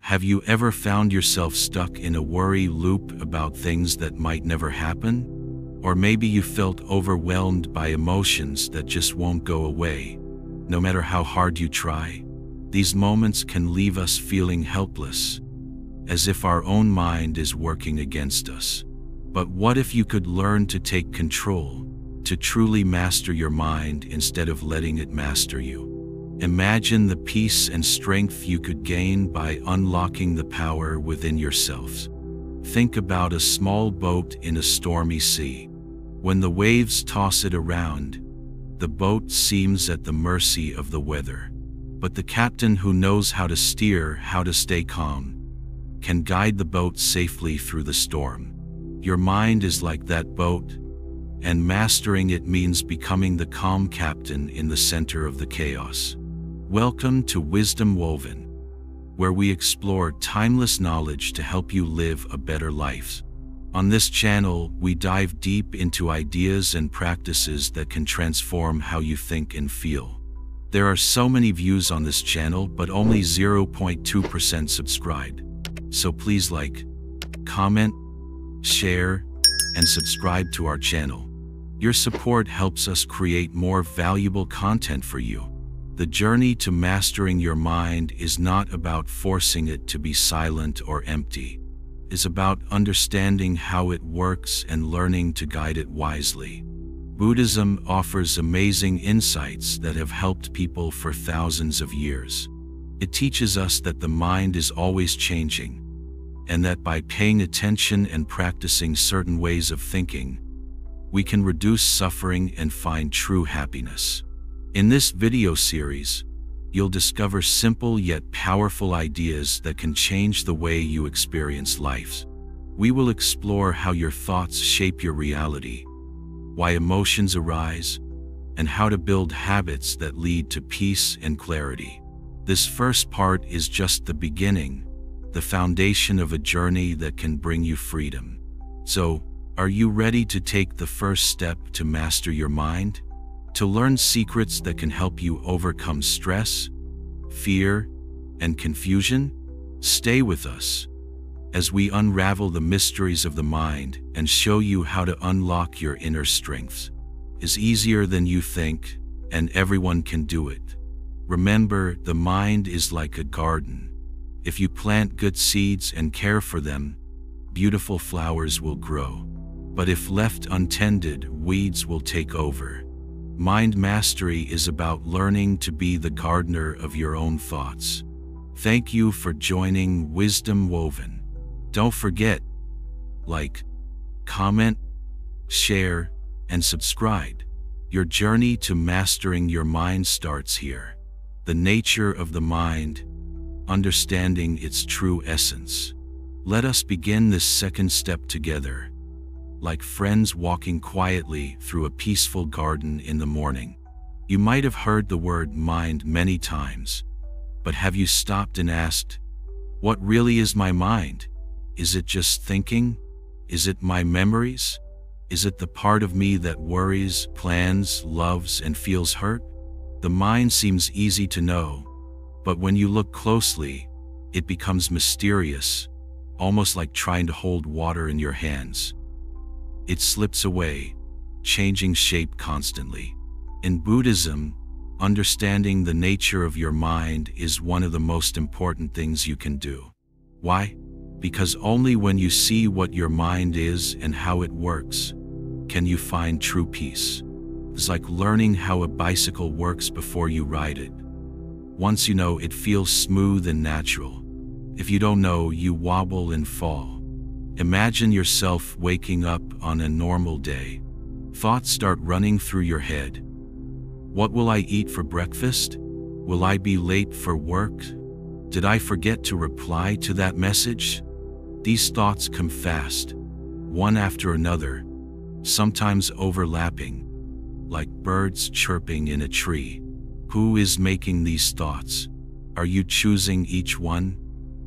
Have you ever found yourself stuck in a worry loop about things that might never happen? Or maybe you felt overwhelmed by emotions that just won't go away, no matter how hard you try. These moments can leave us feeling helpless, as if our own mind is working against us. But what if you could learn to take control, to truly master your mind instead of letting it master you? Imagine the peace and strength you could gain by unlocking the power within yourself. Think about a small boat in a stormy sea. When the waves toss it around, the boat seems at the mercy of the weather. But the captain who knows how to steer, how to stay calm, can guide the boat safely through the storm. Your mind is like that boat, and mastering it means becoming the calm captain in the center of the chaos. Welcome to Wisdom Woven, where we explore timeless knowledge to help you live a better life. On this channel, we dive deep into ideas and practices that can transform how you think and feel. There are so many views on this channel, but only 0.2% subscribed. So please like, comment, share, and subscribe to our channel. Your support helps us create more valuable content for you. The journey to mastering your mind is not about forcing it to be silent or empty. It's about understanding how it works and learning to guide it wisely. Buddhism offers amazing insights that have helped people for thousands of years. It teaches us that the mind is always changing, and that by paying attention and practicing certain ways of thinking, we can reduce suffering and find true happiness. In this video series, you'll discover simple yet powerful ideas that can change the way you experience life. We will explore how your thoughts shape your reality, why emotions arise, and how to build habits that lead to peace and clarity. This first part is just the beginning, the foundation of a journey that can bring you freedom. So, are you ready to take the first step to master your mind? To learn secrets that can help you overcome stress, fear, and confusion? Stay with us as we unravel the mysteries of the mind and show you how to unlock your inner strength. It's easier than you think, and everyone can do it. Remember, the mind is like a garden. If you plant good seeds and care for them, beautiful flowers will grow. But if left untended, weeds will take over. Mind mastery is about learning to be the gardener of your own thoughts. Thank you for joining Wisdom Woven. Don't forget, like, comment, share, and subscribe. Your journey to mastering your mind starts here. The nature of the mind, understanding its true essence. Let us begin this second step together, like friends walking quietly through a peaceful garden in the morning. You might have heard the word mind many times, but have you stopped and asked, what really is my mind? Is it just thinking? Is it my memories? Is it the part of me that worries, plans, loves, and feels hurt? The mind seems easy to know, but when you look closely, it becomes mysterious, almost like trying to hold water in your hands. It slips away, changing shape constantly. In Buddhism, understanding the nature of your mind is one of the most important things you can do. Why? Because only when you see what your mind is and how it works, can you find true peace. It's like learning how a bicycle works before you ride it. Once you know, it feels smooth and natural. If you don't know, you wobble and fall. Imagine yourself waking up on a normal day. Thoughts start running through your head. What will I eat for breakfast? Will I be late for work? Did I forget to reply to that message? These thoughts come fast, one after another, sometimes overlapping, like birds chirping in a tree. Who is making these thoughts? Are you choosing each one?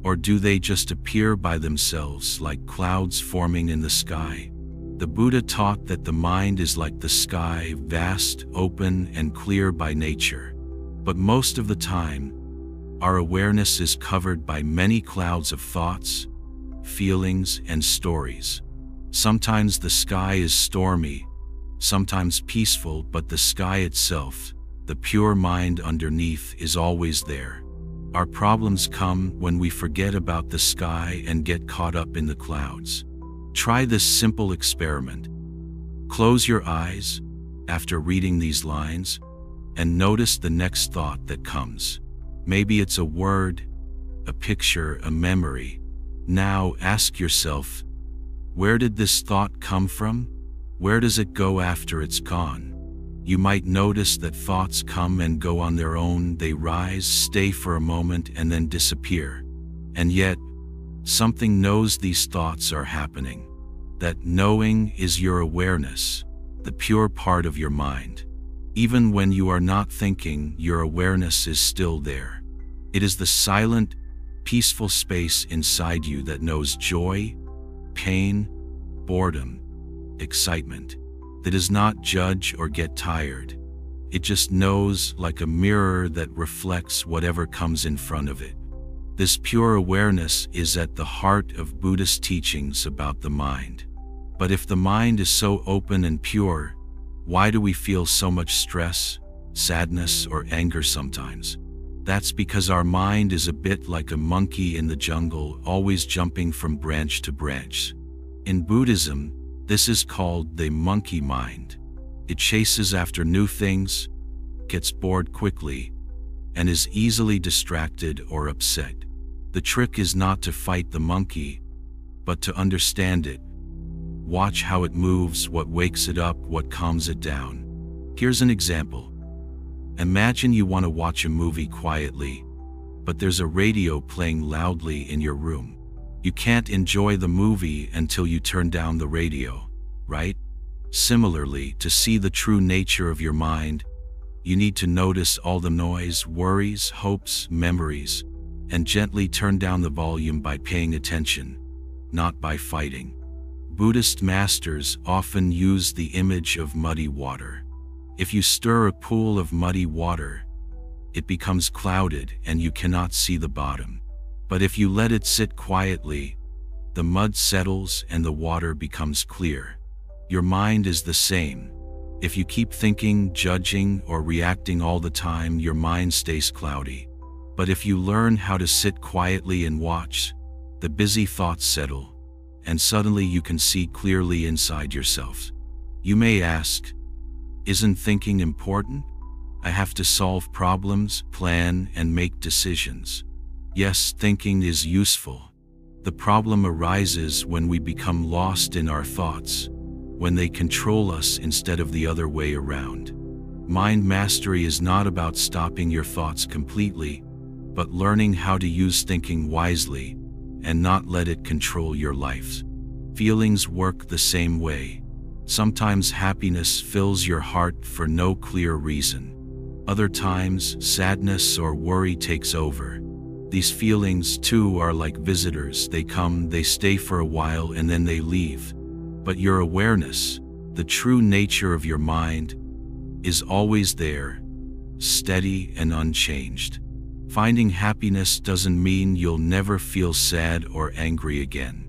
Or do they just appear by themselves like clouds forming in the sky? The Buddha taught that the mind is like the sky, vast, open, and clear by nature. But most of the time, Our awareness is covered by many clouds of thoughts, feelings, and stories. Sometimes the sky is stormy, sometimes peaceful, but the sky itself, the pure mind underneath, is always there. Our problems come when we forget about the sky and get caught up in the clouds. Try this simple experiment. Close your eyes after reading these lines and notice the next thought that comes. Maybe it's a word, a picture, a memory. Now ask yourself, where did this thought come from? Where does it go after it's gone? You might notice that thoughts come and go on their own. They rise, stay for a moment, and then disappear. And yet, something knows these thoughts are happening. That knowing is your awareness, the pure part of your mind. Even when you are not thinking, your awareness is still there. It is the silent, peaceful space inside you that knows joy, pain, boredom, excitement. That does not judge or get tired. It just knows, like a mirror that reflects whatever comes in front of it. This pure awareness is at the heart of Buddhist teachings about the mind. But if the mind is so open and pure, why do we feel so much stress, sadness, or anger sometimes? That's because our mind is a bit like a monkey in the jungle, always jumping from branch to branch. In Buddhism, this is called the monkey mind. It chases after new things, gets bored quickly, and is easily distracted or upset. The trick is not to fight the monkey, but to understand it. Watch how it moves, what wakes it up, what calms it down. Here's an example. Imagine you want to watch a movie quietly, but there's a radio playing loudly in your room. You can't enjoy the movie until you turn down the radio, right? Similarly, to see the true nature of your mind, you need to notice all the noise, worries, hopes, memories, and gently turn down the volume by paying attention, not by fighting. Buddhist masters often use the image of muddy water. If you stir a pool of muddy water, it becomes clouded and you cannot see the bottom. But if you let it sit quietly, the mud settles and the water becomes clear. Your mind is the same. If you keep thinking, judging, or reacting all the time, your mind stays cloudy. But if you learn how to sit quietly and watch, the busy thoughts settle, and suddenly you can see clearly inside yourself. You may ask, isn't thinking important? I have to solve problems, plan, and make decisions. Yes, thinking is useful. The problem arises when we become lost in our thoughts, when they control us instead of the other way around. Mind mastery is not about stopping your thoughts completely, but learning how to use thinking wisely and not let it control your life. Feelings work the same way. Sometimes happiness fills your heart for no clear reason. Other times, sadness or worry takes over. These feelings, too, are like visitors. They come, they stay for a while, and then they leave. But your awareness, the true nature of your mind, is always there, steady and unchanged. Finding happiness doesn't mean you'll never feel sad or angry again.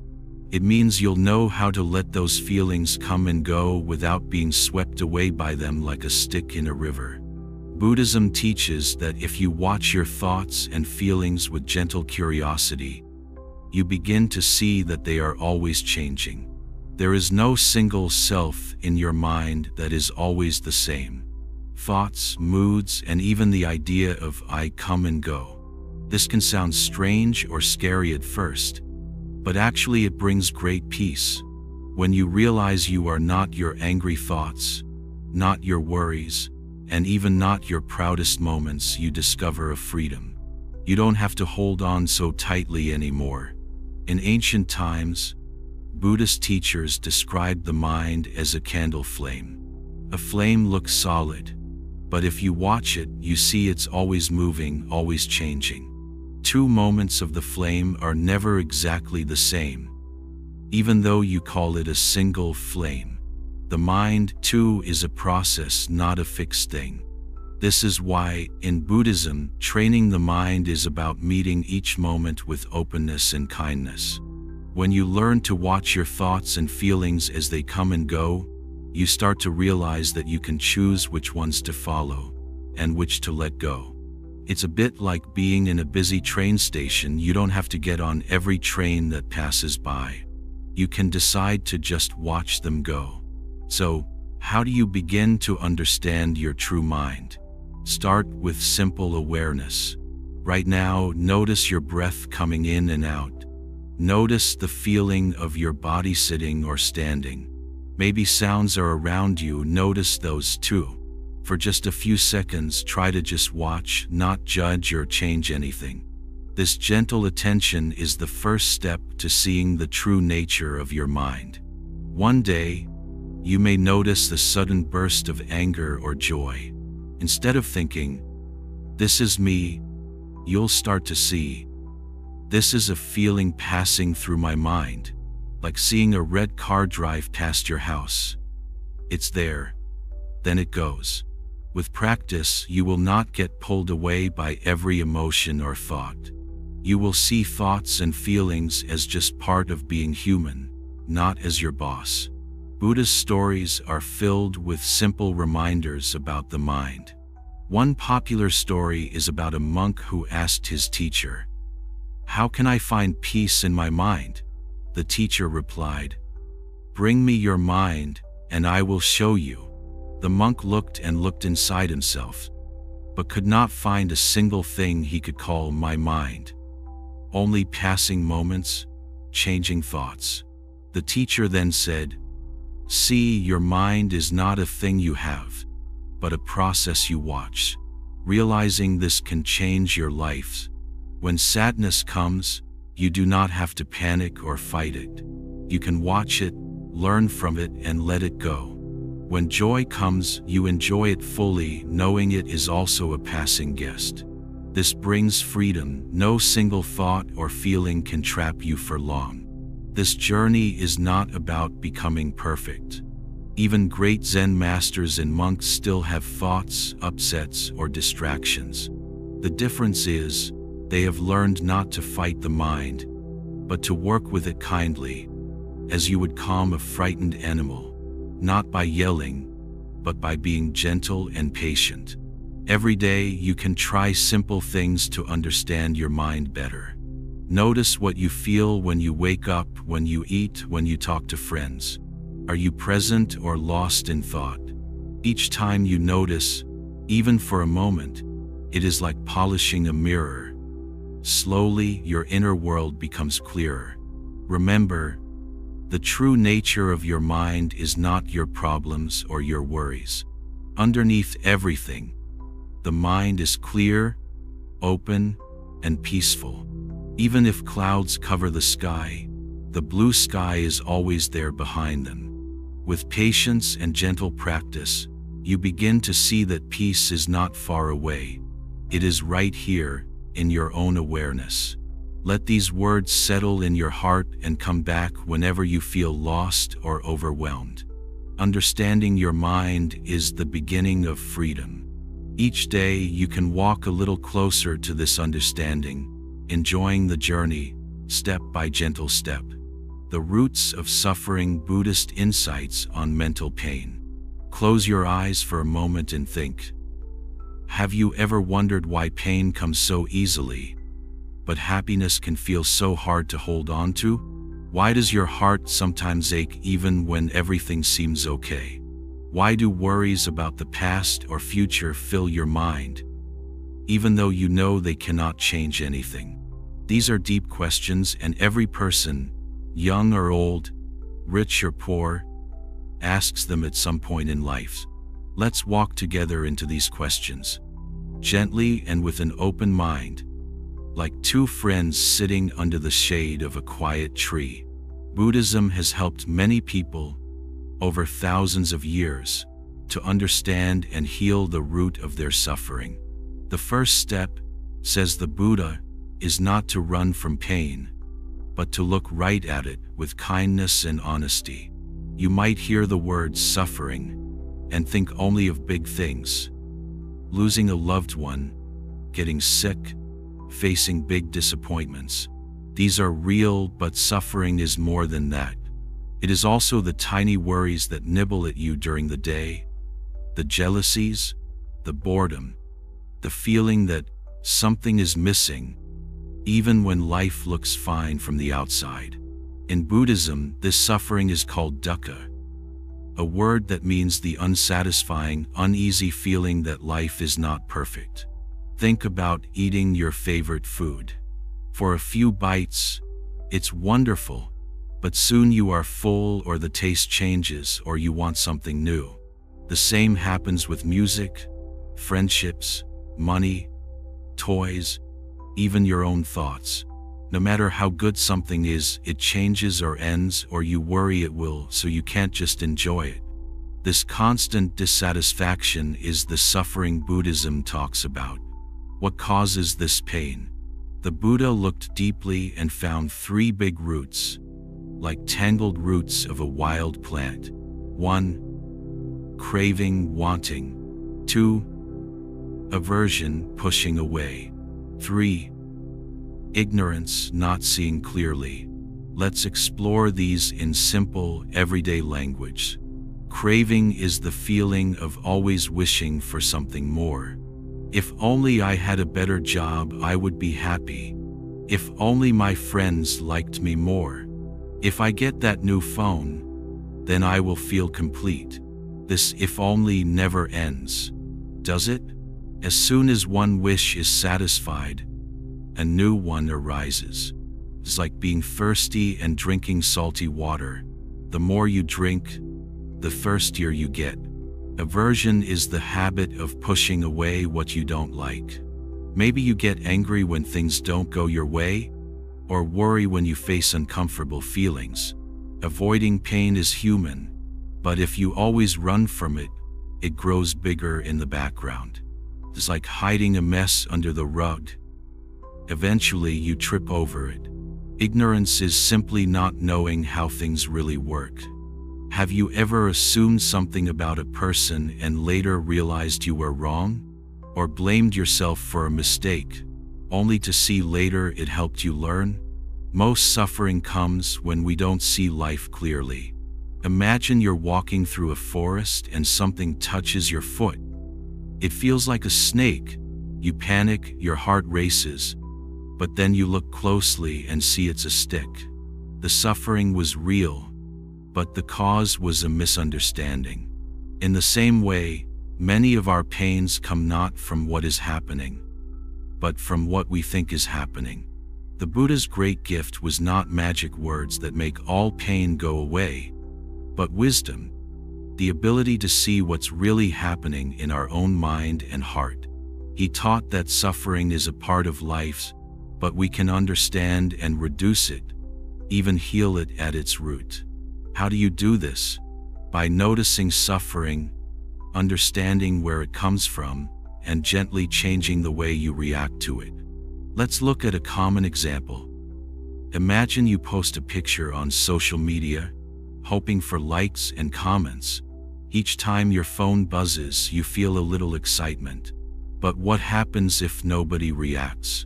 It means you'll know how to let those feelings come and go without being swept away by them like a stick in a river. Buddhism teaches that if you watch your thoughts and feelings with gentle curiosity, you begin to see that they are always changing. There is no single self in your mind that is always the same. Thoughts, moods, and even the idea of I come and go. This can sound strange or scary at first, but actually it brings great peace. When you realize you are not your angry thoughts, not your worries, and even not your proudest moments, you discover a freedom. You don't have to hold on so tightly anymore. In ancient times, Buddhist teachers described the mind as a candle flame. A flame looks solid, but if you watch it, you see it's always moving, always changing. Two moments of the flame are never exactly the same, even though you call it a single flame. The mind, too, is a process, not a fixed thing. This is why, in Buddhism, training the mind is about meeting each moment with openness and kindness. When you learn to watch your thoughts and feelings as they come and go, you start to realize that you can choose which ones to follow and which to let go. It's a bit like being in a busy train station. You don't have to get on every train that passes by. You can decide to just watch them go. So, how do you begin to understand your true mind? Start with simple awareness. Right now, notice your breath coming in and out. Notice the feeling of your body sitting or standing. Maybe sounds are around you. Notice those too. For just a few seconds, try to just watch, not judge or change anything. This gentle attention is the first step to seeing the true nature of your mind. One day, you may notice a sudden burst of anger or joy. Instead of thinking, "This is me," you'll start to see, "This is a feeling passing through my mind," like seeing a red car drive past your house. It's there, then it goes. With practice, you will not get pulled away by every emotion or thought. You will see thoughts and feelings as just part of being human, not as your boss. Buddha's stories are filled with simple reminders about the mind. One popular story is about a monk who asked his teacher, "How can I find peace in my mind?" The teacher replied, "Bring me your mind, and I will show you." The monk looked and looked inside himself, but could not find a single thing he could call my mind. Only passing moments, changing thoughts. The teacher then said, "See, your mind is not a thing you have, but a process you watch." Realizing this can change your life. When sadness comes, you do not have to panic or fight it. You can watch it, learn from it, and let it go. When joy comes, you enjoy it fully, knowing it is also a passing guest. This brings freedom. No single thought or feeling can trap you for long. This journey is not about becoming perfect. Even great Zen masters and monks still have thoughts, upsets, or distractions. The difference is, they have learned not to fight the mind, but to work with it kindly, as you would calm a frightened animal. Not by yelling, but by being gentle and patient. Every day you can try simple things to understand your mind better. Notice what you feel when you wake up, when you eat, when you talk to friends. Are you present or lost in thought? Each time you notice, even for a moment, it is like polishing a mirror. Slowly, your inner world becomes clearer. Remember, the true nature of your mind is not your problems or your worries. Underneath everything, the mind is clear, open, and peaceful. Even if clouds cover the sky, the blue sky is always there behind them. With patience and gentle practice, you begin to see that peace is not far away. It is right here, in your own awareness. Let these words settle in your heart and come back whenever you feel lost or overwhelmed. Understanding your mind is the beginning of freedom. Each day you can walk a little closer to this understanding, enjoying the journey, step by gentle step. The Roots of Suffering: Buddhist Insights on Mental Pain. Close your eyes for a moment and think. Have you ever wondered why pain comes so easily, but happiness can feel so hard to hold on to? Why does your heart sometimes ache even when everything seems okay? Why do worries about the past or future fill your mind, even though you know they cannot change anything? These are deep questions, and every person, young or old, rich or poor, asks them at some point in life. Let's walk together into these questions, gently and with an open mind, like two friends sitting under the shade of a quiet tree. Buddhism has helped many people, over thousands of years, to understand and heal the root of their suffering. The first step, says the Buddha, is not to run from pain, but to look right at it with kindness and honesty. You might hear the word suffering and think only of big things, losing a loved one, getting sick, facing big disappointments. These are real, but suffering is more than that. It is also the tiny worries that nibble at you during the day, the jealousies, the boredom, the feeling that something is missing, even when life looks fine from the outside. In Buddhism, this suffering is called dukkha, a word that means the unsatisfying, uneasy feeling that life is not perfect. Think about eating your favorite food. For a few bites, it's wonderful, but soon you are full, or the taste changes, or you want something new. The same happens with music, friendships, money, toys, even your own thoughts. No matter how good something is, it changes or ends, or you worry it will, so you can't just enjoy it. This constant dissatisfaction is the suffering Buddhism talks about. What causes this pain? The Buddha looked deeply and found three big roots, like tangled roots of a wild plant. 1. Craving, wanting. 2. Aversion, pushing away. 3. Ignorance, not seeing clearly. Let's explore these in simple, everyday language. Craving is the feeling of always wishing for something more. If only I had a better job, I would be happy. If only my friends liked me more. If I get that new phone, then I will feel complete. This if only never ends, does it? As soon as one wish is satisfied, a new one arises. It's like being thirsty and drinking salty water. The more you drink, the thirstier you get. Aversion is the habit of pushing away what you don't like. Maybe you get angry when things don't go your way, or worry when you face uncomfortable feelings. Avoiding pain is human, but if you always run from it, it grows bigger in the background. It's like hiding a mess under the rug. Eventually you trip over it. Ignorance is simply not knowing how things really work. Have you ever assumed something about a person and later realized you were wrong? Or blamed yourself for a mistake, only to see later it helped you learn? Most suffering comes when we don't see life clearly. Imagine you're walking through a forest and something touches your foot. It feels like a snake. You panic, your heart races. But then you look closely and see it's a stick. The suffering was real, but the cause was a misunderstanding. In the same way, many of our pains come not from what is happening, but from what we think is happening. The Buddha's great gift was not magic words that make all pain go away, but wisdom, the ability to see what's really happening in our own mind and heart. He taught that suffering is a part of life, but we can understand and reduce it, even heal it at its root. How do you do this? By noticing suffering, understanding where it comes from, and gently changing the way you react to it. Let's look at a common example. Imagine you post a picture on social media, hoping for likes and comments. Each time your phone buzzes, you feel a little excitement. But what happens if nobody reacts?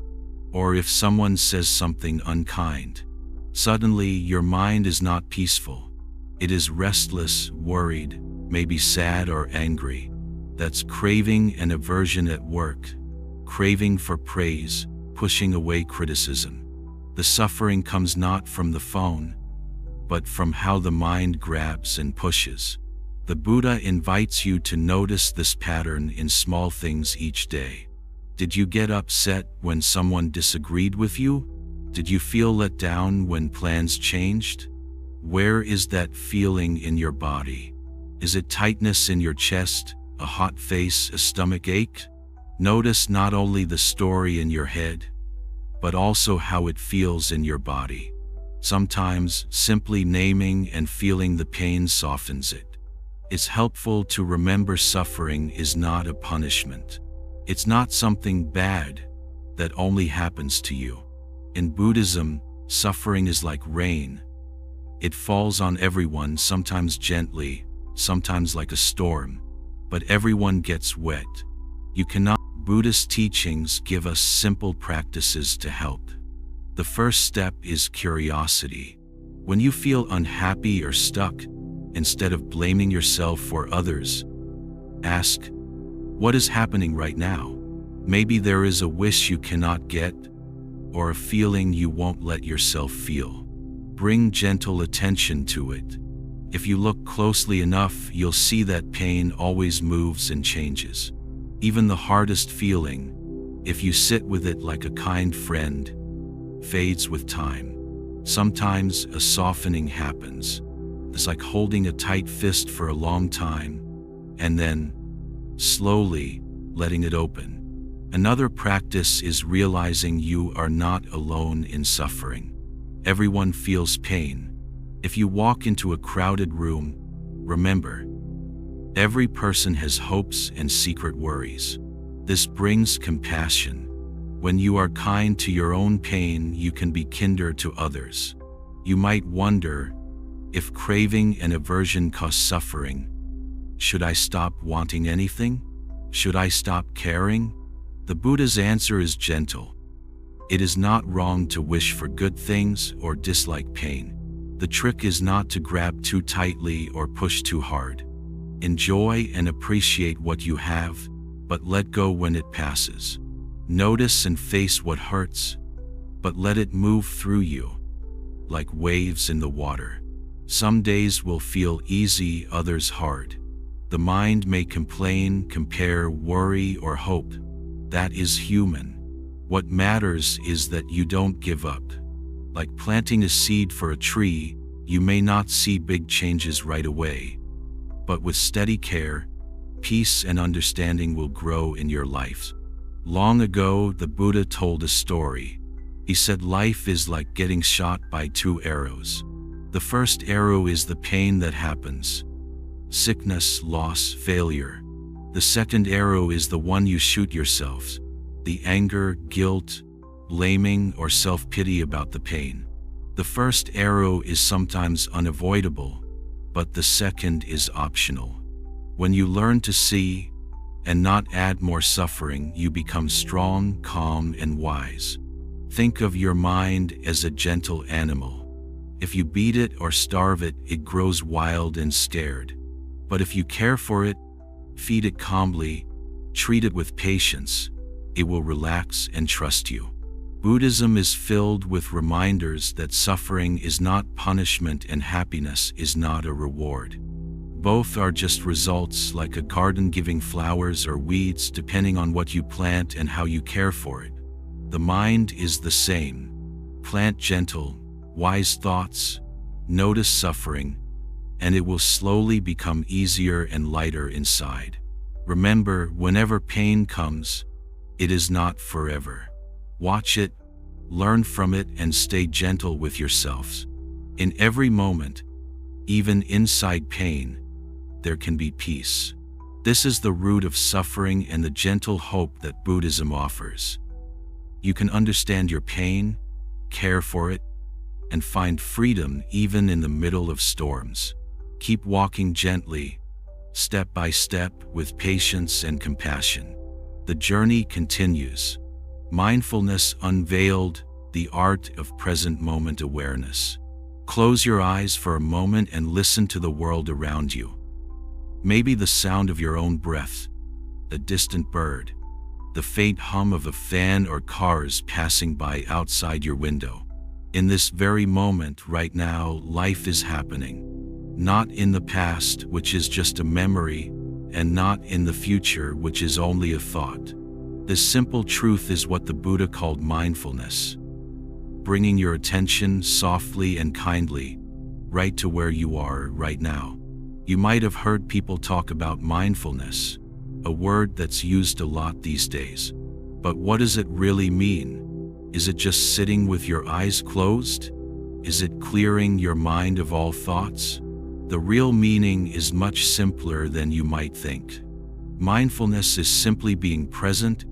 Or if someone says something unkind? Suddenly, your mind is not peaceful. It is restless, worried, maybe sad or angry. That's craving and aversion at work. Craving for praise, pushing away criticism. The suffering comes not from the phone, but from how the mind grabs and pushes. The Buddha invites you to notice this pattern in small things each day. Did you get upset when someone disagreed with you? Did you feel let down when plans changed? Where is that feeling in your body? Is it tightness in your chest, a hot face, a stomach ache? Notice not only the story in your head, but also how it feels in your body. Sometimes simply naming and feeling the pain softens it. It's helpful to remember suffering is not a punishment. It's not something bad that only happens to you. In Buddhism, suffering is like rain. It falls on everyone, sometimes gently, sometimes like a storm, but everyone gets wet. You cannot. Buddhist teachings give us simple practices to help. The first step is curiosity. When you feel unhappy or stuck, instead of blaming yourself for others, ask, what is happening right now? Maybe there is a wish you cannot get, or a feeling you won't let yourself feel. Bring gentle attention to it. If you look closely enough, you'll see that pain always moves and changes. Even the hardest feeling, if you sit with it like a kind friend, fades with time. Sometimes a softening happens. It's like holding a tight fist for a long time, and then, slowly, letting it open. Another practice is realizing you are not alone in suffering. Everyone feels pain. If you walk into a crowded room, remember, every person has hopes and secret worries. This brings compassion. When you are kind to your own pain, you can be kinder to others. You might wonder, if craving and aversion cause suffering, should I stop wanting anything? Should I stop caring? The Buddha's answer is gentle. It is not wrong to wish for good things or dislike pain. The trick is not to grab too tightly or push too hard. Enjoy and appreciate what you have, but let go when it passes. Notice and face what hurts, but let it move through you, like waves in the water. Some days will feel easy, others hard. The mind may complain, compare, worry, or hope. That is human. What matters is that you don't give up. Like planting a seed for a tree, you may not see big changes right away. But with steady care, peace and understanding will grow in your life. Long ago, the Buddha told a story. He said life is like getting shot by two arrows. The first arrow is the pain that happens. Sickness, loss, failure. The second arrow is the one you shoot yourself. The anger, guilt, blaming, or self-pity about the pain. The first arrow is sometimes unavoidable, but the second is optional. When you learn to see and not add more suffering, you become strong, calm, and wise. Think of your mind as a gentle animal. If you beat it or starve it, it grows wild and scared. But if you care for it, feed it calmly, treat it with patience, it will relax and trust you. Buddhism is filled with reminders that suffering is not punishment and happiness is not a reward. Both are just results, like a garden giving flowers or weeds depending on what you plant and how you care for it. The mind is the same. Plant gentle, wise thoughts, notice suffering, and it will slowly become easier and lighter inside. Remember, whenever pain comes, it is not forever. Watch it, learn from it, and stay gentle with yourselves. In every moment, even inside pain, there can be peace. This is the root of suffering and the gentle hope that Buddhism offers. You can understand your pain, care for it, and find freedom even in the middle of storms. Keep walking gently, step by step, with patience and compassion. The journey continues. Mindfulness unveiled, the art of present moment awareness. Close your eyes for a moment and listen to the world around you. Maybe the sound of your own breath, a distant bird, the faint hum of a fan, or cars passing by outside your window. In this very moment, right now, life is happening. Not in the past, which is just a memory, and not in the future, which is only a thought. This simple truth is what the Buddha called mindfulness. Bringing your attention softly and kindly, right to where you are right now. You might have heard people talk about mindfulness, a word that's used a lot these days. But what does it really mean? Is it just sitting with your eyes closed? Is it clearing your mind of all thoughts? The real meaning is much simpler than you might think. Mindfulness is simply being present,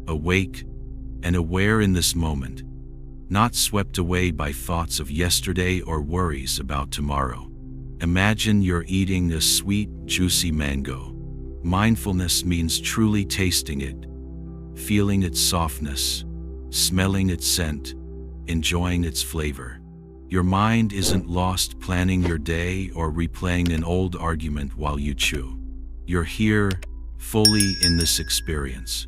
awake, and aware in this moment, not swept away by thoughts of yesterday or worries about tomorrow. Imagine you're eating a sweet, juicy mango. Mindfulness means truly tasting it, feeling its softness, smelling its scent, enjoying its flavor. Your mind isn't lost planning your day or replaying an old argument while you chew. You're here, fully in this experience.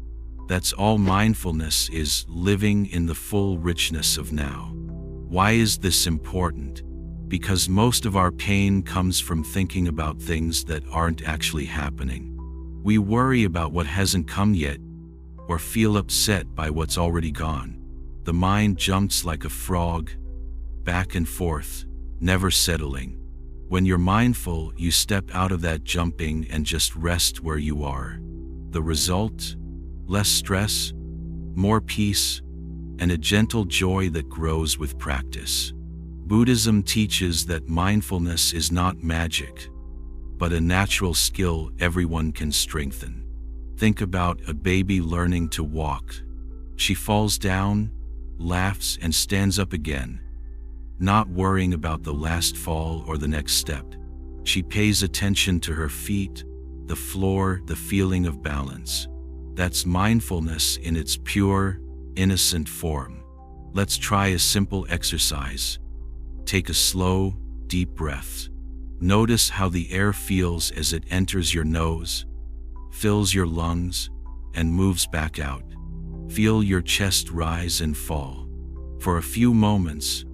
That's all mindfulness is, living in the full richness of now. Why is this important? Because most of our pain comes from thinking about things that aren't actually happening. We worry about what hasn't come yet, or feel upset by what's already gone. The mind jumps like a frog, back and forth, never settling. When you're mindful, you step out of that jumping and just rest where you are. The result? Less stress, more peace, and a gentle joy that grows with practice. Buddhism teaches that mindfulness is not magic, but a natural skill everyone can strengthen. Think about a baby learning to walk. She falls down, laughs, and stands up again, not worrying about the last fall or the next step. She pays attention to her feet, the floor, the feeling of balance. That's mindfulness in its pure, innocent form. Let's try a simple exercise. Take a slow, deep breath. Notice how the air feels as it enters your nose, fills your lungs, and moves back out. Feel your chest rise and fall. For a few moments,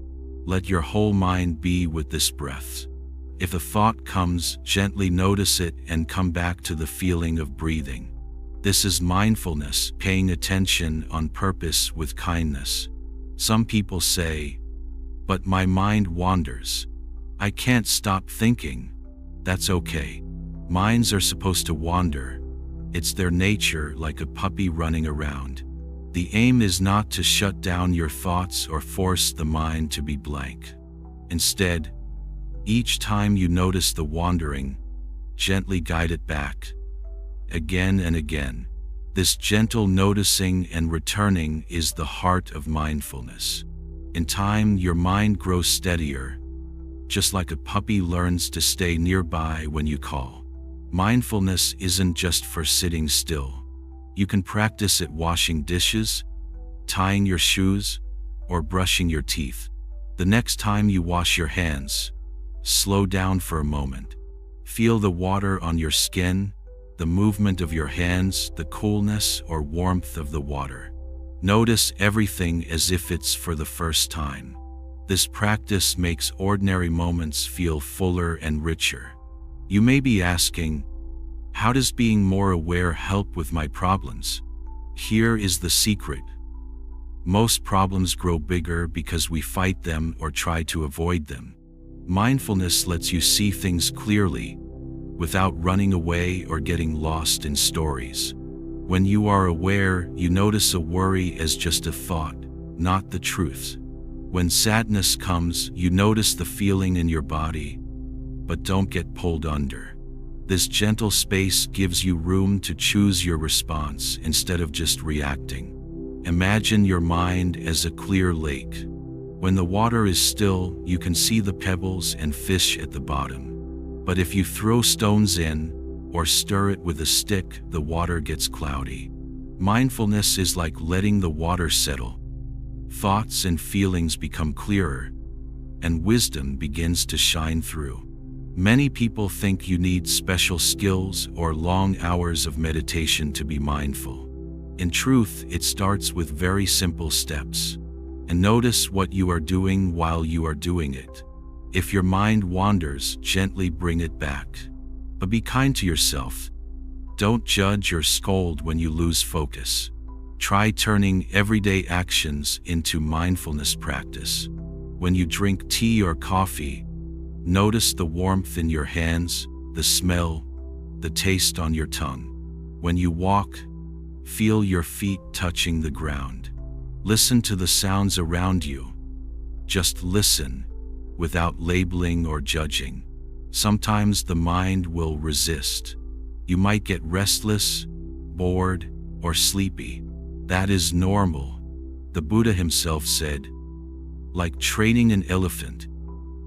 let your whole mind be with this breath. If a thought comes, gently notice it and come back to the feeling of breathing. This is mindfulness, paying attention on purpose with kindness. Some people say, "But my mind wanders. I can't stop thinking." That's okay. Minds are supposed to wander. It's their nature, like a puppy running around. The aim is not to shut down your thoughts or force the mind to be blank. Instead, each time you notice the wandering, gently guide it back. Again and again. This gentle noticing and returning is the heart of mindfulness. In time, your mind grows steadier, just like a puppy learns to stay nearby when you call. Mindfulness isn't just for sitting still. You can practice it washing dishes, tying your shoes, or brushing your teeth. The next time you wash your hands, slow down for a moment. Feel the water on your skin, the movement of your hands, the coolness or warmth of the water. Notice everything as if it's for the first time. This practice makes ordinary moments feel fuller and richer. You may be asking, how does being more aware help with my problems? Here is the secret. Most problems grow bigger because we fight them or try to avoid them. Mindfulness lets you see things clearly, without running away or getting lost in stories. When you are aware, you notice a worry as just a thought, not the truth. When sadness comes, you notice the feeling in your body, but don't get pulled under. This gentle space gives you room to choose your response instead of just reacting. Imagine your mind as a clear lake. When the water is still, you can see the pebbles and fish at the bottom. But if you throw stones in, or stir it with a stick, the water gets cloudy. Mindfulness is like letting the water settle. Thoughts and feelings become clearer, and wisdom begins to shine through. Many people think you need special skills or long hours of meditation to be mindful. In truth, it starts with very simple steps. And notice what you are doing while you are doing it. If your mind wanders, gently bring it back. But be kind to yourself. Don't judge or scold when you lose focus. Try turning everyday actions into mindfulness practice. When you drink tea or coffee, notice the warmth in your hands, the smell, the taste on your tongue. When you walk, feel your feet touching the ground. Listen to the sounds around you. Just listen, without labeling or judging. Sometimes the mind will resist. You might get restless, bored, or sleepy. That is normal. The Buddha himself said, like training an elephant,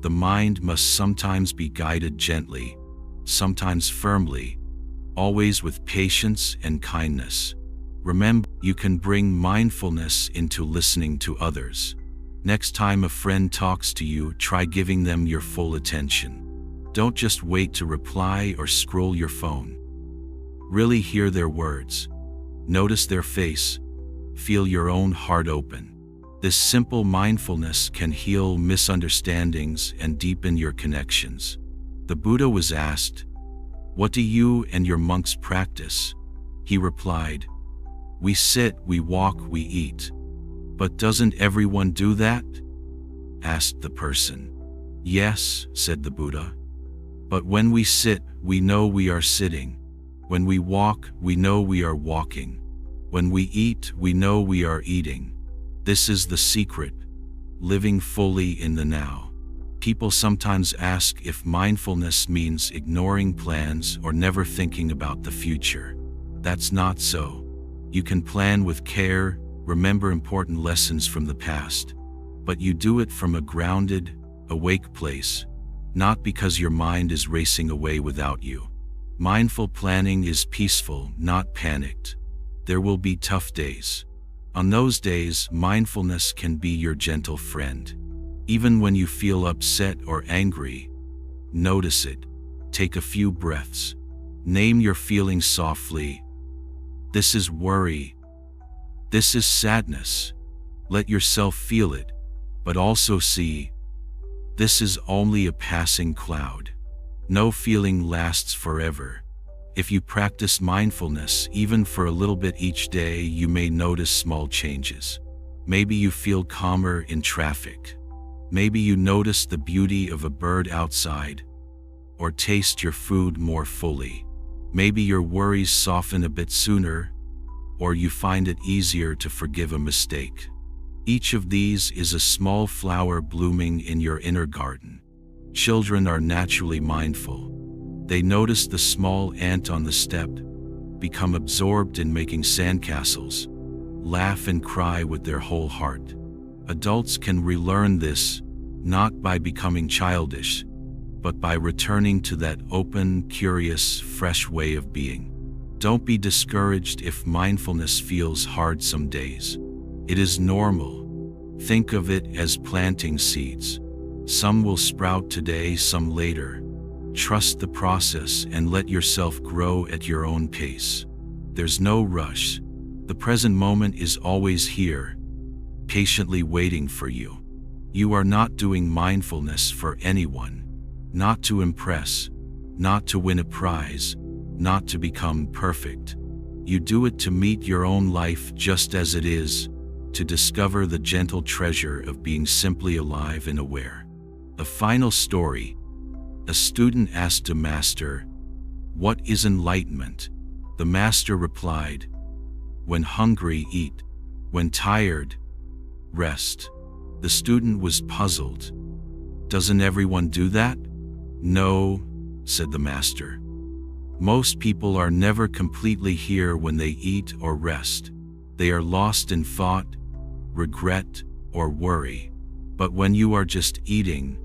the mind must sometimes be guided gently, sometimes firmly, always with patience and kindness. Remember, you can bring mindfulness into listening to others. Next time a friend talks to you, try giving them your full attention. Don't just wait to reply or scroll your phone. Really hear their words. Notice their face. Feel your own heart open. This simple mindfulness can heal misunderstandings and deepen your connections. The Buddha was asked, "What do you and your monks practice?" He replied, "We sit, we walk, we eat." "But doesn't everyone do that?" asked the person. "Yes," said the Buddha. "But when we sit, we know we are sitting. When we walk, we know we are walking. When we eat, we know we are eating. This is the secret, living fully in the now." People sometimes ask if mindfulness means ignoring plans or never thinking about the future. That's not so. You can plan with care, remember important lessons from the past, but you do it from a grounded, awake place, not because your mind is racing away without you. Mindful planning is peaceful, not panicked. There will be tough days. On those days, mindfulness can be your gentle friend. Even when you feel upset or angry, notice it. Take a few breaths. Name your feelings softly. This is worry. This is sadness. Let yourself feel it, but also see, this is only a passing cloud. No feeling lasts forever. If you practice mindfulness even for a little bit each day, you may notice small changes. Maybe you feel calmer in traffic. Maybe you notice the beauty of a bird outside, or taste your food more fully. Maybe your worries soften a bit sooner, or you find it easier to forgive a mistake. Each of these is a small flower blooming in your inner garden. Children are naturally mindful. They notice the small ant on the step, become absorbed in making sandcastles, laugh and cry with their whole heart. Adults can relearn this, not by becoming childish, but by returning to that open, curious, fresh way of being. Don't be discouraged if mindfulness feels hard some days. It is normal. Think of it as planting seeds. Some will sprout today, some later. Trust the process and let yourself grow at your own pace. There's no rush. The present moment is always here, patiently waiting for you. You are not doing mindfulness for anyone, not to impress, not to win a prize, not to become perfect. You do it to meet your own life just as it is, to discover the gentle treasure of being simply alive and aware. A final story. A student asked a master, "What is enlightenment?" The master replied, "When hungry, eat. When tired, rest." The student was puzzled. "Doesn't everyone do that?" "No," said the master. "Most people are never completely here when they eat or rest. They are lost in thought, regret, or worry. But when you are just eating,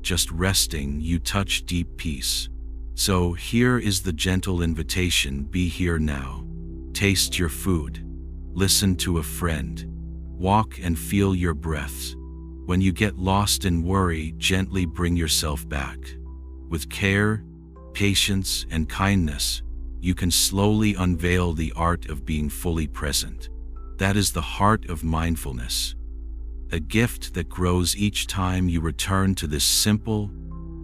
just resting, you touch deep peace. So here is the gentle invitation: be here now. Taste your food. Listen to a friend. Walk and feel your breaths. When you get lost in worry, gently bring yourself back. With care, patience, and kindness, you can slowly unveil the art of being fully present. That is the heart of mindfulness. A gift that grows each time you return to this simple,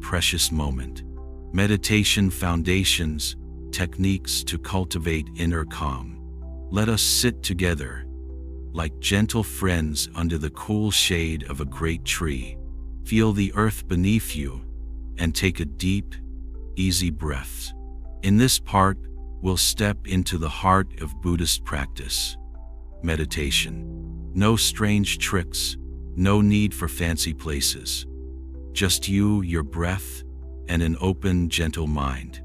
precious moment. Meditation foundations, techniques to cultivate inner calm. Let us sit together, like gentle friends under the cool shade of a great tree. Feel the earth beneath you, and take a deep, easy breath. In this part, we'll step into the heart of Buddhist practice. Meditation. No strange tricks, no need for fancy places. Just you, your breath, and an open, gentle mind.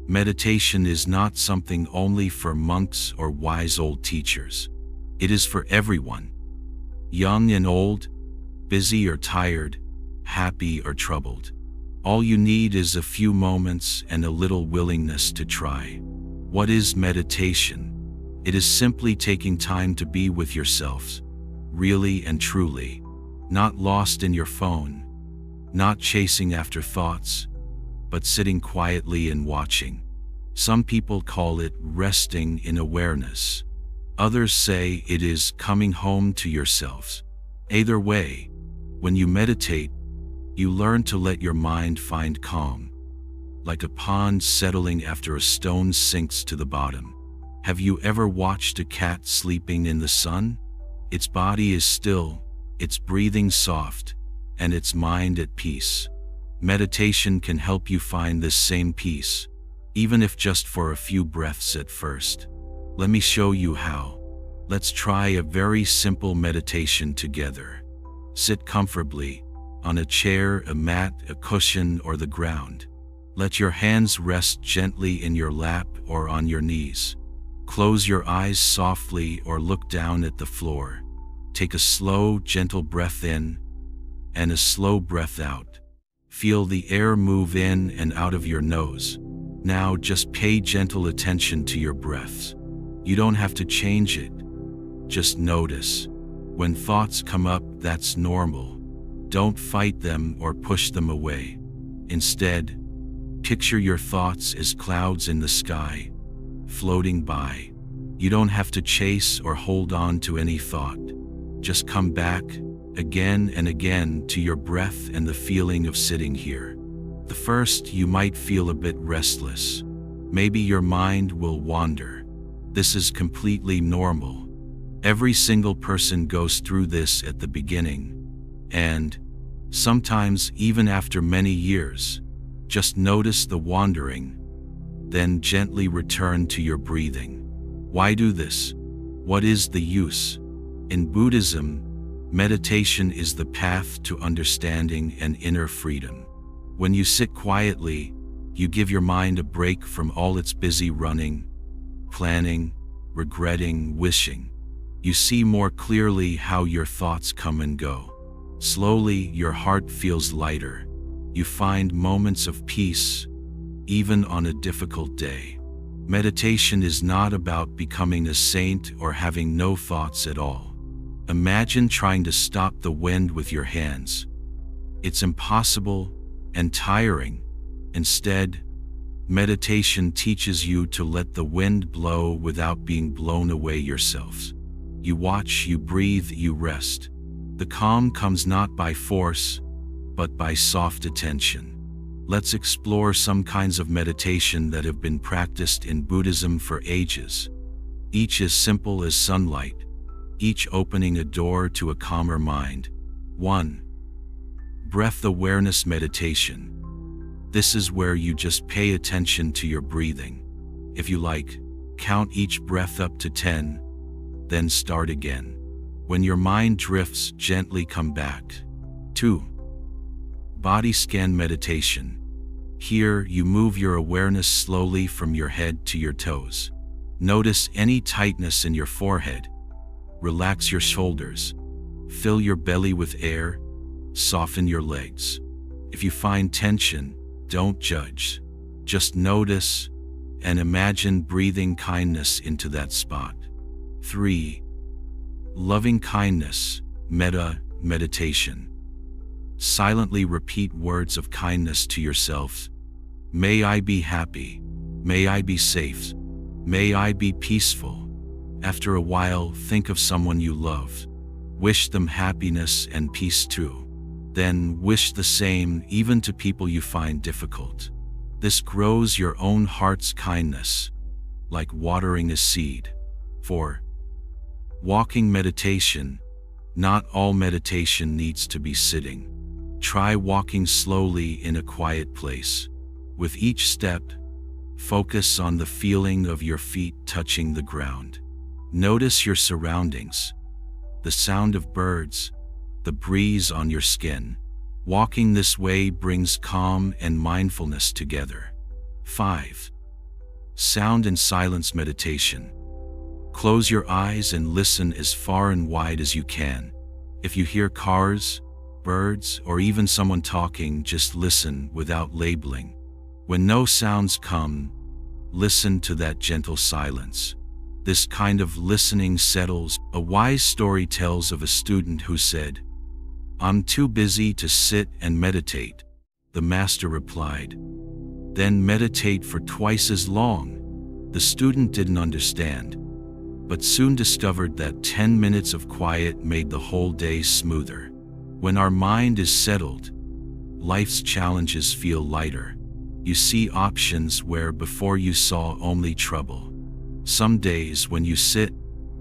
Meditation is not something only for monks or wise old teachers. It is for everyone. Young and old, busy or tired, happy or troubled. All you need is a few moments and a little willingness to try. What is meditation? It is simply taking time to be with yourselves, really and truly, not lost in your phone, not chasing after thoughts, but sitting quietly and watching. Some people call it resting in awareness. Others say it is coming home to yourselves. Either way, when you meditate, you learn to let your mind find calm, like a pond settling after a stone sinks to the bottom. Have you ever watched a cat sleeping in the sun? Its body is still, its breathing soft, and its mind at peace. Meditation can help you find this same peace, even if just for a few breaths at first. Let me show you how. Let's try a very simple meditation together. Sit comfortably, on a chair, a mat, a cushion, or the ground. Let your hands rest gently in your lap or on your knees. Close your eyes softly or look down at the floor. Take a slow, gentle breath in and a slow breath out. Feel the air move in and out of your nose. Now just pay gentle attention to your breaths. You don't have to change it. Just notice. When thoughts come up, that's normal. Don't fight them or push them away. Instead, picture your thoughts as clouds in the sky, floating by. You don't have to chase or hold on to any thought. Just come back, again and again, to your breath and the feeling of sitting here. The first, you might feel a bit restless. Maybe your mind will wander. This is completely normal. Every single person goes through this at the beginning, and sometimes even after many years. Just notice the wandering, then gently return to your breathing. Why do this? What is the use? In Buddhism, meditation is the path to understanding and inner freedom. When you sit quietly, you give your mind a break from all its busy running, planning, regretting, wishing. You see more clearly how your thoughts come and go. Slowly, your heart feels lighter. You find moments of peace, even on a difficult day. Meditation is not about becoming a saint or having no thoughts at all. Imagine trying to stop the wind with your hands. It's impossible and tiring. Instead, meditation teaches you to let the wind blow without being blown away yourselves. You watch, you breathe, you rest. The calm comes not by force, but by soft attention. Let's explore some kinds of meditation that have been practiced in Buddhism for ages. Each as simple as sunlight, each opening a door to a calmer mind. 1. Breath awareness meditation. This is where you just pay attention to your breathing. If you like, count each breath up to 10, then start again. When your mind drifts, gently come back. 2. Body scan meditation. Here, you move your awareness slowly from your head to your toes. Notice any tightness in your forehead. Relax your shoulders. Fill your belly with air. Soften your legs. If you find tension, don't judge. Just notice and imagine breathing kindness into that spot. 3. Loving kindness, metta meditation. Silently repeat words of kindness to yourself. May I be happy. May I be safe. May I be peaceful. After a while, think of someone you love. Wish them happiness and peace too. Then wish the same even to people you find difficult. This grows your own heart's kindness, like watering a seed. 4. Walking meditation. Not all meditation needs to be sitting. Try walking slowly in a quiet place. With each step, focus on the feeling of your feet touching the ground. Notice your surroundings, the sound of birds, the breeze on your skin. Walking this way brings calm and mindfulness together. 5. Sound and silence meditation. Close your eyes and listen as far and wide as you can. If you hear cars, birds, or even someone talking, just listen without labeling. When no sounds come, Listen to that gentle silence. This kind of listening settles. A wise story tells of a student who said, "I'm too busy to sit and meditate." The master replied, "Then meditate for twice as long." The student didn't understand, but soon discovered that 10 minutes of quiet made the whole day smoother. When our mind is settled, life's challenges feel lighter. You see options where before you saw only trouble. Some days when you sit,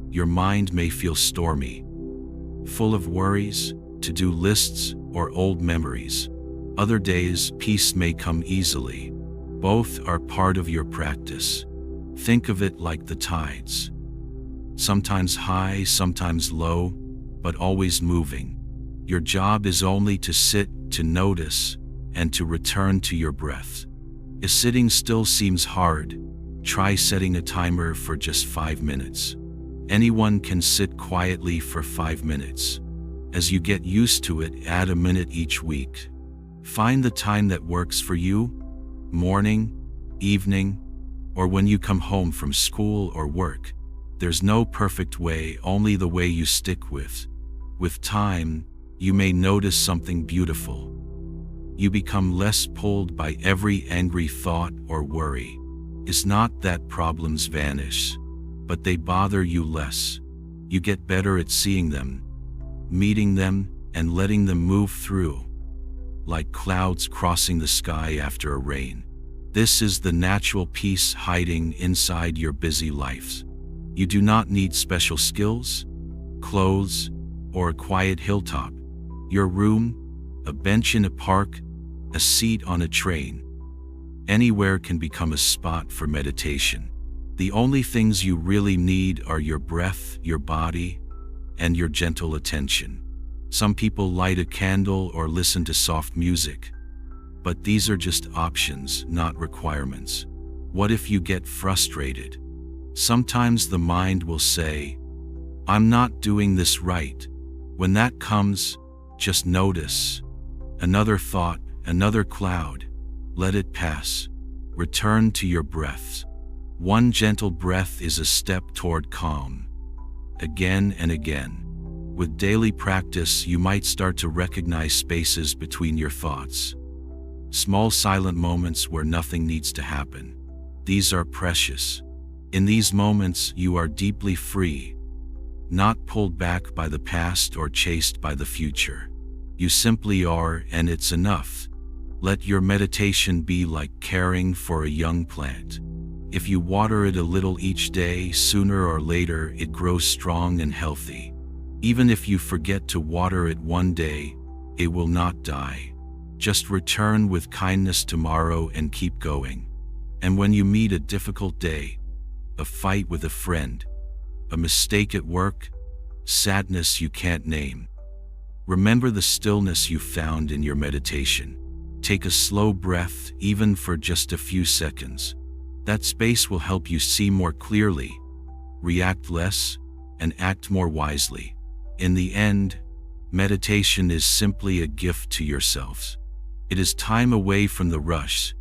your mind may feel stormy, full of worries, to-do lists, or old memories. Other days, peace may come easily. Both are part of your practice. Think of it like the tides. Sometimes high, sometimes low, but always moving. Your job is only to sit, to notice, and to return to your breath. If sitting still seems hard, try setting a timer for just 5 minutes. Anyone can sit quietly for 5 minutes. As you get used to it, add a minute each week. Find the time that works for you: morning, evening, or when you come home from school or work. There's no perfect way, only the way you stick with. With time, you may notice something beautiful. You become less pulled by every angry thought or worry. It's not that problems vanish, but they bother you less. You get better at seeing them, meeting them, and letting them move through, like clouds crossing the sky after a rain. This is the natural peace hiding inside your busy lives. You do not need special skills, clothes, or a quiet hilltop. Your room, a bench in a park, a seat on a train. Anywhere can become a spot for meditation. The only things you really need are your breath, your body, and your gentle attention. Some people light a candle or listen to soft music, but these are just options, not requirements. What if you get frustrated? Sometimes the mind will say, "I'm not doing this right." When that comes, just notice. Another thought, another cloud. Let it pass. Return to your breath. One gentle breath is a step toward calm. Again and again. With daily practice, you might start to recognize spaces between your thoughts. Small silent moments where nothing needs to happen. These are precious. In these moments, you are deeply free, not pulled back by the past or chased by the future. You simply are, and it's enough. Let your meditation be like caring for a young plant. If you water it a little each day, sooner or later it grows strong and healthy. Even if you forget to water it one day, it will not die. Just return with kindness tomorrow and keep going. And when you meet a difficult day, a fight with a friend, a mistake at work, sadness you can't name, remember the stillness you found in your meditation. Take a slow breath, even for just a few seconds. That space will help you see more clearly, react less, and act more wisely. In the end, meditation is simply a gift to yourselves. It is time away from the rush,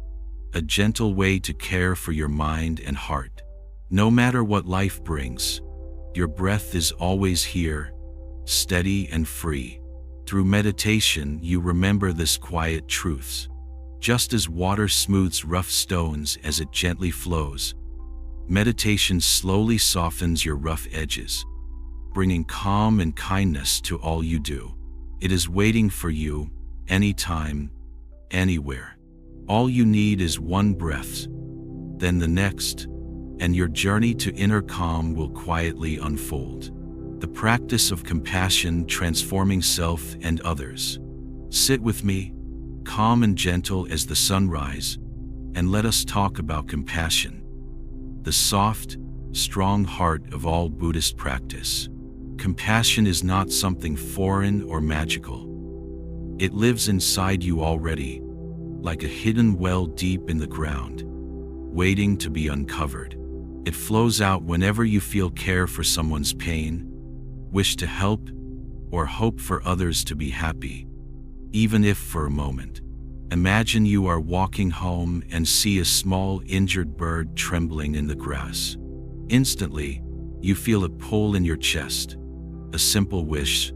a gentle way to care for your mind and heart. No matter what life brings, your breath is always here, steady and free. Through meditation, you remember this quiet truths. Just as water smooths rough stones as it gently flows, meditation slowly softens your rough edges, bringing calm and kindness to all you do. It is waiting for you, anytime, anywhere. All you need is one breath, then the next, and your journey to inner calm will quietly unfold. The practice of compassion, transforming self and others. Sit with me, calm and gentle as the sunrise, and let us talk about compassion, the soft, strong heart of all Buddhist practice. Compassion is not something foreign or magical. It lives inside you already, like a hidden well deep in the ground, waiting to be uncovered. It flows out whenever you feel care for someone's pain, wish to help, or hope for others to be happy, even if for a moment. Imagine you are walking home and see a small injured bird trembling in the grass. Instantly, you feel a pull in your chest. A simple wish,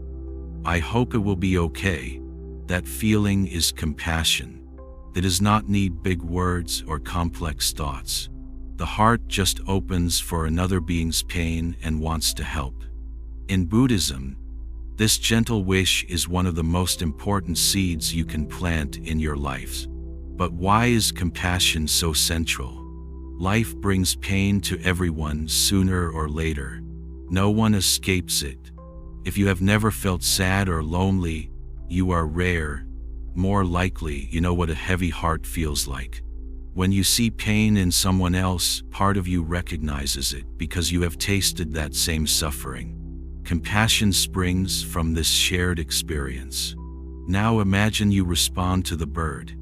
"I hope it will be okay." That feeling is compassion. It does not need big words or complex thoughts. The heart just opens for another being's pain and wants to help. In Buddhism, this gentle wish is one of the most important seeds you can plant in your life. But why is compassion so central? Life brings pain to everyone sooner or later. No one escapes it. If you have never felt sad or lonely, you are rare. More likely, you know what a heavy heart feels like. When you see pain in someone else, part of you recognizes it because you have tasted that same suffering. Compassion springs from this shared experience. Now imagine you respond to the bird.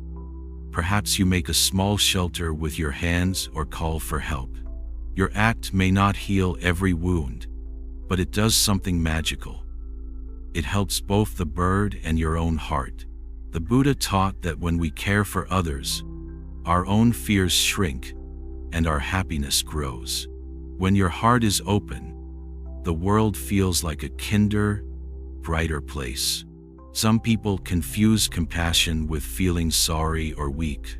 Perhaps you make a small shelter with your hands or call for help. Your act may not heal every wound, but it does something magical. It helps both the bird and your own heart. The Buddha taught that when we care for others, our own fears shrink and our happiness grows. When your heart is open, the world feels like a kinder, brighter place. Some people confuse compassion with feeling sorry or weak.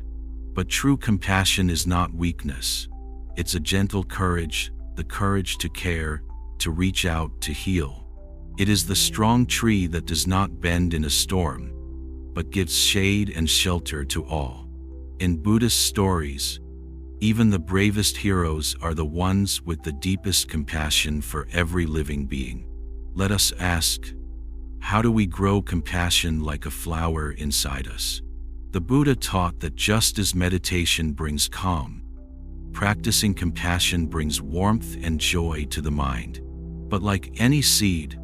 But true compassion is not weakness. It's a gentle courage, the courage to care, to reach out, to heal. It is the strong tree that does not bend in a storm, but gives shade and shelter to all. In Buddhist stories, even the bravest heroes are the ones with the deepest compassion for every living being. Let us ask, how do we grow compassion like a flower inside us? The Buddha taught that just as meditation brings calm, practicing compassion brings warmth and joy to the mind. But like any seed,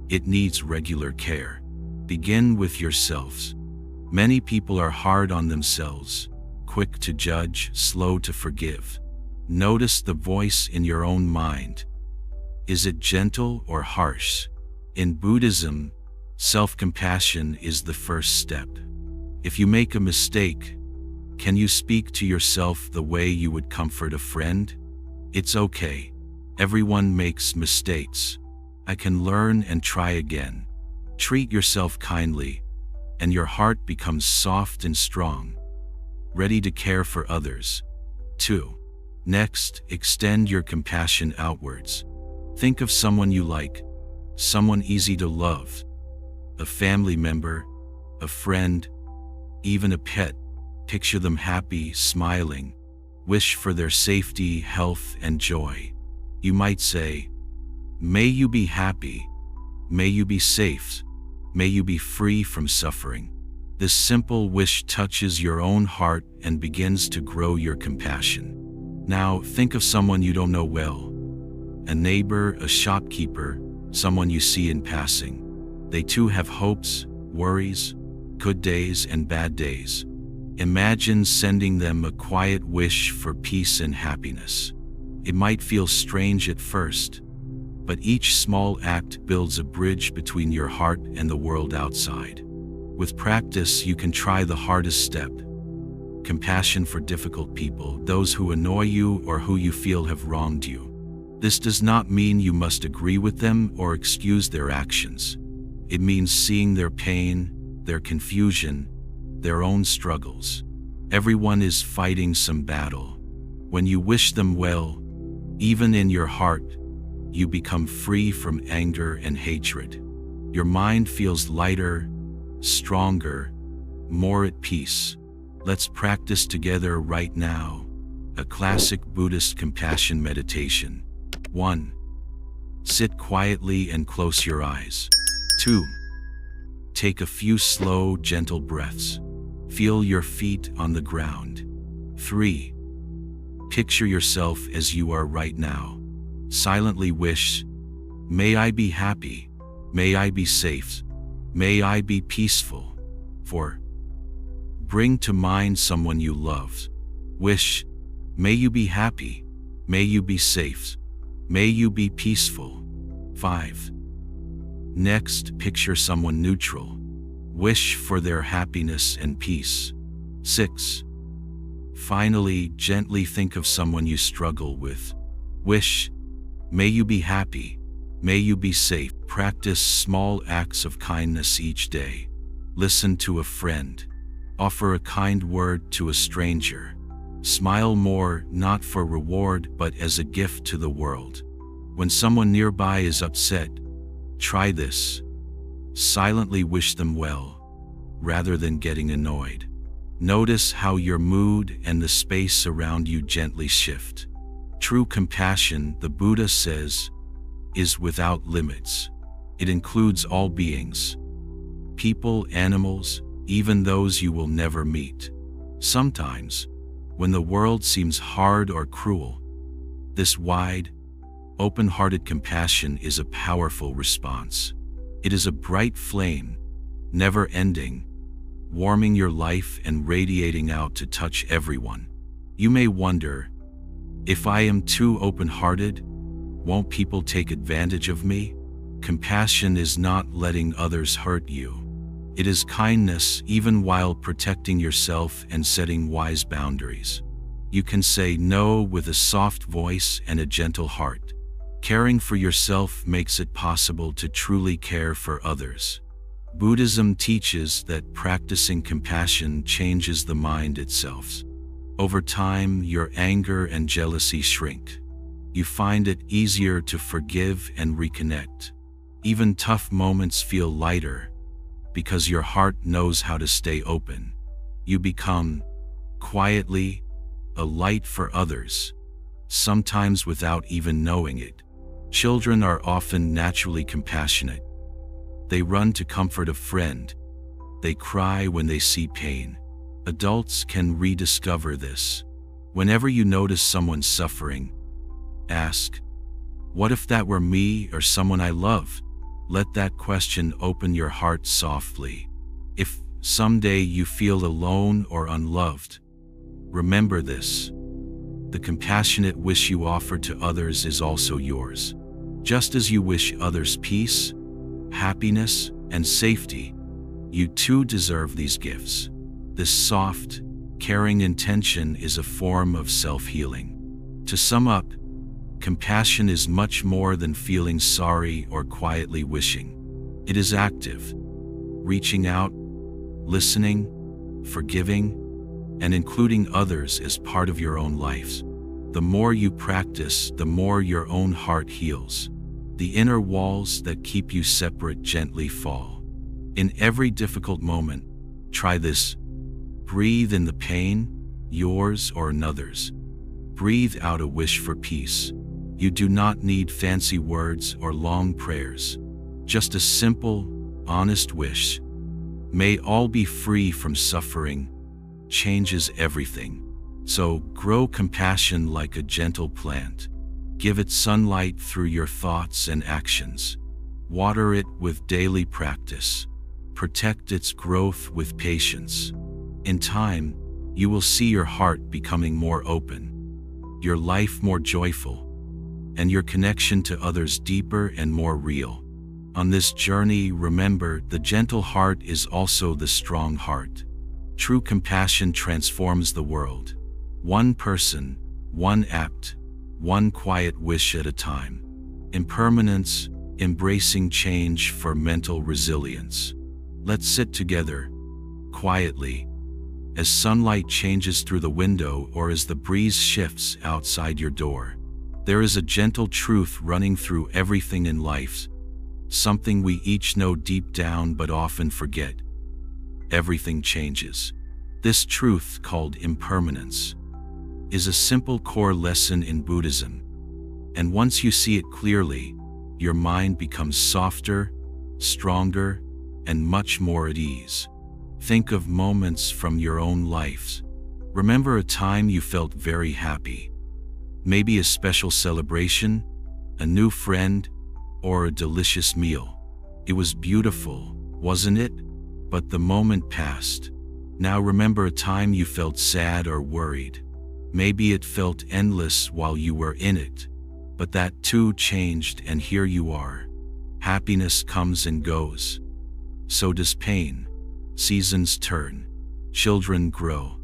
it needs regular care. Begin with yourselves. Many people are hard on themselves, quick to judge, slow to forgive. Notice the voice in your own mind. Is it gentle or harsh? In Buddhism, self-compassion is the first step. If you make a mistake, can you speak to yourself the way you would comfort a friend? It's okay. Everyone makes mistakes. I can learn and try again. Treat yourself kindly, and your heart becomes soft and strong, ready to care for others. 2. Next, extend your compassion outwards. Think of someone you like, someone easy to love, a family member, a friend, even a pet. Picture them happy, smiling. Wish for their safety, health, and joy. You might say, "May you be happy. May you be safe. May you be free from suffering." This simple wish touches your own heart and begins to grow your compassion. Now think of someone you don't know well. A neighbor, a shopkeeper, someone you see in passing. They too have hopes, worries, good days and bad days. Imagine sending them a quiet wish for peace and happiness. It might feel strange at first, but each small act builds a bridge between your heart and the world outside. With practice, you can try the hardest step. Compassion for difficult people, those who annoy you or who you feel have wronged you. This does not mean you must agree with them or excuse their actions. It means seeing their pain, their confusion, their own struggles. Everyone is fighting some battle. When you wish them well, even in your heart, you become free from anger and hatred. Your mind feels lighter, stronger, more at peace. Let's practice together right now. A classic Buddhist compassion meditation. 1. Sit quietly and close your eyes. 2. Take a few slow, gentle breaths. Feel your feet on the ground. 3. Picture yourself as you are right now. Silently wish, "May I be happy. May I be safe. May I be peaceful." 4. Bring to mind someone you love. Wish, "May you be happy. May you be safe. May you be peaceful." 5. Next, picture someone neutral. Wish for their happiness and peace. 6. Finally, gently think of someone you struggle with. Wish, may you be happy, may you be safe. Practice small acts of kindness each day. Listen to a friend. Offer a kind word to a stranger. Smile more, not for reward, but as a gift to the world. When someone nearby is upset, try this. Silently wish them well, rather than getting annoyed. Notice how your mood and the space around you gently shift. True compassion, the Buddha says, is without limits. It includes all beings, people, animals, even those you will never meet. Sometimes, when the world seems hard or cruel, this wide, open-hearted compassion is a powerful response. It is a bright flame, never ending, warming your life and radiating out to touch everyone. You may wonder, if I am too open-hearted, won't people take advantage of me? Compassion is not letting others hurt you. It is kindness even while protecting yourself and setting wise boundaries. You can say no with a soft voice and a gentle heart. Caring for yourself makes it possible to truly care for others. Buddhism teaches that practicing compassion changes the mind itself. Over time, your anger and jealousy shrink. You find it easier to forgive and reconnect. Even tough moments feel lighter, because your heart knows how to stay open. You become, quietly, a light for others, sometimes without even knowing it. Children are often naturally compassionate. They run to comfort a friend. They cry when they see pain. Adults can rediscover this. Whenever you notice someone suffering, ask, what if that were me or someone I love? Let that question open your heart softly. If someday you feel alone or unloved, remember this. The compassionate wish you offer to others is also yours. Just as you wish others peace, happiness, and safety, you too deserve these gifts. This soft, caring intention is a form of self-healing. To sum up, compassion is much more than feeling sorry or quietly wishing. It is active, reaching out, listening, forgiving, and including others as part of your own life. The more you practice, the more your own heart heals. The inner walls that keep you separate gently fall. In every difficult moment, try this. Breathe in the pain, yours or another's. Breathe out a wish for peace. You do not need fancy words or long prayers. Just a simple, honest wish. May all be free from suffering. Changes everything. So grow compassion like a gentle plant. Give it sunlight through your thoughts and actions. Water it with daily practice. Protect its growth with patience. In time, you will see your heart becoming more open, your life more joyful, and your connection to others deeper and more real. On this journey, remember, the gentle heart is also the strong heart. True compassion transforms the world. One person, one act, one quiet wish at a time. Impermanence, embracing change for mental resilience. Let's sit together, quietly, as sunlight changes through the window or as the breeze shifts outside your door. There is a gentle truth running through everything in life, something we each know deep down but often forget. Everything changes. This truth, called impermanence, is a simple core lesson in Buddhism. And once you see it clearly, your mind becomes softer, stronger, and much more at ease. Think of moments from your own life. Remember a time you felt very happy. Maybe a special celebration, a new friend, or a delicious meal. It was beautiful, wasn't it? But the moment passed. Now remember a time you felt sad or worried. Maybe it felt endless while you were in it. But that too changed, and here you are. Happiness comes and goes. So does pain. Seasons turn. Children grow.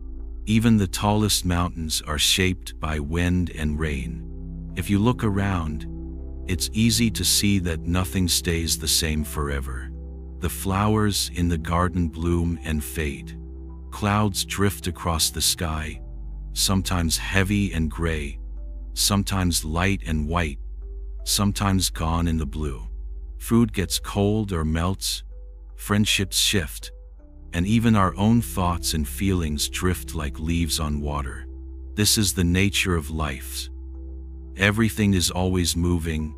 Even the tallest mountains are shaped by wind and rain. If you look around, it's easy to see that nothing stays the same forever. The flowers in the garden bloom and fade. Clouds drift across the sky, sometimes heavy and gray, sometimes light and white, sometimes gone in the blue. Food gets cold or melts, friendships shift, and even our own thoughts and feelings drift like leaves on water. This is the nature of life. Everything is always moving,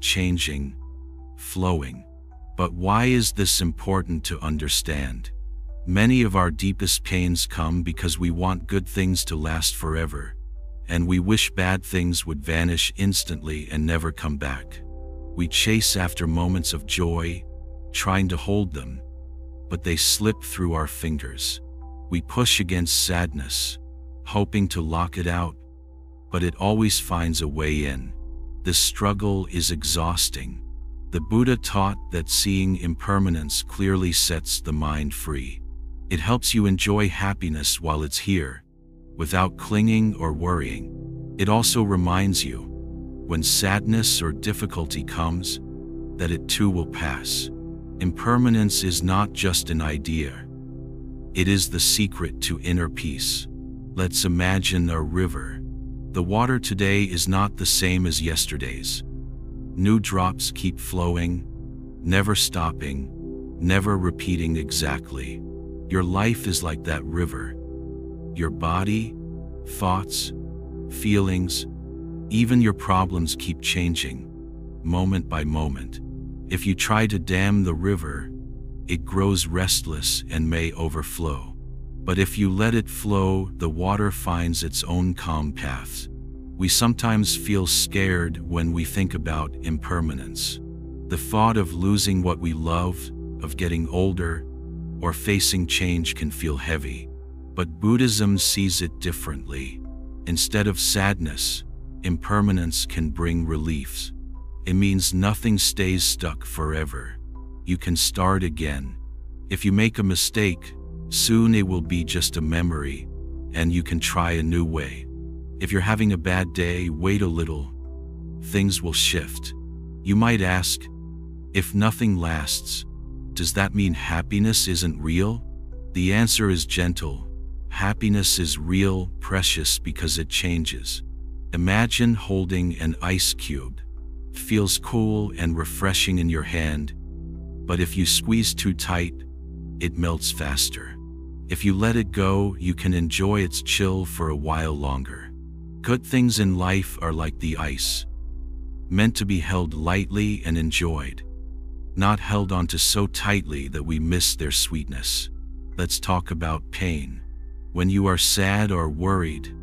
changing, flowing. But why is this important to understand? Many of our deepest pains come because we want good things to last forever, and we wish bad things would vanish instantly and never come back. We chase after moments of joy, trying to hold them, but they slip through our fingers. We push against sadness, hoping to lock it out, but it always finds a way in. This struggle is exhausting. The Buddha taught that seeing impermanence clearly sets the mind free. It helps you enjoy happiness while it's here, without clinging or worrying. It also reminds you, when sadness or difficulty comes, that it too will pass. Impermanence is not just an idea. It is the secret to inner peace. Let's imagine a river. The water today is not the same as yesterday's. New drops keep flowing, never stopping, never repeating exactly. Your life is like that river. Your body, thoughts, feelings, even your problems keep changing, moment by moment. If you try to dam the river, it grows restless and may overflow. But if you let it flow, the water finds its own calm path. We sometimes feel scared when we think about impermanence. The thought of losing what we love, of getting older, or facing change can feel heavy. But Buddhism sees it differently. Instead of sadness, impermanence can bring relief. It means nothing stays stuck forever. You can start again. If you make a mistake, soon it will be just a memory, and you can try a new way. If you're having a bad day, wait a little. Things will shift. You might ask, if nothing lasts, does that mean happiness isn't real? The answer is gentle. Happiness is real, precious because it changes. Imagine holding an ice cube. It feels cool and refreshing in your hand, but if you squeeze too tight, it melts faster. If you let it go, you can enjoy its chill for a while longer. Good things in life are like the ice, meant to be held lightly and enjoyed, not held onto so tightly that we miss their sweetness. Let's talk about pain. When you are sad or worried,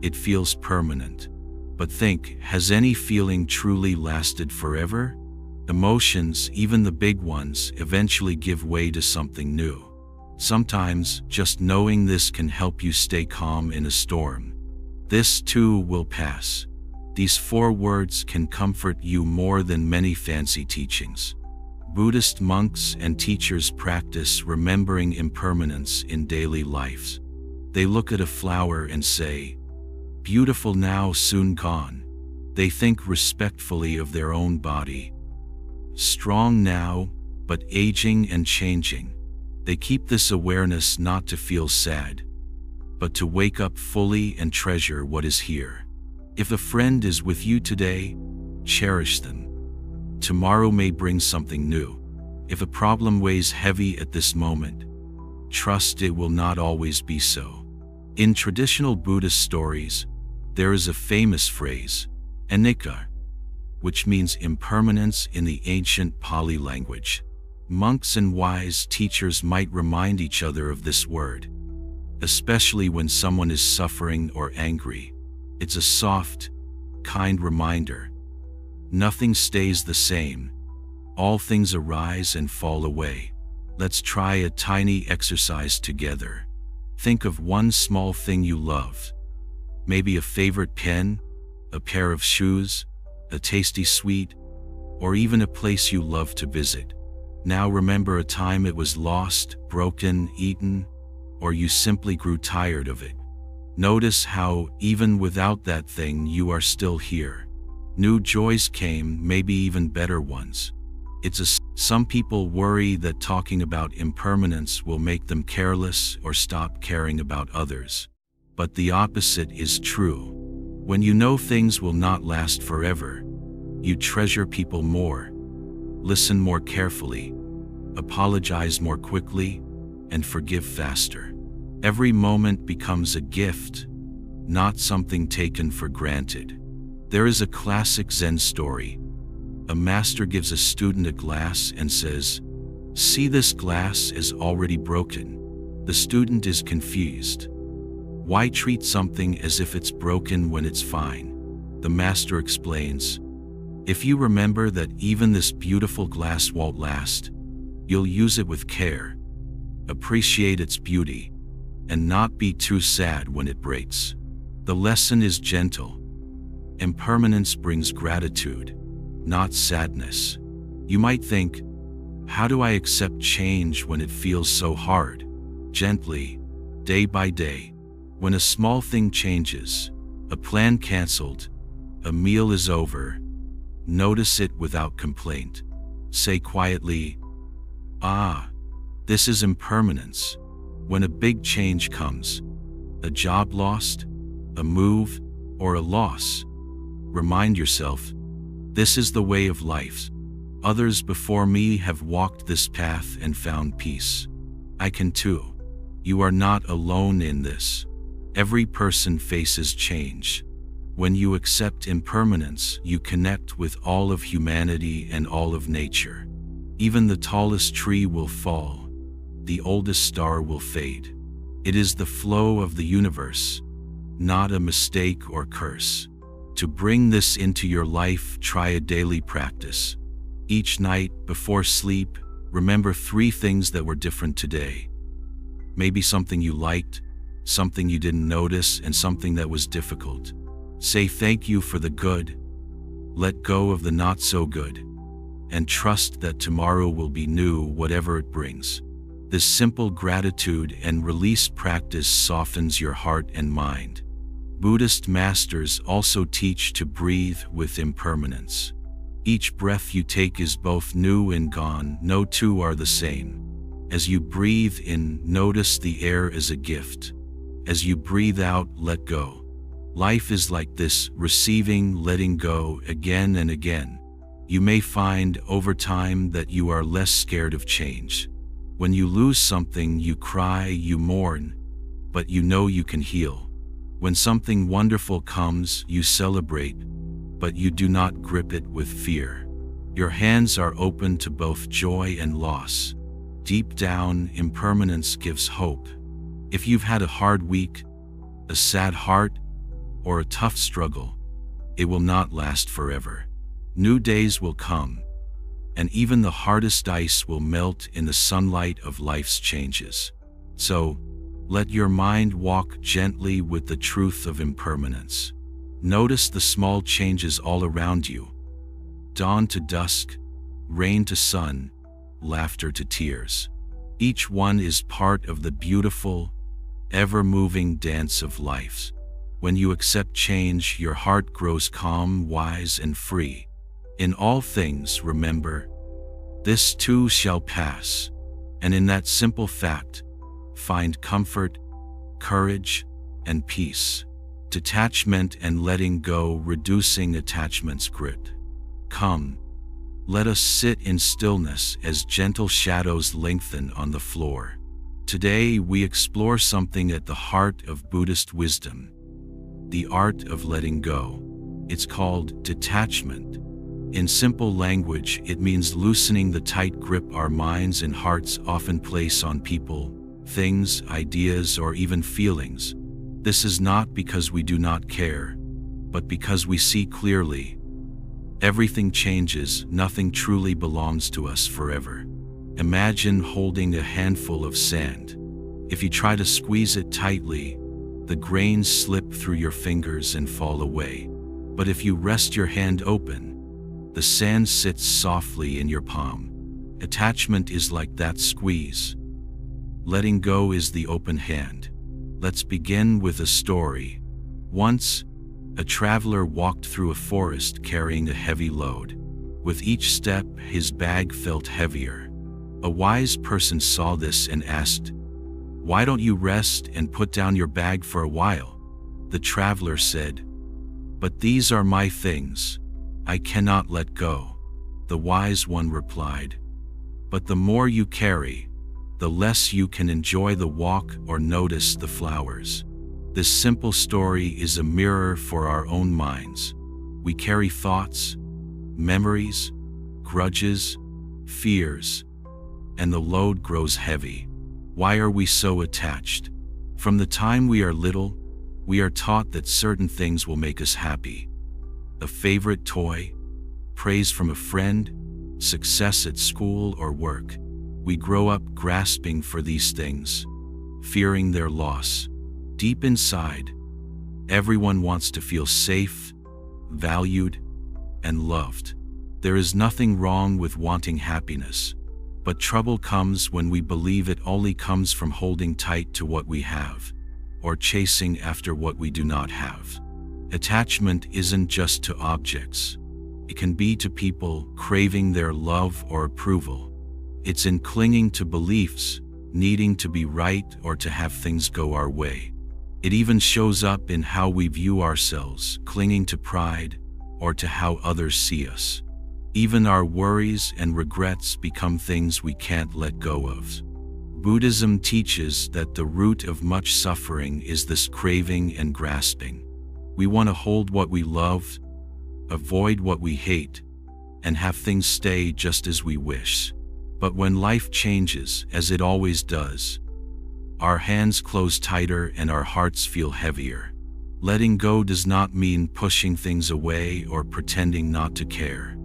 it feels permanent. But think, has any feeling truly lasted forever? Emotions, even the big ones, eventually give way to something new. Sometimes, just knowing this can help you stay calm in a storm. This too will pass. These 4 words can comfort you more than many fancy teachings. Buddhist monks and teachers practice remembering impermanence in daily lives. They look at a flower and say, "Beautiful now, soon gone." They think respectfully of their own body. Strong now, but aging and changing. They keep this awareness not to feel sad, but to wake up fully and treasure what is here. If a friend is with you today, cherish them. Tomorrow may bring something new. If a problem weighs heavy at this moment, trust it will not always be so. In traditional Buddhist stories, there is a famous phrase, anicca, which means impermanence in the ancient Pali language. Monks and wise teachers might remind each other of this word, especially when someone is suffering or angry. It's a soft, kind reminder. Nothing stays the same. All things arise and fall away. Let's try a tiny exercise together. Think of one small thing you love. Maybe a favorite pen, a pair of shoes, a tasty sweet, or even a place you love to visit. Now remember a time it was lost, broken, eaten, or you simply grew tired of it. Notice how, even without that thing, you are still here. New joys came, maybe even better ones. Some people worry that talking about impermanence will make them careless or stop caring about others. But the opposite is true. When you know things will not last forever, you treasure people more, listen more carefully, apologize more quickly, and forgive faster. Every moment becomes a gift, not something taken for granted. There is a classic Zen story. A master gives a student a glass and says, "See, this glass is already broken." The student is confused. Why treat something as if it's broken when it's fine? The master explains, "If you remember that even this beautiful glass won't last, you'll use it with care, appreciate its beauty, and not be too sad when it breaks." The lesson is gentle. Impermanence brings gratitude, not sadness. You might think, how do I accept change when it feels so hard? Gently, day by day. When a small thing changes, a plan canceled, a meal is over, notice it without complaint. Say quietly, "Ah, this is impermanence." When a big change comes, a job lost, a move, or a loss, remind yourself, this is the way of life. Others before me have walked this path and found peace. I can too. You are not alone in this. Every person faces change. When you accept impermanence, you connect with all of humanity and all of nature. Even the tallest tree will fall. The oldest star will fade. It is the flow of the universe, not a mistake or curse. To bring this into your life, try a daily practice. Each night, before sleep, remember 3 things that were different today. Maybe something you liked, something you didn't notice, and something that was difficult. Say thank you for the good, let go of the not so good, and trust that tomorrow will be new, whatever it brings. This simple gratitude and release practice softens your heart and mind. Buddhist masters also teach to breathe with impermanence. Each breath you take is both new and gone. No two are the same. As you breathe in, notice the air as a gift. As you breathe out, let go. Life is like this, receiving, letting go, again and again. You may find over time that you are less scared of change. When you lose something, you cry, you mourn, but you know you can heal. When something wonderful comes, you celebrate, but you do not grip it with fear. Your hands are open to both joy and loss. Deep down, impermanence gives hope. If you've had a hard week, a sad heart, or a tough struggle, it will not last forever. New days will come, and even the hardest ice will melt in the sunlight of life's changes. So, let your mind walk gently with the truth of impermanence. Notice the small changes all around you. Dawn to dusk, rain to sun, laughter to tears. Each one is part of the beautiful, ever-moving dance of life. When you accept change, your heart grows calm, wise, and free. In all things, remember, this too shall pass, and in that simple fact, find comfort, courage, and peace. Detachment and letting go, reducing attachment's grip. Come, let us sit in stillness as gentle shadows lengthen on the floor. Today we explore something at the heart of Buddhist wisdom, the art of letting go. It's called detachment. In simple language, it means loosening the tight grip our minds and hearts often place on people, things, ideas, or even feelings. This is not because we do not care, but because we see clearly. Everything changes, nothing truly belongs to us forever. Imagine holding a handful of sand. If you try to squeeze it tightly, the grains slip through your fingers and fall away. But if you rest your hand open, the sand sits softly in your palm. Attachment is like that squeeze. Letting go is the open hand. Let's begin with a story. Once, a traveler walked through a forest carrying a heavy load. With each step, his bag felt heavier. A wise person saw this and asked, "Why don't you rest and put down your bag for a while?" The traveler said, "But these are my things. I cannot let go." The wise one replied, "But the more you carry, the less you can enjoy the walk or notice the flowers." This simple story is a mirror for our own minds. We carry thoughts, memories, grudges, fears, and the load grows heavy. Why are we so attached? From the time we are little, we are taught that certain things will make us happy. A favorite toy, praise from a friend, success at school or work. We grow up grasping for these things, fearing their loss. Deep inside, everyone wants to feel safe, valued, and loved. There is nothing wrong with wanting happiness, but trouble comes when we believe it only comes from holding tight to what we have, or chasing after what we do not have. Attachment isn't just to objects. It can be to people craving their love or approval. It's in clinging to beliefs, needing to be right or to have things go our way. It even shows up in how we view ourselves, clinging to pride, or to how others see us. Even our worries and regrets become things we can't let go of. Buddhism teaches that the root of much suffering is this craving and grasping. We want to hold what we love, avoid what we hate, and have things stay just as we wish. But when life changes, as it always does, our hands close tighter and our hearts feel heavier. Letting go does not mean pushing things away or pretending not to care.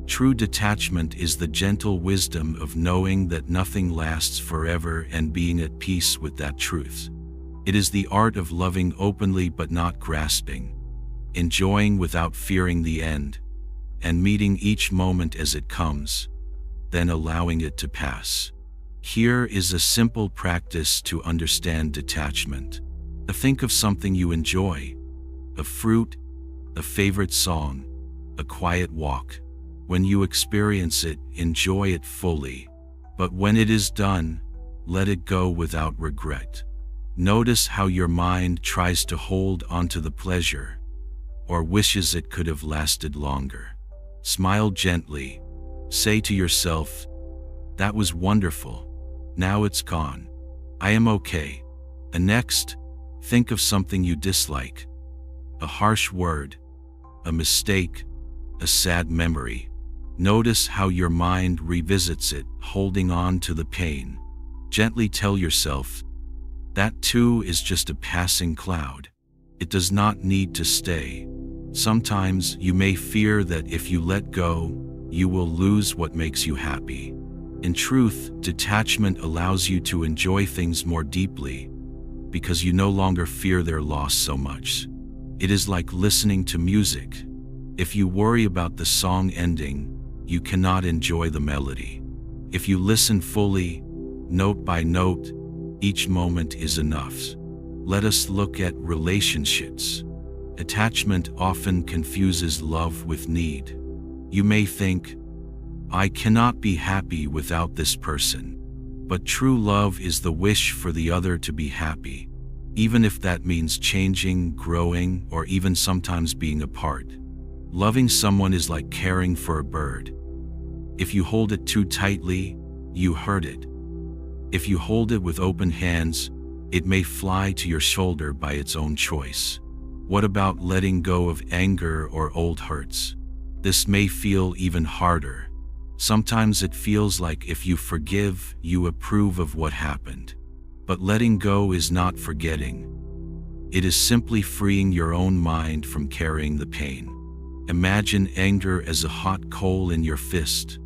True detachment is the gentle wisdom of knowing that nothing lasts forever and being at peace with that truth. It is the art of loving openly but not grasping, enjoying without fearing the end, and meeting each moment as it comes, then allowing it to pass. Here is a simple practice to understand detachment. Think of something you enjoy, a fruit, a favorite song, a quiet walk. When you experience it, enjoy it fully. But when it is done, let it go without regret. Notice how your mind tries to hold onto the pleasure, or wishes it could have lasted longer. Smile gently. Say to yourself, "That was wonderful. Now it's gone. I am okay." And next, think of something you dislike. A harsh word, a mistake, a sad memory. Notice how your mind revisits it, holding on to the pain. Gently tell yourself, that too is just a passing cloud. It does not need to stay. Sometimes you may fear that if you let go, you will lose what makes you happy. In truth, detachment allows you to enjoy things more deeply, because you no longer fear their loss so much. It is like listening to music. If you worry about the song ending, you cannot enjoy the melody. If you listen fully, note by note, each moment is enough. Let us look at relationships. Attachment often confuses love with need. You may think, "I cannot be happy without this person." But true love is the wish for the other to be happy, even if that means changing, growing, or even sometimes being apart. Loving someone is like caring for a bird. If you hold it too tightly, you hurt it. If you hold it with open hands, it may fly to your shoulder by its own choice. What about letting go of anger or old hurts? This may feel even harder. Sometimes it feels like if you forgive, you approve of what happened. But letting go is not forgetting. It is simply freeing your own mind from carrying the pain. Imagine anger as a hot coal in your fist.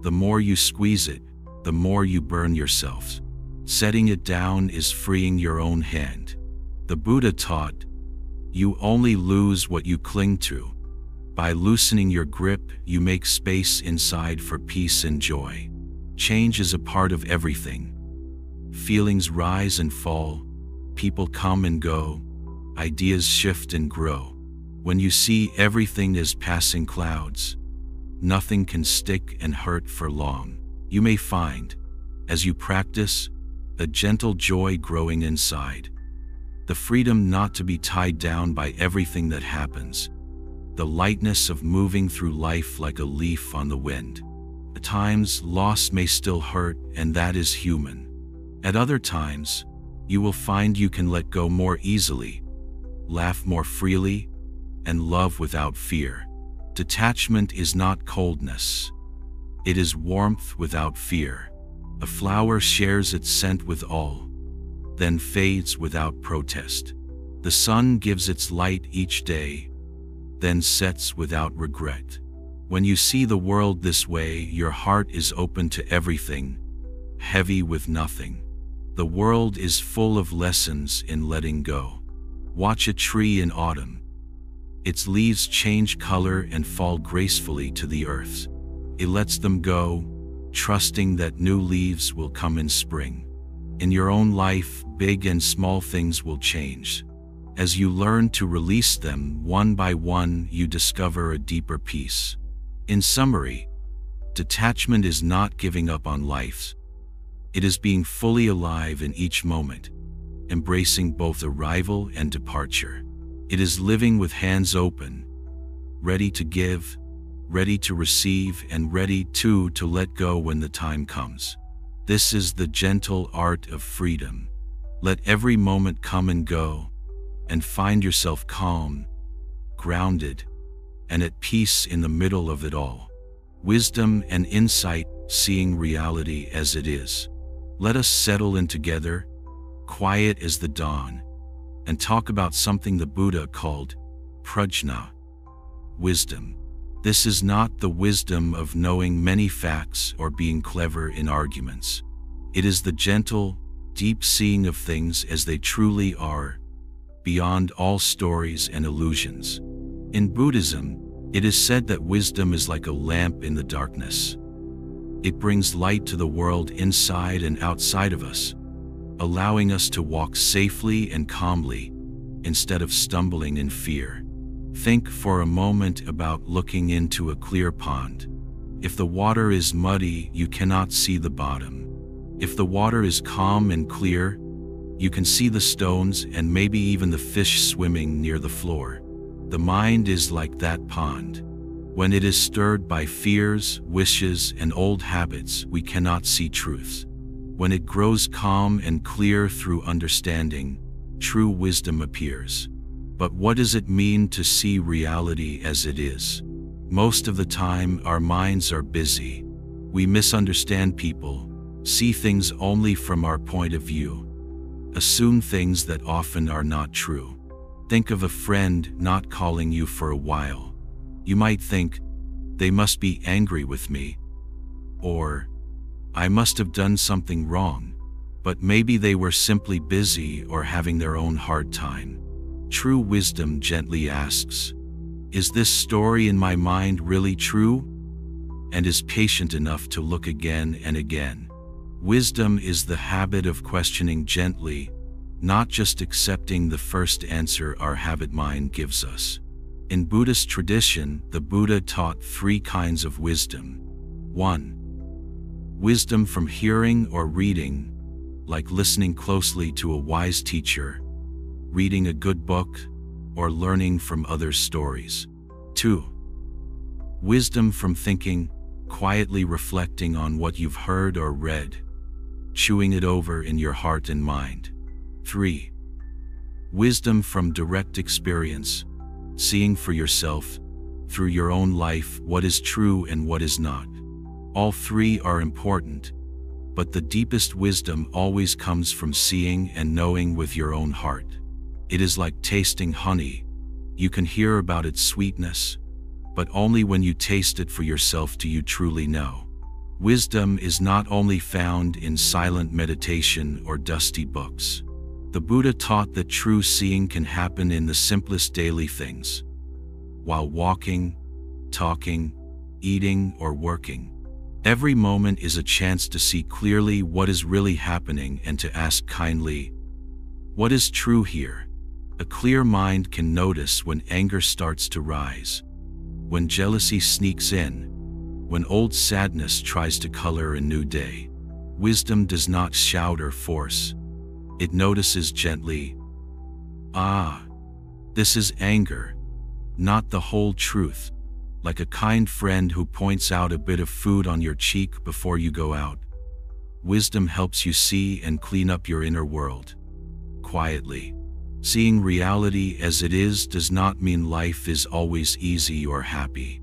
The more you squeeze it, the more you burn yourself. Setting it down is freeing your own hand. The Buddha taught, "You only lose what you cling to." By loosening your grip, you make space inside for peace and joy. Change is a part of everything. Feelings rise and fall, people come and go, ideas shift and grow. When you see everything as passing clouds, nothing can stick and hurt for long. You may find, as you practice, a gentle joy growing inside. The freedom not to be tied down by everything that happens. The lightness of moving through life like a leaf on the wind. At times, loss may still hurt, and that is human. At other times, you will find you can let go more easily, laugh more freely, and love without fear. Detachment is not coldness. It is warmth without fear. A flower shares its scent with all, then fades without protest. The sun gives its light each day, then sets without regret. When you see the world this way, your heart is open to everything, heavy with nothing. The world is full of lessons in letting go. Watch a tree in autumn. Its leaves change color and fall gracefully to the earth. It lets them go, trusting that new leaves will come in spring. In your own life, big and small things will change. As you learn to release them one by one, you discover a deeper peace. In summary, detachment is not giving up on life. It is being fully alive in each moment, embracing both arrival and departure. It is living with hands open, ready to give, ready to receive, and ready to let go when the time comes. This is the gentle art of freedom. Let every moment come and go, and find yourself calm, grounded, and at peace in the middle of it all. Wisdom and insight, seeing reality as it is. Let us settle in together, quiet as the dawn, and talk about something the Buddha called prajna, wisdom. This is not the wisdom of knowing many facts or being clever in arguments. It is the gentle, deep seeing of things as they truly are, beyond all stories and illusions. In Buddhism, it is said that wisdom is like a lamp in the darkness. It brings light to the world inside and outside of us, allowing us to walk safely and calmly, instead of stumbling in fear. Think for a moment about looking into a clear pond. If the water is muddy, you cannot see the bottom. If the water is calm and clear, you can see the stones and maybe even the fish swimming near the floor. The mind is like that pond. When it is stirred by fears, wishes, and old habits, we cannot see truth. When it grows calm and clear through understanding, true wisdom appears. But what does it mean to see reality as it is? Most of the time, our minds are busy. We misunderstand people, see things only from our point of view, assume things that often are not true. Think of a friend not calling you for a while. You might think, they must be angry with me, or I must have done something wrong, but maybe they were simply busy or having their own hard time. True wisdom gently asks, is this story in my mind really true? And is patient enough to look again and again. Wisdom is the habit of questioning gently, not just accepting the first answer our habit mind gives us. In Buddhist tradition, the Buddha taught 3 kinds of wisdom. 1. Wisdom from hearing or reading, like listening closely to a wise teacher, reading a good book, or learning from others' stories. 2. Wisdom from thinking, quietly reflecting on what you've heard or read, chewing it over in your heart and mind. 3. Wisdom from direct experience, seeing for yourself, through your own life, what is true and what is not. All 3 are important, but the deepest wisdom always comes from seeing and knowing with your own heart. It is like tasting honey. You can hear about its sweetness, but only when you taste it for yourself do you truly know. Wisdom is not only found in silent meditation or dusty books. The Buddha taught that true seeing can happen in the simplest daily things. While walking, talking, eating, or working. Every moment is a chance to see clearly what is really happening and to ask kindly, what is true here? A clear mind can notice when anger starts to rise, when jealousy sneaks in, when old sadness tries to color a new day. Wisdom does not shout or force. It notices gently, this is anger, not the whole truth. Like a kind friend who points out a bit of food on your cheek before you go out. Wisdom helps you see and clean up your inner world. Quietly. Seeing reality as it is does not mean life is always easy or happy.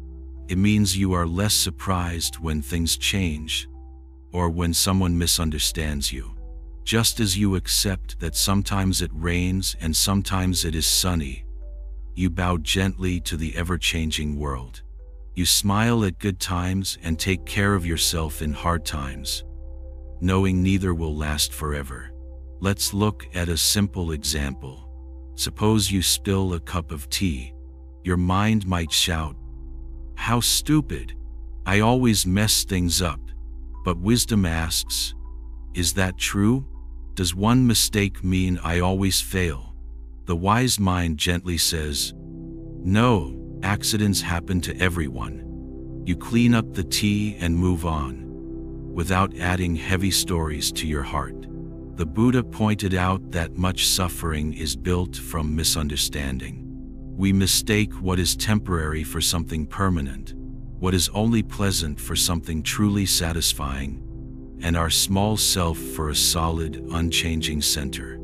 It means you are less surprised when things change, or when someone misunderstands you. Just as you accept that sometimes it rains and sometimes it is sunny, you bow gently to the ever-changing world. You smile at good times and take care of yourself in hard times, knowing neither will last forever. Let's look at a simple example. Suppose you spill a cup of tea. Your mind might shout, "How stupid! I always mess things up." But wisdom asks, is that true? Does one mistake mean I always fail? The wise mind gently says, no, accidents happen to everyone. You clean up the tea and move on, without adding heavy stories to your heart. The Buddha pointed out that much suffering is built from misunderstanding. We mistake what is temporary for something permanent, what is only pleasant for something truly satisfying, and our small self for a solid, unchanging center.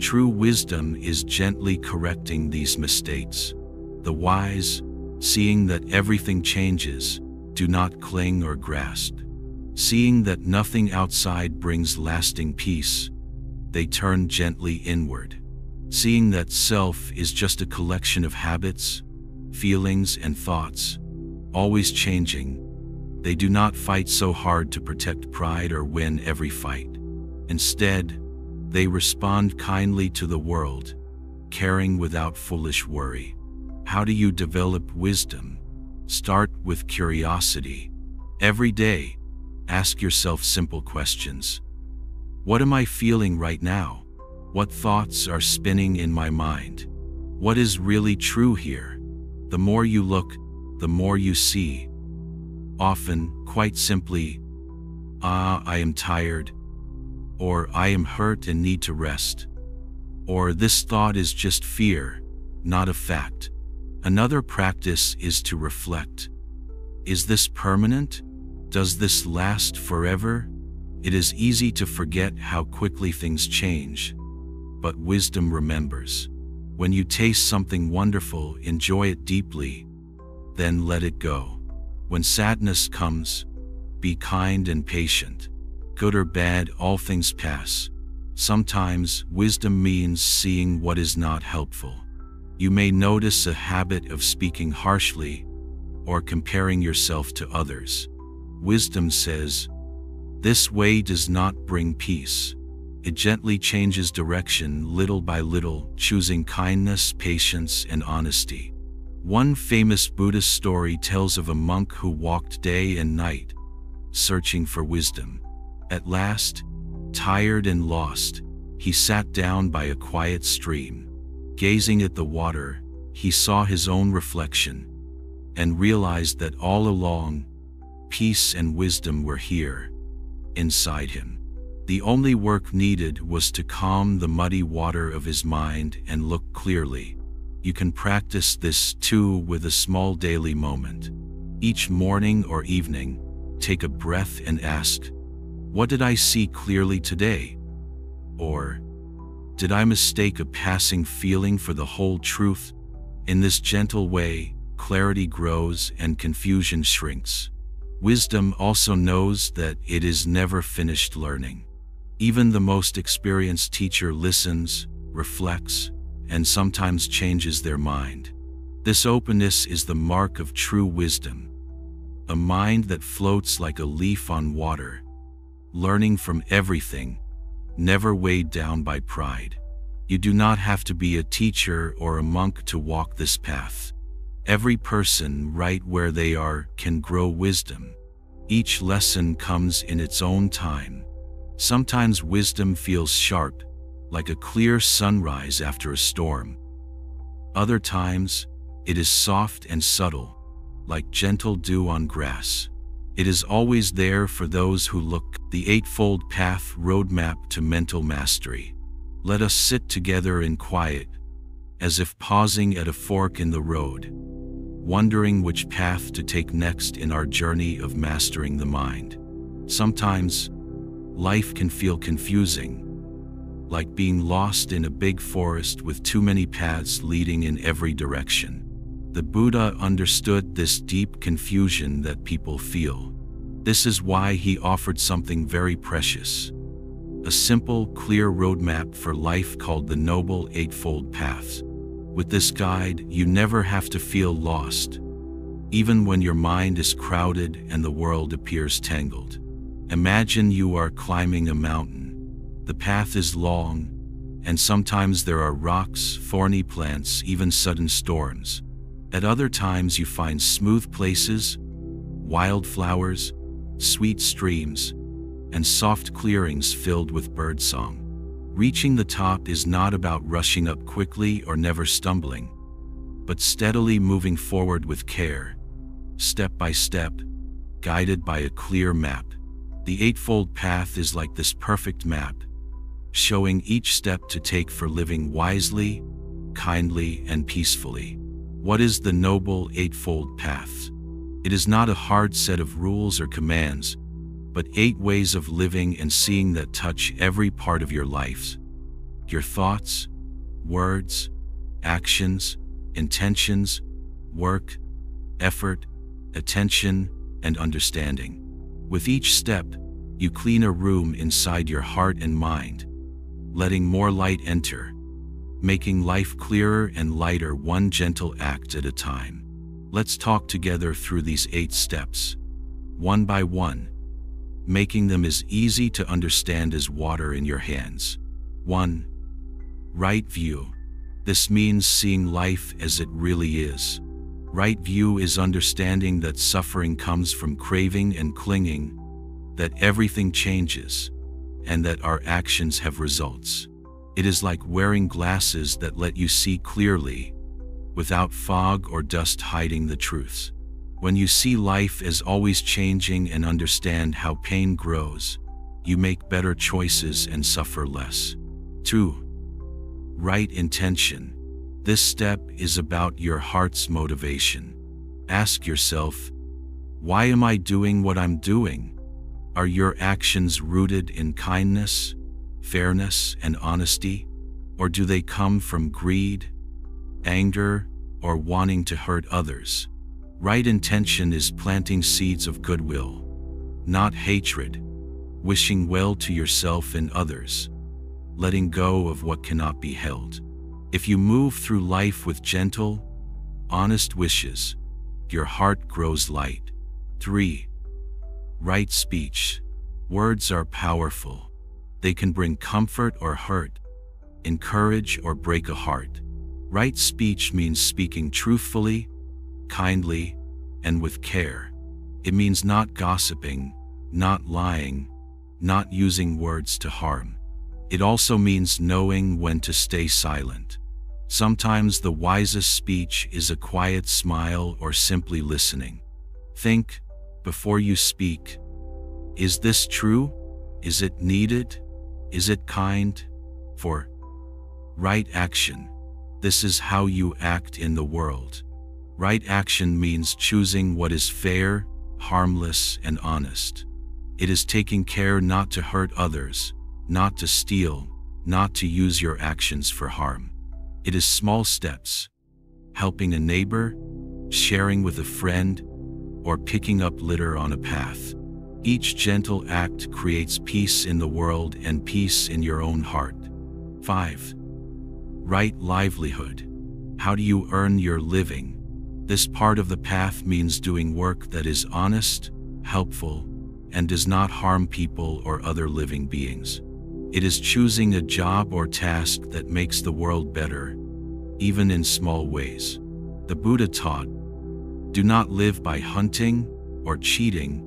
True wisdom is gently correcting these mistakes. The wise, seeing that everything changes, do not cling or grasp. Seeing that nothing outside brings lasting peace, they turn gently inward. Seeing that self is just a collection of habits, feelings, and thoughts, always changing, they do not fight so hard to protect pride or win every fight. Instead, they respond kindly to the world, caring without foolish worry. How do you develop wisdom? Start with curiosity. Every day, ask yourself simple questions. What am I feeling right now? What thoughts are spinning in my mind? What is really true here? The more you look, the more you see. Often, quite simply, I am tired, or I am hurt and need to rest, or this thought is just fear, not a fact. Another practice is to reflect. Is this permanent? Does this last forever? It is easy to forget how quickly things change, but wisdom remembers. When you taste something wonderful, enjoy it deeply, then let it go. When sadness comes, be kind and patient. Good or bad, all things pass. Sometimes, wisdom means seeing what is not helpful. You may notice a habit of speaking harshly or comparing yourself to others. Wisdom says, this way does not bring peace. It gently changes direction little by little, choosing kindness, patience, and honesty. One famous Buddhist story tells of a monk who walked day and night, searching for wisdom. At last, tired and lost, he sat down by a quiet stream. Gazing at the water, he saw his own reflection and realized that all along, peace and wisdom were here, inside him. The only work needed was to calm the muddy water of his mind and look clearly. You can practice this too with a small daily moment. Each morning or evening, take a breath and ask, what did I see clearly today? Or, did I mistake a passing feeling for the whole truth? In this gentle way, clarity grows and confusion shrinks. Wisdom also knows that it is never finished learning. Even the most experienced teacher listens, reflects, and sometimes changes their mind. This openness is the mark of true wisdom. A mind that floats like a leaf on water, learning from everything, never weighed down by pride. You do not have to be a teacher or a monk to walk this path. Every person, right where they are, can grow wisdom. Each lesson comes in its own time. Sometimes wisdom feels sharp, like a clear sunrise after a storm. Other times, it is soft and subtle, like gentle dew on grass. It is always there for those who look. The Eightfold Path Roadmap to Mental Mastery. Let us sit together in quiet, as if pausing at a fork in the road, wondering which path to take next in our journey of mastering the mind. Sometimes, life can feel confusing, like being lost in a big forest with too many paths leading in every direction. The Buddha understood this deep confusion that people feel. This is why he offered something very precious, a simple, clear roadmap for life called the Noble Eightfold Paths. With this guide, you never have to feel lost, even when your mind is crowded and the world appears tangled. Imagine you are climbing a mountain. The path is long, and sometimes there are rocks, thorny plants, even sudden storms. At other times you find smooth places, wildflowers, sweet streams, and soft clearings filled with birdsong. Reaching the top is not about rushing up quickly or never stumbling, but steadily moving forward with care, step by step, guided by a clear map. The Eightfold Path is like this perfect map, showing each step to take for living wisely, kindly, and peacefully. What is the Noble Eightfold Path? It is not a hard set of rules or commands, but 8 ways of living and seeing that touch every part of your life. Your thoughts, words, actions, intentions, work, effort, attention, and understanding. With each step, you clean a room inside your heart and mind, letting more light enter, making life clearer and lighter, one gentle act at a time. Let's talk together through these 8 steps, one by one, making them as easy to understand as water in your hands. 1. Right view. This means seeing life as it really is. Right view is understanding that suffering comes from craving and clinging, that everything changes, and that our actions have results. It is like wearing glasses that let you see clearly, without fog or dust hiding the truths. When you see life as always changing and understand how pain grows, you make better choices and suffer less. 2. Right intention. This step is about your heart's motivation. Ask yourself, why am I doing what I'm doing? Are your actions rooted in kindness, fairness, and honesty? Or do they come from greed, anger, or wanting to hurt others? Right intention is planting seeds of goodwill, not hatred, wishing well to yourself and others, letting go of what cannot be held. If you move through life with gentle, honest wishes, your heart grows light. 3. Right speech. Words are powerful. They can bring comfort or hurt, encourage or break a heart. Right speech means speaking truthfully, kindly, and with care. It means not gossiping, not lying, not using words to harm. It also means knowing when to stay silent. Sometimes the wisest speech is a quiet smile or simply listening. Think before you speak. Is this true? Is it needed? Is it kind? 4. Right action. This is how you act in the world. Right action means choosing what is fair, harmless, and honest. It is taking care not to hurt others, not to steal, not to use your actions for harm. It is small steps, helping a neighbor, sharing with a friend, or picking up litter on a path. Each gentle act creates peace in the world and peace in your own heart. 5. Right livelihood. How do you earn your living? This part of the path means doing work that is honest, helpful, and does not harm people or other living beings. It is choosing a job or task that makes the world better, even in small ways. The Buddha taught, do not live by hunting or cheating,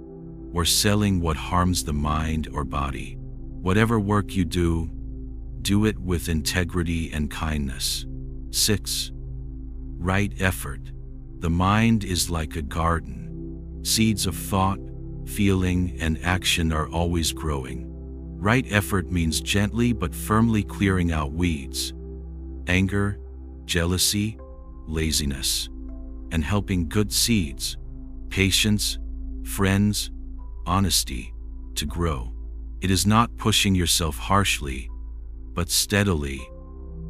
or selling what harms the mind or body. Whatever work you do, do it with integrity and kindness. 6. Right effort. The mind is like a garden. Seeds of thought, feeling, and action are always growing. Right effort means gently but firmly clearing out weeds, anger, jealousy, laziness, and helping good seeds, patience, friends, honesty, to grow. It is not pushing yourself harshly, but steadily,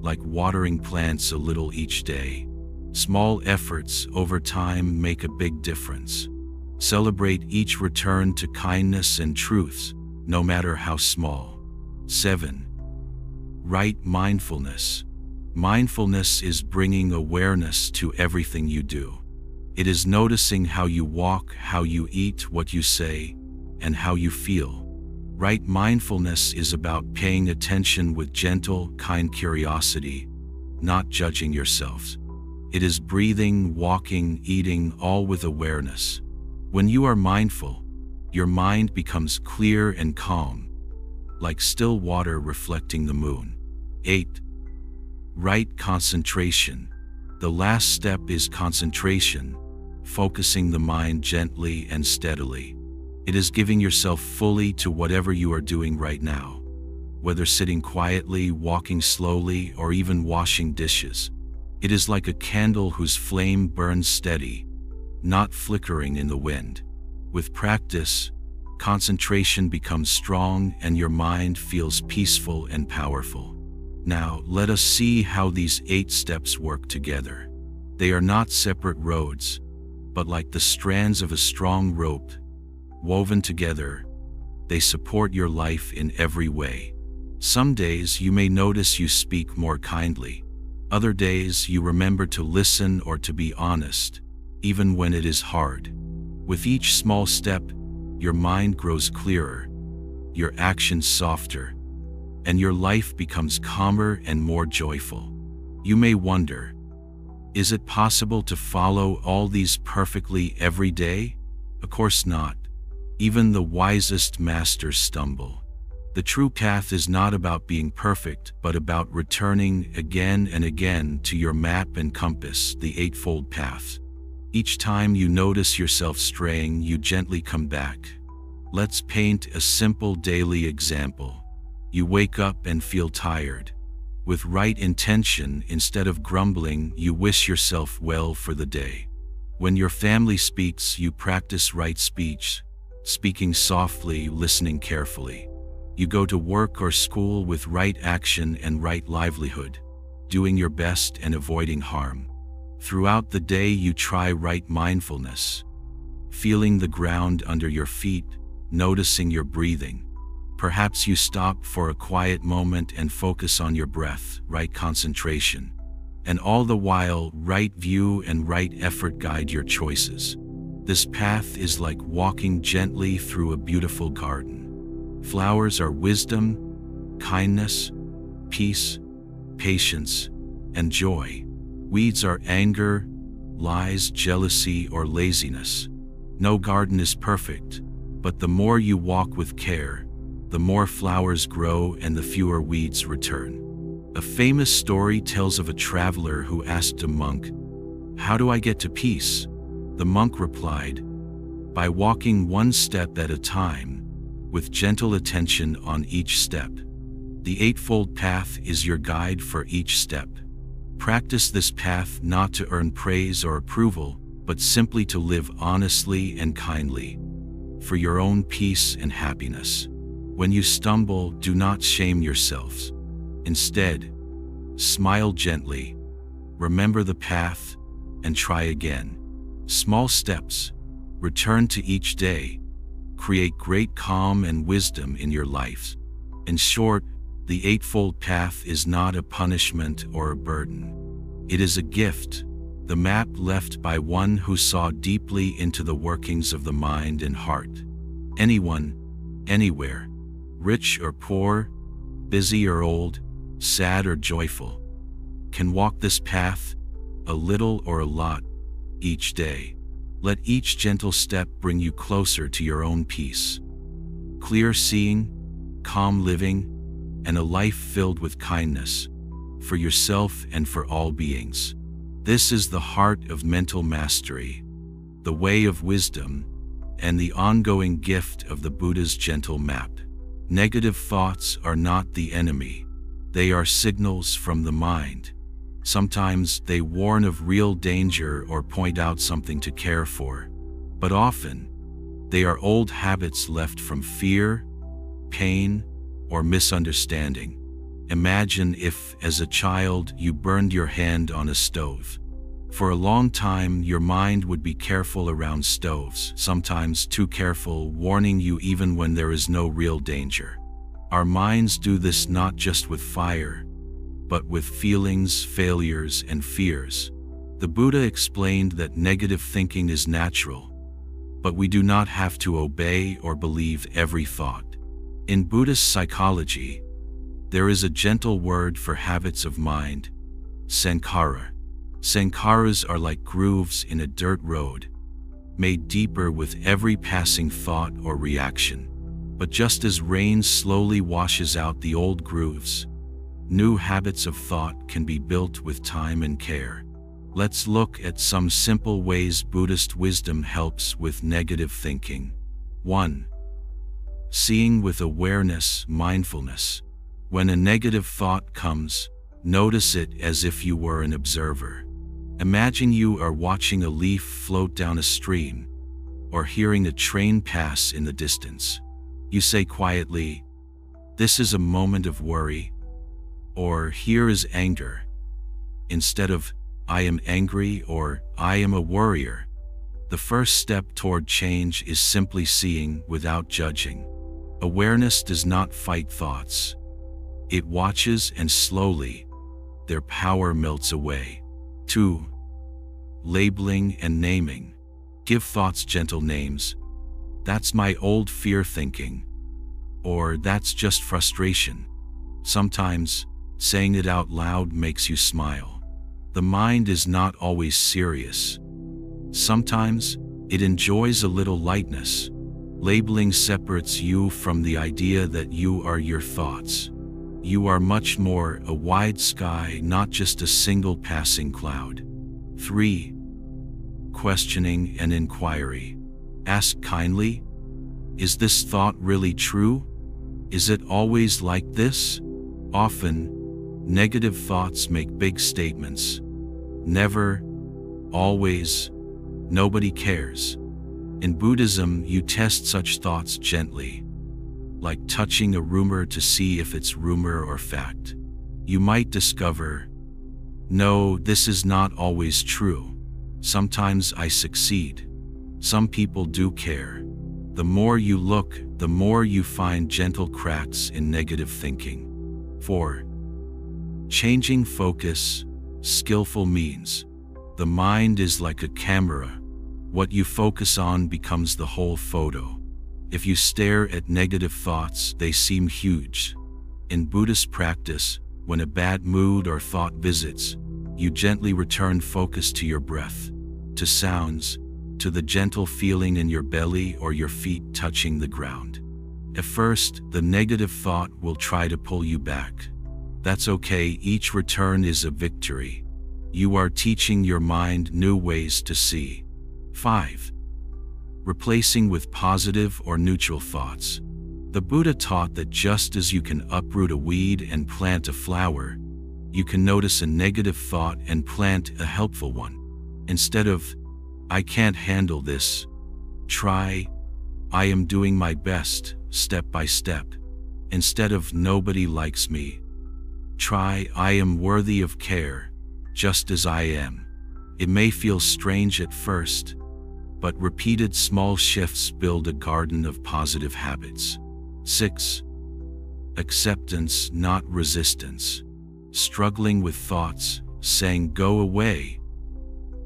like watering plants a little each day. Small efforts over time make a big difference. Celebrate each return to kindness and truths, no matter how small. 7. Right mindfulness. Mindfulness is bringing awareness to everything you do. It is noticing how you walk, how you eat, what you say, and how you feel. Right mindfulness is about paying attention with gentle, kind curiosity, not judging yourselves. It is breathing, walking, eating, all with awareness. When you are mindful, your mind becomes clear and calm, like still water reflecting the moon. 8. Right concentration. The last step is concentration, focusing the mind gently and steadily. It is giving yourself fully to whatever you are doing right now, whether sitting quietly, walking slowly, or even washing dishes. It is like a candle whose flame burns steady, not flickering in the wind. With practice, concentration becomes strong and your mind feels peaceful and powerful. Now, let us see how these 8 steps work together. They are not separate roads, but like the strands of a strong rope, woven together, they support your life in every way. Some days you may notice you speak more kindly. Other days you remember to listen or to be honest, even when it is hard. With each small step, your mind grows clearer, your actions softer, and your life becomes calmer and more joyful. You may wonder, is it possible to follow all these perfectly every day? Of course not. Even the wisest masters stumble. The true path is not about being perfect, but about returning again and again to your map and compass, the Eightfold Path. Each time you notice yourself straying, you gently come back. Let's paint a simple daily example. You wake up and feel tired. With right intention, instead of grumbling, you wish yourself well for the day. When your family speaks, you practice right speech, speaking softly, listening carefully. You go to work or school with right action and right livelihood, doing your best and avoiding harm. Throughout the day, you try right mindfulness, feeling the ground under your feet, noticing your breathing. Perhaps you stop for a quiet moment and focus on your breath, right concentration. And all the while, right view and right effort guide your choices. This path is like walking gently through a beautiful garden. Flowers are wisdom, kindness, peace, patience, and joy. Weeds are anger, lies, jealousy, or laziness. No garden is perfect, but the more you walk with care, the more flowers grow and the fewer weeds return. A famous story tells of a traveler who asked a monk, "How do I get to peace?" The monk replied, "By walking one step at a time, with gentle attention on each step." The Eightfold Path is your guide for each step. Practice this path not to earn praise or approval, but simply to live honestly and kindly, for your own peace and happiness. When you stumble, do not shame yourselves. Instead, smile gently, remember the path, and try again. Small steps, return to each day, create great calm and wisdom in your life. In short, the Eightfold Path is not a punishment or a burden. It is a gift, the map left by one who saw deeply into the workings of the mind and heart. Anyone, anywhere, rich or poor, busy or old, sad or joyful, can walk this path, a little or a lot, each day. Let each gentle step bring you closer to your own peace. Clear seeing, calm living, and a life filled with kindness, for yourself and for all beings. This is the heart of mental mastery, the way of wisdom, and the ongoing gift of the Buddha's gentle map. Negative thoughts are not the enemy. They are signals from the mind. Sometimes they warn of real danger or point out something to care for, but often they are old habits left from fear, pain, or misunderstanding. Imagine if, as a child, you burned your hand on a stove. For a long time, your mind would be careful around stoves, sometimes too careful, warning you even when there is no real danger. Our minds do this not just with fire, but with feelings, failures, and fears. The Buddha explained that negative thinking is natural, but we do not have to obey or believe every thought. In Buddhist psychology, there is a gentle word for habits of mind, sankhara. Sankharas are like grooves in a dirt road, made deeper with every passing thought or reaction. But just as rain slowly washes out the old grooves, new habits of thought can be built with time and care. Let's look at some simple ways Buddhist wisdom helps with negative thinking. 1. Seeing with awareness, mindfulness. When a negative thought comes, notice it as if you were an observer. Imagine you are watching a leaf float down a stream, or hearing a train pass in the distance. You say quietly, "This is a moment of worry," or "Here is anger," instead of "I am angry" or "I am a worrier." The first step toward change is simply seeing without judging. Awareness does not fight thoughts. It watches, and slowly, their power melts away. 2. Labeling and naming. Give thoughts gentle names. "That's my old fear thinking," or "That's just frustration." Sometimes, saying it out loud makes you smile. The mind is not always serious. Sometimes, it enjoys a little lightness. Labeling separates you from the idea that you are your thoughts. You are much more, a wide sky, not just a single passing cloud. 3. Questioning and inquiry. Ask kindly, "Is this thought really true? Is it always like this?" Often, negative thoughts make big statements. Never, always, nobody cares. In Buddhism, you test such thoughts gently, like touching a rumor to see if it's rumor or fact. You might discover, "No, this is not always true. Sometimes I succeed. Some people do care." The more you look, the more you find gentle cracks in negative thinking. 4. Changing focus, skillful means. The mind is like a camera. What you focus on becomes the whole photo. If you stare at negative thoughts, they seem huge. In Buddhist practice, when a bad mood or thought visits, you gently return focus to your breath, to sounds, to the gentle feeling in your belly or your feet touching the ground. At first, the negative thought will try to pull you back. That's okay, each return is a victory. You are teaching your mind new ways to see. 5. Replacing with positive or neutral thoughts. The Buddha taught that just as you can uproot a weed and plant a flower, you can notice a negative thought and plant a helpful one. Instead of, "I can't handle this," try, "I am doing my best, step by step." Instead of "Nobody likes me," try, "I am worthy of care, just as I am." It may feel strange at first, but repeated small shifts build a garden of positive habits. 6. Acceptance, not resistance. Struggling with thoughts, saying "Go away,"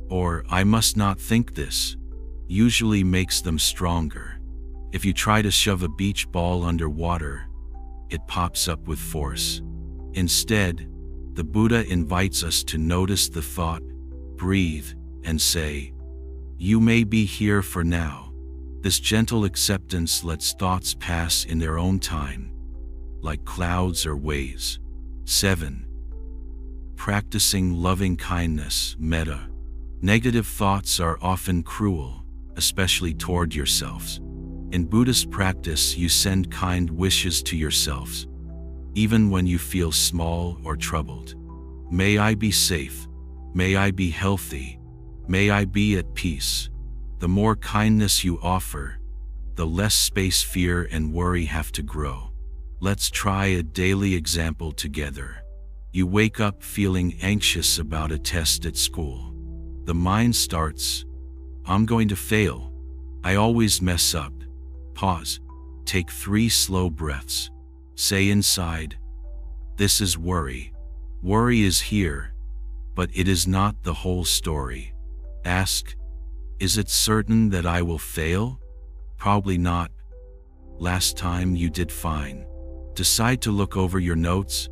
or "I must not think this," usually makes them stronger. If you try to shove a beach ball underwater, it pops up with force. Instead, the Buddha invites us to notice the thought, breathe, and say, You may be here for now. This gentle acceptance lets thoughts pass in their own time, like clouds or waves. 7. Practicing loving kindness, metta. Negative thoughts are often cruel, especially toward yourselves. In Buddhist practice, you send kind wishes to yourselves, even when you feel small or troubled. May I be safe. May I be healthy. May I be at peace. The more kindness you offer, the less space fear and worry have to grow. Let's try a daily example together. You wake up feeling anxious about a test at school. The mind starts, I'm going to fail. I always mess up. Pause. Take 3 slow breaths. Say inside, this is worry. Worry is here, but it is not the whole story. Ask, is it certain that I will fail? Probably not. Last time you did fine. Decide to look over your notes,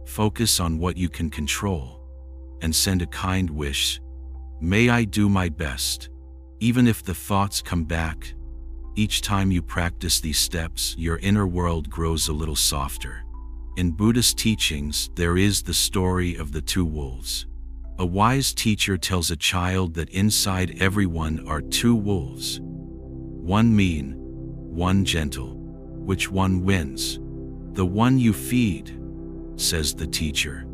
focus on what you can control, and send a kind wish. May I do my best. Even if the thoughts come back, each time you practice these steps, your inner world grows a little softer. In Buddhist teachings, there is the story of the 2 wolves. A wise teacher tells a child that inside everyone are 2 wolves. One mean, one gentle. Which one wins? The one you feed, says the teacher.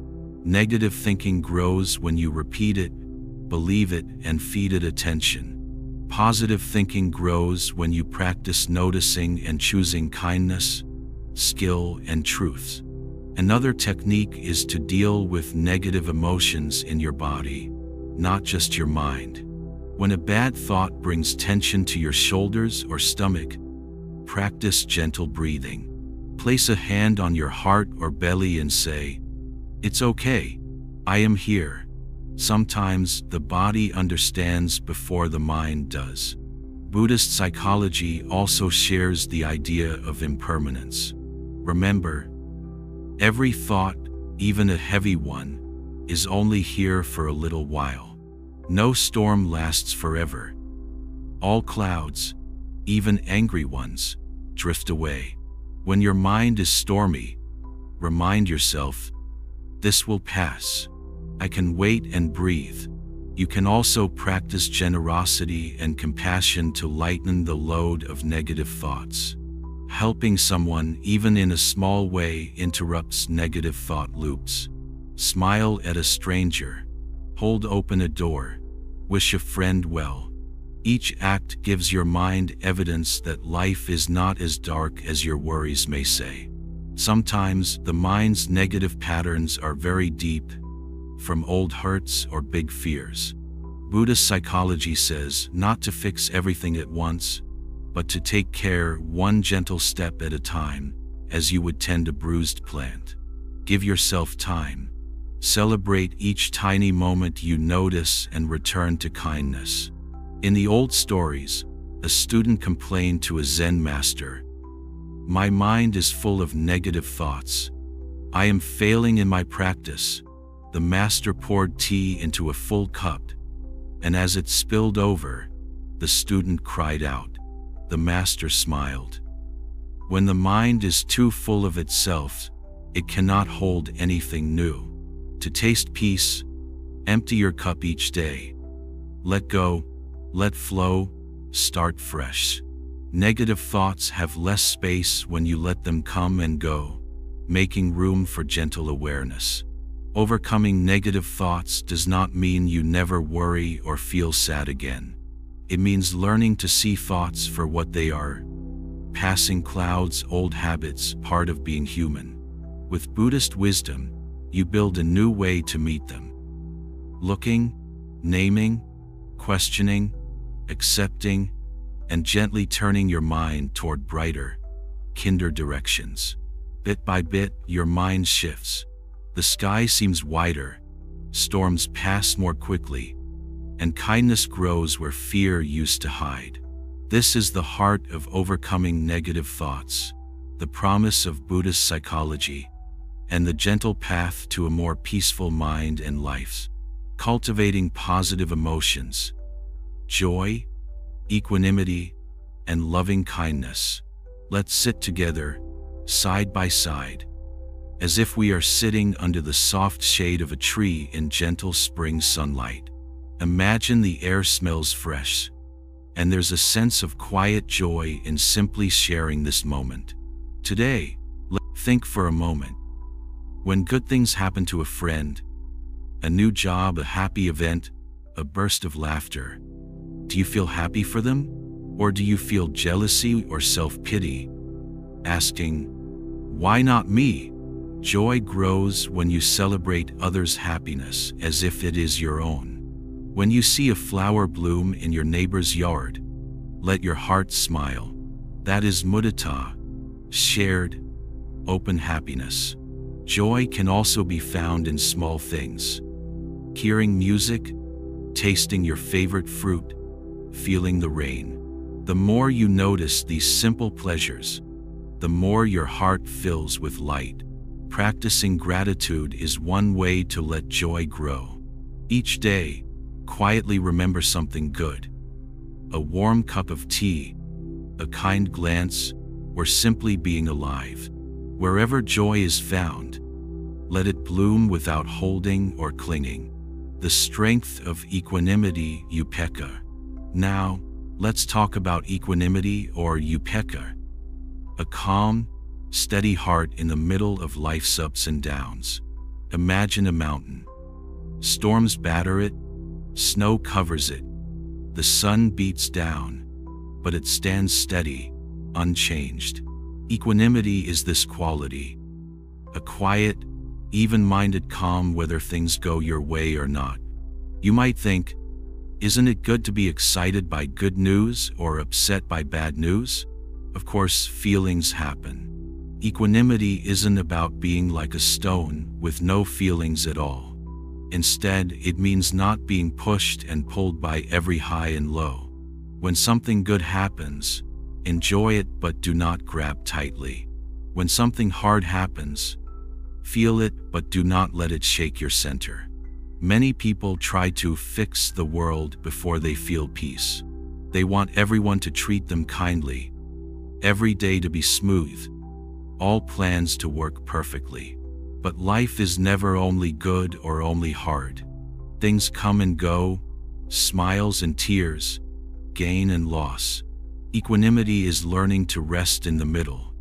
Negative thinking grows when you repeat it, believe it, and feed it attention. Positive thinking grows when you practice noticing and choosing kindness, skill, and truth. Another technique is to deal with negative emotions in your body, not just your mind. When a bad thought brings tension to your shoulders or stomach, practice gentle breathing. Place a hand on your heart or belly and say, it's okay, I am here. Sometimes the body understands before the mind does. Buddhist psychology also shares the idea of impermanence. Remember, every thought, even a heavy one, is only here for a little while. No storm lasts forever. All clouds, even angry ones, drift away. When your mind is stormy, remind yourself, this will pass. I can wait and breathe. You can also practice generosity and compassion to lighten the load of negative thoughts. Helping someone, even in a small way, interrupts negative thought loops. Smile at a stranger. Hold open a door. Wish a friend well. Each act gives your mind evidence that life is not as dark as your worries may say. Sometimes the mind's negative patterns are very deep, from old hurts or big fears. Buddhist psychology says not to fix everything at once, but to take care one gentle step at a time, as you would tend a bruised plant. Give yourself time. Celebrate each tiny moment you notice and return to kindness. In the old stories, a student complained to a Zen master, my mind is full of negative thoughts. I am failing in my practice. The master poured tea into a full cup, and as it spilled over, the student cried out. The master smiled. When the mind is too full of itself, it cannot hold anything new. To taste peace, empty your cup each day. Let go, let flow, start fresh. Negative thoughts have less space when you let them come and go, making room for gentle awareness. Overcoming negative thoughts does not mean you never worry or feel sad again. It means learning to see thoughts for what they are. Passing clouds, old habits, part of being human. With Buddhist wisdom, you build a new way to meet them. Looking, naming, questioning, accepting, and gently turning your mind toward brighter, kinder directions. Bit by bit, your mind shifts. The sky seems wider, storms pass more quickly, and kindness grows where fear used to hide. This is the heart of overcoming negative thoughts, the promise of Buddhist psychology, and the gentle path to a more peaceful mind and life. Cultivating positive emotions. joy, equanimity, and loving kindness. Let's sit together, side by side, as if we are sitting under the soft shade of a tree in gentle spring sunlight. Imagine the air smells fresh, and there's a sense of quiet joy in simply sharing this moment. Today, let's think for a moment. When good things happen to a friend, a new job, a happy event, a burst of laughter, do you feel happy for them? Or do you feel jealousy or self-pity, asking, why not me? Joy grows when you celebrate others' happiness as if it is your own. When you see a flower bloom in your neighbor's yard, let your heart smile. That is mudita, shared, open happiness. Joy can also be found in small things. Hearing music, tasting your favorite fruit, feeling the rain. The more you notice these simple pleasures, the more your heart fills with light. Practicing gratitude is one way to let joy grow. Each day, quietly remember something good. A warm cup of tea, a kind glance, or simply being alive. Wherever joy is found, let it bloom without holding or clinging. The strength of equanimity, upekkha. Now, let's talk about equanimity or upekkha. A calm, steady heart in the middle of life's ups and downs. Imagine a mountain. Storms batter it, snow covers it, the sun beats down, but it stands steady, unchanged. Equanimity is this quality. A quiet, even-minded calm whether things go your way or not. You might think, isn't it good to be excited by good news or upset by bad news? Of course, feelings happen. Equanimity isn't about being like a stone with no feelings at all. Instead, it means not being pushed and pulled by every high and low. When something good happens, enjoy it but do not grab tightly. When something hard happens, feel it but do not let it shake your center. Many people try to fix the world before they feel peace. They want everyone to treat them kindly, every day to be smooth, all plans to work perfectly. But life is never only good or only hard. Things come and go, smiles and tears, gain and loss. Equanimity is learning to rest in the middle,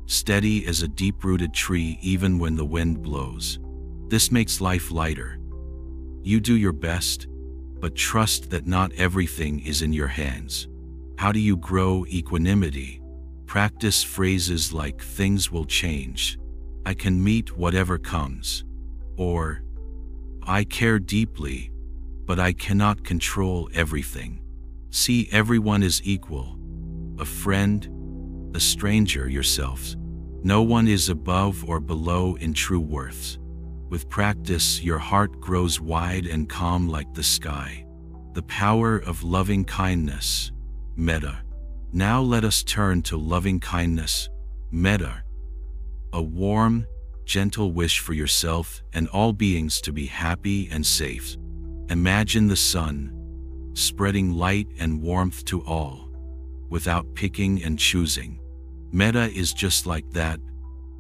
steady as a deep-rooted tree even when the wind blows. This makes life lighter. You do your best, but trust that not everything is in your hands. How do you grow equanimity? Practice phrases like things will change, I can meet whatever comes, or I care deeply, but I cannot control everything. See everyone as equal, a friend, a stranger, yourselves. No one is above or below in true worth. With practice, your heart grows wide and calm like the sky. The power of loving kindness, metta. Now let us turn to loving kindness, metta. A warm, gentle wish for yourself and all beings to be happy and safe. Imagine the sun, spreading light and warmth to all, without picking and choosing. Metta is just like that,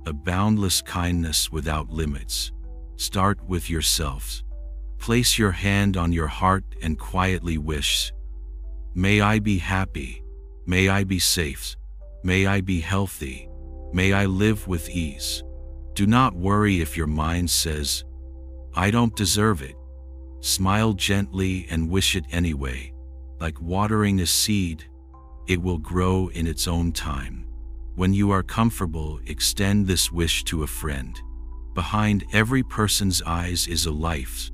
a boundless kindness without limits. Start with yourselves. Place your hand on your heart and quietly wish, may I be happy, may I be safe, may I be healthy, may I live with ease. Do not worry if your mind says, I don't deserve it. Smile gently and wish it anyway. Like watering a seed, it will grow in its own time. When you are comfortable, extend this wish to a friend. Behind every person's eyes is a life,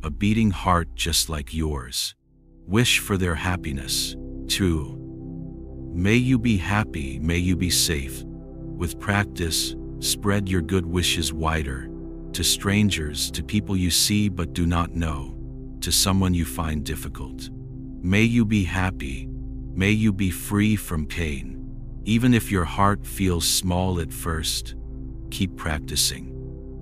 a beating heart just like yours. Wish for their happiness, too. May you be happy, may you be safe. With practice, spread your good wishes wider, to strangers, to people you see but do not know, to someone you find difficult. May you be happy, may you be free from pain. Even if your heart feels small at first, keep practicing.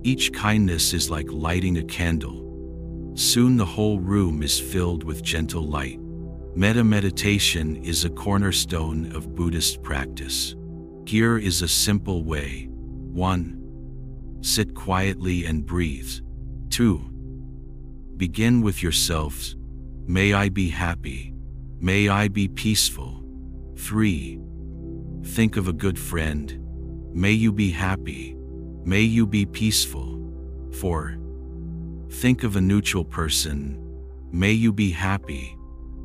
Each kindness is like lighting a candle. Soon the whole room is filled with gentle light. Metta meditation is a cornerstone of Buddhist practice. Here is a simple way. 1. Sit quietly and breathe. 2. Begin with yourselves. May I be happy. May I be peaceful. 3. Think of a good friend. May you be happy. May you be peaceful. 4. Think of a neutral person. May you be happy.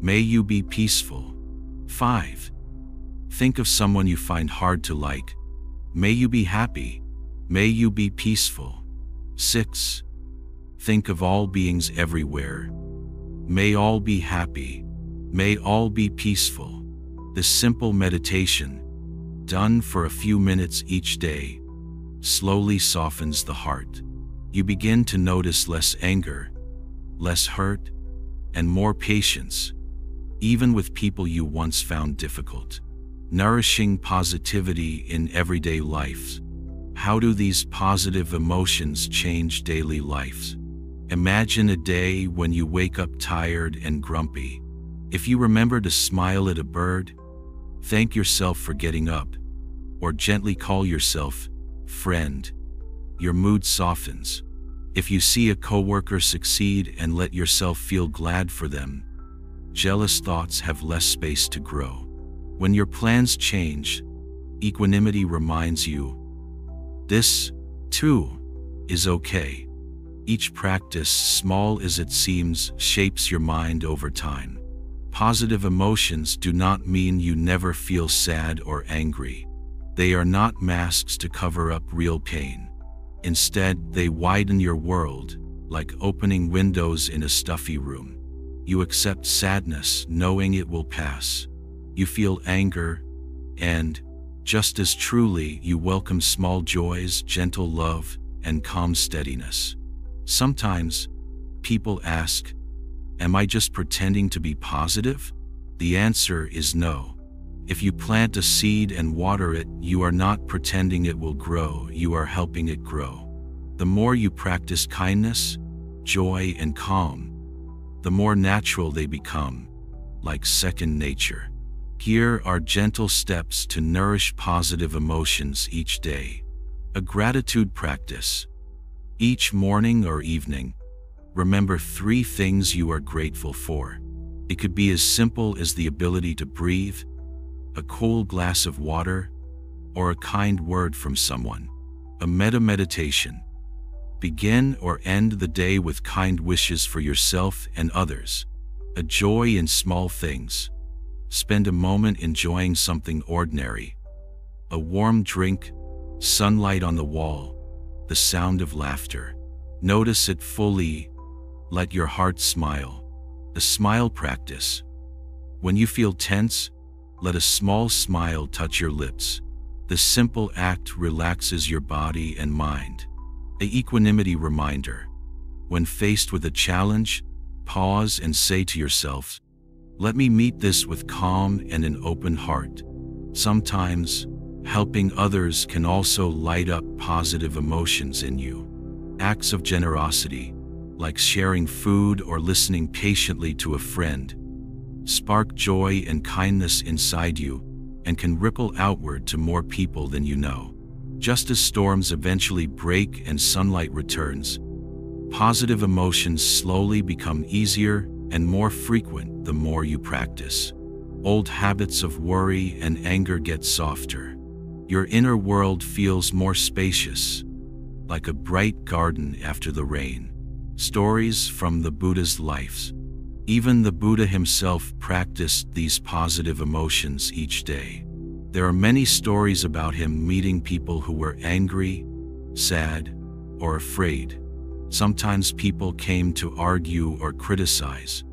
May you be peaceful. 5. Think of someone you find hard to like. May you be happy. May you be peaceful. 6. Think of all beings everywhere. May all be happy. May all be peaceful. This simple meditation, done for a few minutes each day, slowly softens the heart. You begin to notice less anger, less hurt, and more patience, even with people you once found difficult. Nourishing positivity in everyday life. How do these positive emotions change daily lives? Imagine a day when you wake up tired and grumpy. If you remember to smile at a bird, thank yourself for getting up, or gently call yourself friend, your mood softens. If you see a coworker succeed and let yourself feel glad for them, jealous thoughts have less space to grow. When your plans change, equanimity reminds you, this, too, is okay. Each practice, small as it seems, shapes your mind over time. Positive emotions do not mean you never feel sad or angry. They are not masks to cover up real pain. Instead, they widen your world, like opening windows in a stuffy room. You accept sadness, knowing it will pass. You feel anger, and, just as truly, you welcome small joys, gentle love, and calm steadiness. Sometimes, people ask, am I just pretending to be positive? The answer is no. If you plant a seed and water it, you are not pretending it will grow, you are helping it grow. The more you practice kindness, joy, and calm, the more natural they become, like second nature. Here are gentle steps to nourish positive emotions each day. A gratitude practice. Each morning or evening, remember 3 things you are grateful for. It could be as simple as the ability to breathe, a cool glass of water, or a kind word from someone. A metta meditation. Begin or end the day with kind wishes for yourself and others. A joy in small things. Spend a moment enjoying something ordinary. A warm drink, sunlight on the wall, the sound of laughter. Notice it fully. Let your heart smile. A smile practice. When you feel tense, let a small smile touch your lips. This simple act relaxes your body and mind. An equanimity reminder. When faced with a challenge, pause and say to yourself, let me meet this with calm and an open heart. Sometimes, helping others can also light up positive emotions in you. Acts of generosity, like sharing food or listening patiently to a friend, spark joy and kindness inside you and can ripple outward to more people than you know. Just as storms eventually break and sunlight returns, positive emotions slowly become easier and more frequent the more you practice. Old habits of worry and anger get softer. Your inner world feels more spacious, like a bright garden after the rain. Stories from the Buddha's lives. Even the Buddha himself practiced these positive emotions each day. There are many stories about him meeting people who were angry, sad, or afraid. Sometimes people came to argue or criticize,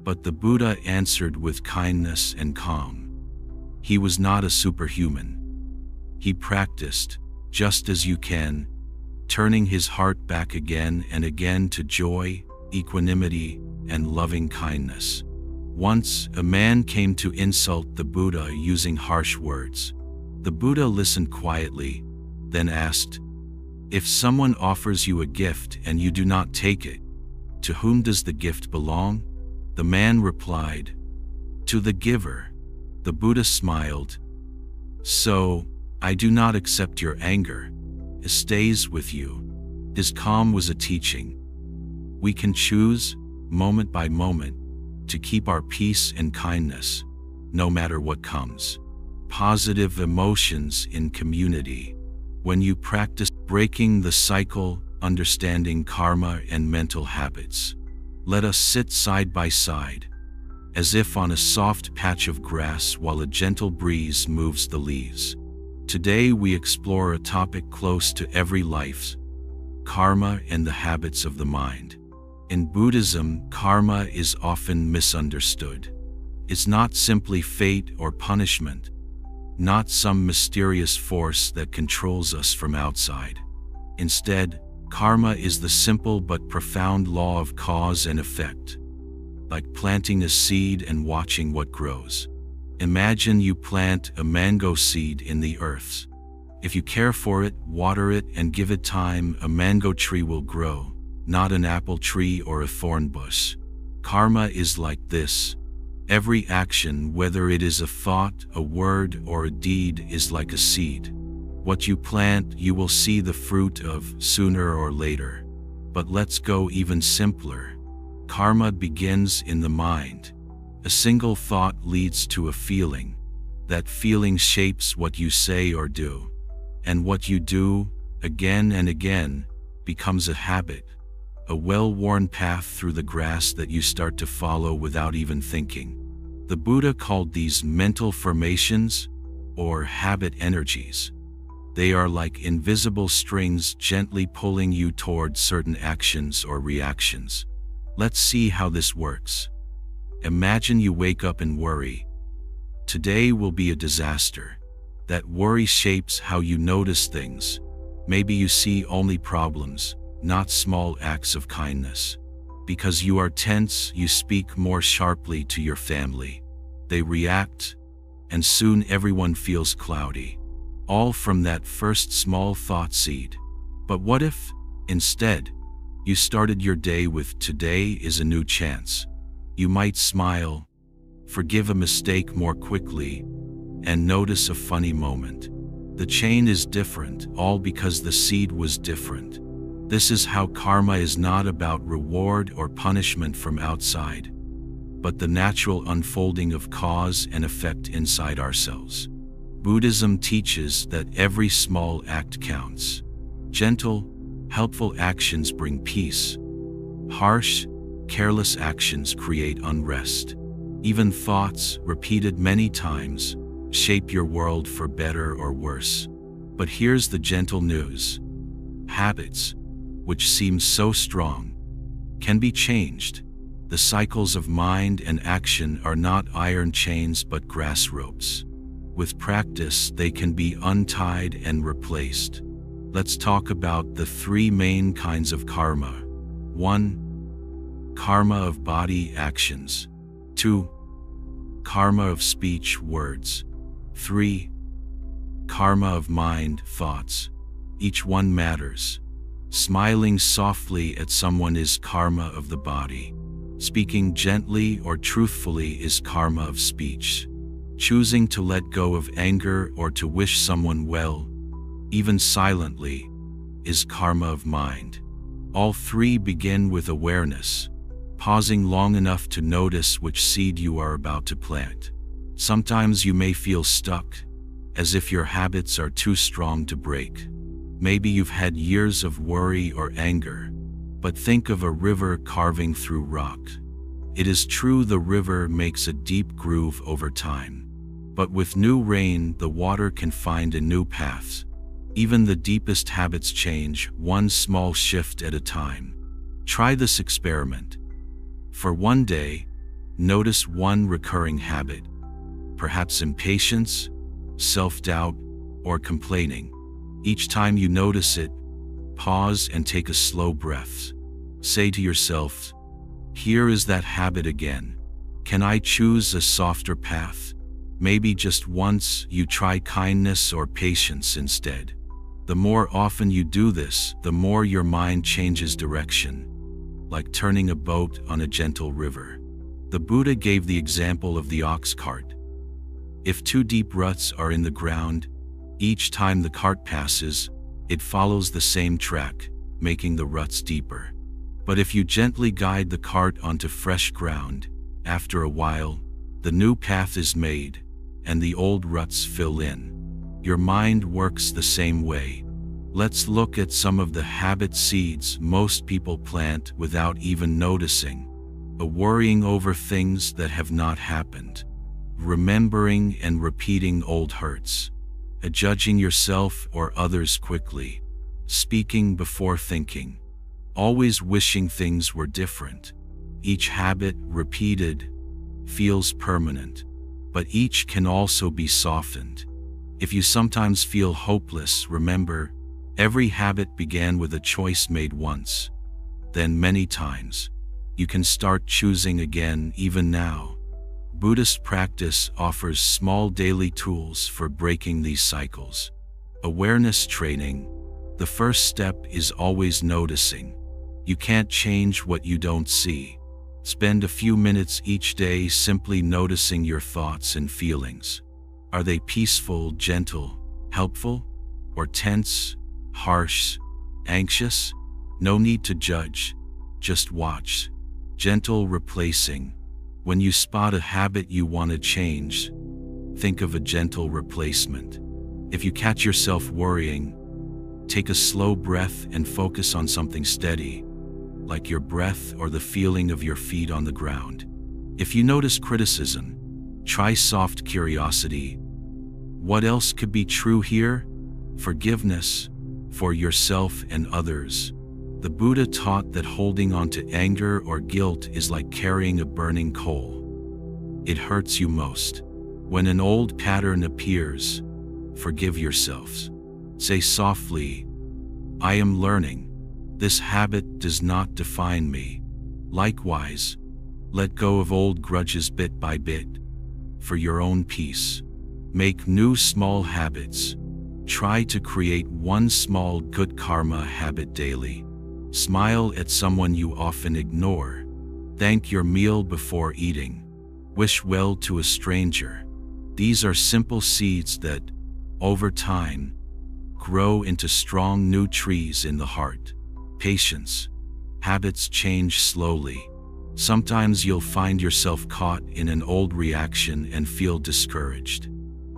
but the Buddha answered with kindness and calm. He was not a superhuman. He practiced, just as you can, turning his heart back again and again to joy, equanimity, and loving kindness. Once, a man came to insult the Buddha using harsh words. The Buddha listened quietly, then asked, if someone offers you a gift and you do not take it, to whom does the gift belong? The man replied, To the giver, the Buddha smiled. So, I do not accept your anger. It stays with you. His calm was a teaching. We can choose, moment by moment, to keep our peace and kindness, no matter what comes. Positive emotions in community. When you practice breaking the cycle, understanding karma and mental habits, let us sit side by side, as if on a soft patch of grass while a gentle breeze moves the leaves. Today we explore a topic close to every life: karma and the habits of the mind. In Buddhism, karma is often misunderstood. It's not simply fate or punishment, not some mysterious force that controls us from outside. Instead, karma is the simple but profound law of cause and effect, like planting a seed and watching what grows. Imagine you plant a mango seed in the earth. If you care for it, water it, and give it time, a mango tree will grow, not an apple tree or a thorn bush. Karma is like this. Every action, whether it is a thought, a word, or a deed, is like a seed. What you plant, you will see the fruit of sooner or later. But let's go even simpler. Karma begins in the mind. A single thought leads to a feeling. That feeling shapes what you say or do. And what you do, again and again, becomes a habit, a well-worn path through the grass that you start to follow without even thinking. The Buddha called these mental formations, or habit energies. They are like invisible strings gently pulling you toward certain actions or reactions. Let's see how this works. Imagine you wake up and worry. Today will be a disaster. That worry shapes how you notice things. Maybe you see only problems, not small acts of kindness. Because you are tense, you speak more sharply to your family. They react, and soon everyone feels cloudy. All from that first small thought seed. But what if, instead, you started your day with "Today is a new chance"? You might smile, forgive a mistake more quickly, and notice a funny moment. The chain is different, all because the seed was different. This is how karma is not about reward or punishment from outside, but the natural unfolding of cause and effect inside ourselves. Buddhism teaches that every small act counts. Gentle, helpful actions bring peace. Harsh, careless actions create unrest. Even thoughts, repeated many times, shape your world for better or worse. But here's the gentle news. Habits, which seem so strong, can be changed. The cycles of mind and action are not iron chains but grass ropes. With practice, they can be untied and replaced. Let's talk about the three main kinds of karma. 1. Karma of body actions. 2. Karma of speech words. 3. Karma of mind thoughts. Each one matters. Smiling softly at someone is karma of the body. Speaking gently or truthfully is karma of speech. Choosing to let go of anger or to wish someone well, even silently, is karma of mind. All three begin with awareness, pausing long enough to notice which seed you are about to plant. Sometimes you may feel stuck, as if your habits are too strong to break. Maybe you've had years of worry or anger, but think of a river carving through rock. It is true the river makes a deep groove over time, but with new rain the water can find a new path. Even the deepest habits change, one small shift at a time. Try this experiment. For one day, notice one recurring habit, perhaps impatience, self-doubt, or complaining. Each time you notice it, pause and take a slow breath. Say to yourself, "Here is that habit again. Can I choose a softer path?" Maybe just once you try kindness or patience instead. The more often you do this, the more your mind changes direction, like turning a boat on a gentle river. The Buddha gave the example of the ox cart. If two deep ruts are in the ground, each time the cart passes, it follows the same track, making the ruts deeper. But if you gently guide the cart onto fresh ground, after a while, the new path is made, and the old ruts fill in. Your mind works the same way. Let's look at some of the habit seeds most people plant without even noticing. A worrying over things that have not happened. Remembering and repeating old hurts. A judging yourself or others quickly. Speaking before thinking. Always wishing things were different. Each habit, repeated, feels permanent, but each can also be softened. If you sometimes feel hopeless, remember, every habit began with a choice made once, then many times. You can start choosing again even now. Buddhist practice offers small daily tools for breaking these cycles. Awareness training. The first step is always noticing. You can't change what you don't see. Spend a few minutes each day simply noticing your thoughts and feelings. Are they peaceful, gentle, helpful, or tense, harsh, anxious? No need to judge, just watch. Gentle replacing. When you spot a habit you want to change, think of a gentle replacement. If you catch yourself worrying, take a slow breath and focus on something steady, like your breath or the feeling of your feet on the ground. If you notice criticism, try soft curiosity. What else could be true here? Forgiveness for yourself and others. The Buddha taught that holding on to anger or guilt is like carrying a burning coal. It hurts you most. When an old pattern appears, forgive yourselves. Say softly, I am learning. This habit does not define me. Likewise, let go of old grudges bit by bit. For your own peace, make new small habits. Try to create one small good karma habit daily. Smile at someone you often ignore. Thank your meal before eating. Wish well to a stranger. These are simple seeds that, over time, grow into strong new trees in the heart. Patience. Habits change slowly. Sometimes you'll find yourself caught in an old reaction and feel discouraged.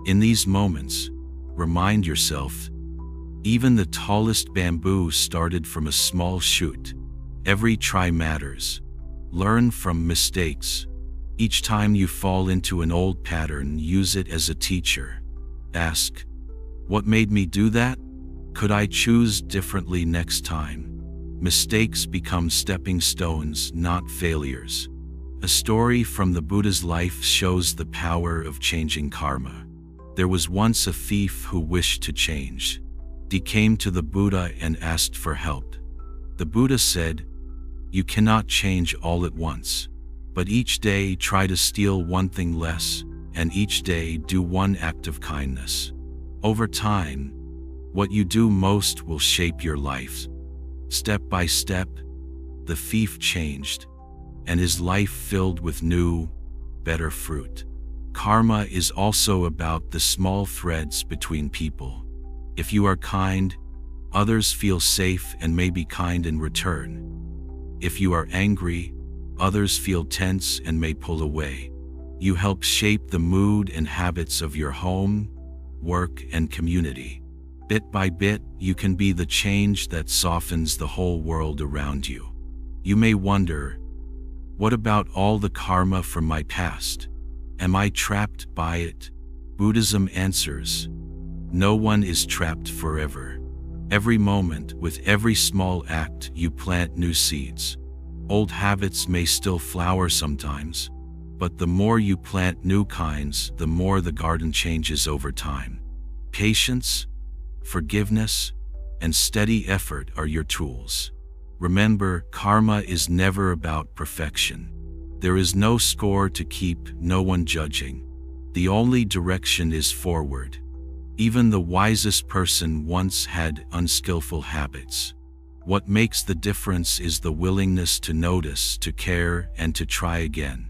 In these moments, remind yourself, even the tallest bamboo started from a small shoot. Every try matters. Learn from mistakes. Each time you fall into an old pattern, use it as a teacher. Ask, what made me do that? Could I choose differently next time? Mistakes become stepping stones, not failures. A story from the Buddha's life shows the power of changing karma. There was once a thief who wished to change. He came to the Buddha and asked for help. The Buddha said, you cannot change all at once, but each day try to steal one thing less, and each day do one act of kindness. Over time, what you do most will shape your life. Step by step, the thief changed, and his life filled with new, better fruit. Karma is also about the small threads between people. If you are kind, others feel safe and may be kind in return. If you are angry, others feel tense and may pull away. You help shape the mood and habits of your home, work, and community. Bit by bit, you can be the change that softens the whole world around you. You may wonder, what about all the karma from my past? Am I trapped by it? Buddhism answers, no one is trapped forever. Every moment, with every small act, you plant new seeds. Old habits may still flower sometimes, but the more you plant new kinds, the more the garden changes over time. Patience, forgiveness, and steady effort are your tools. Remember, karma is never about perfection. There is no score to keep, no one judging. The only direction is forward. Even the wisest person once had unskillful habits. What makes the difference is the willingness to notice, to care, and to try again.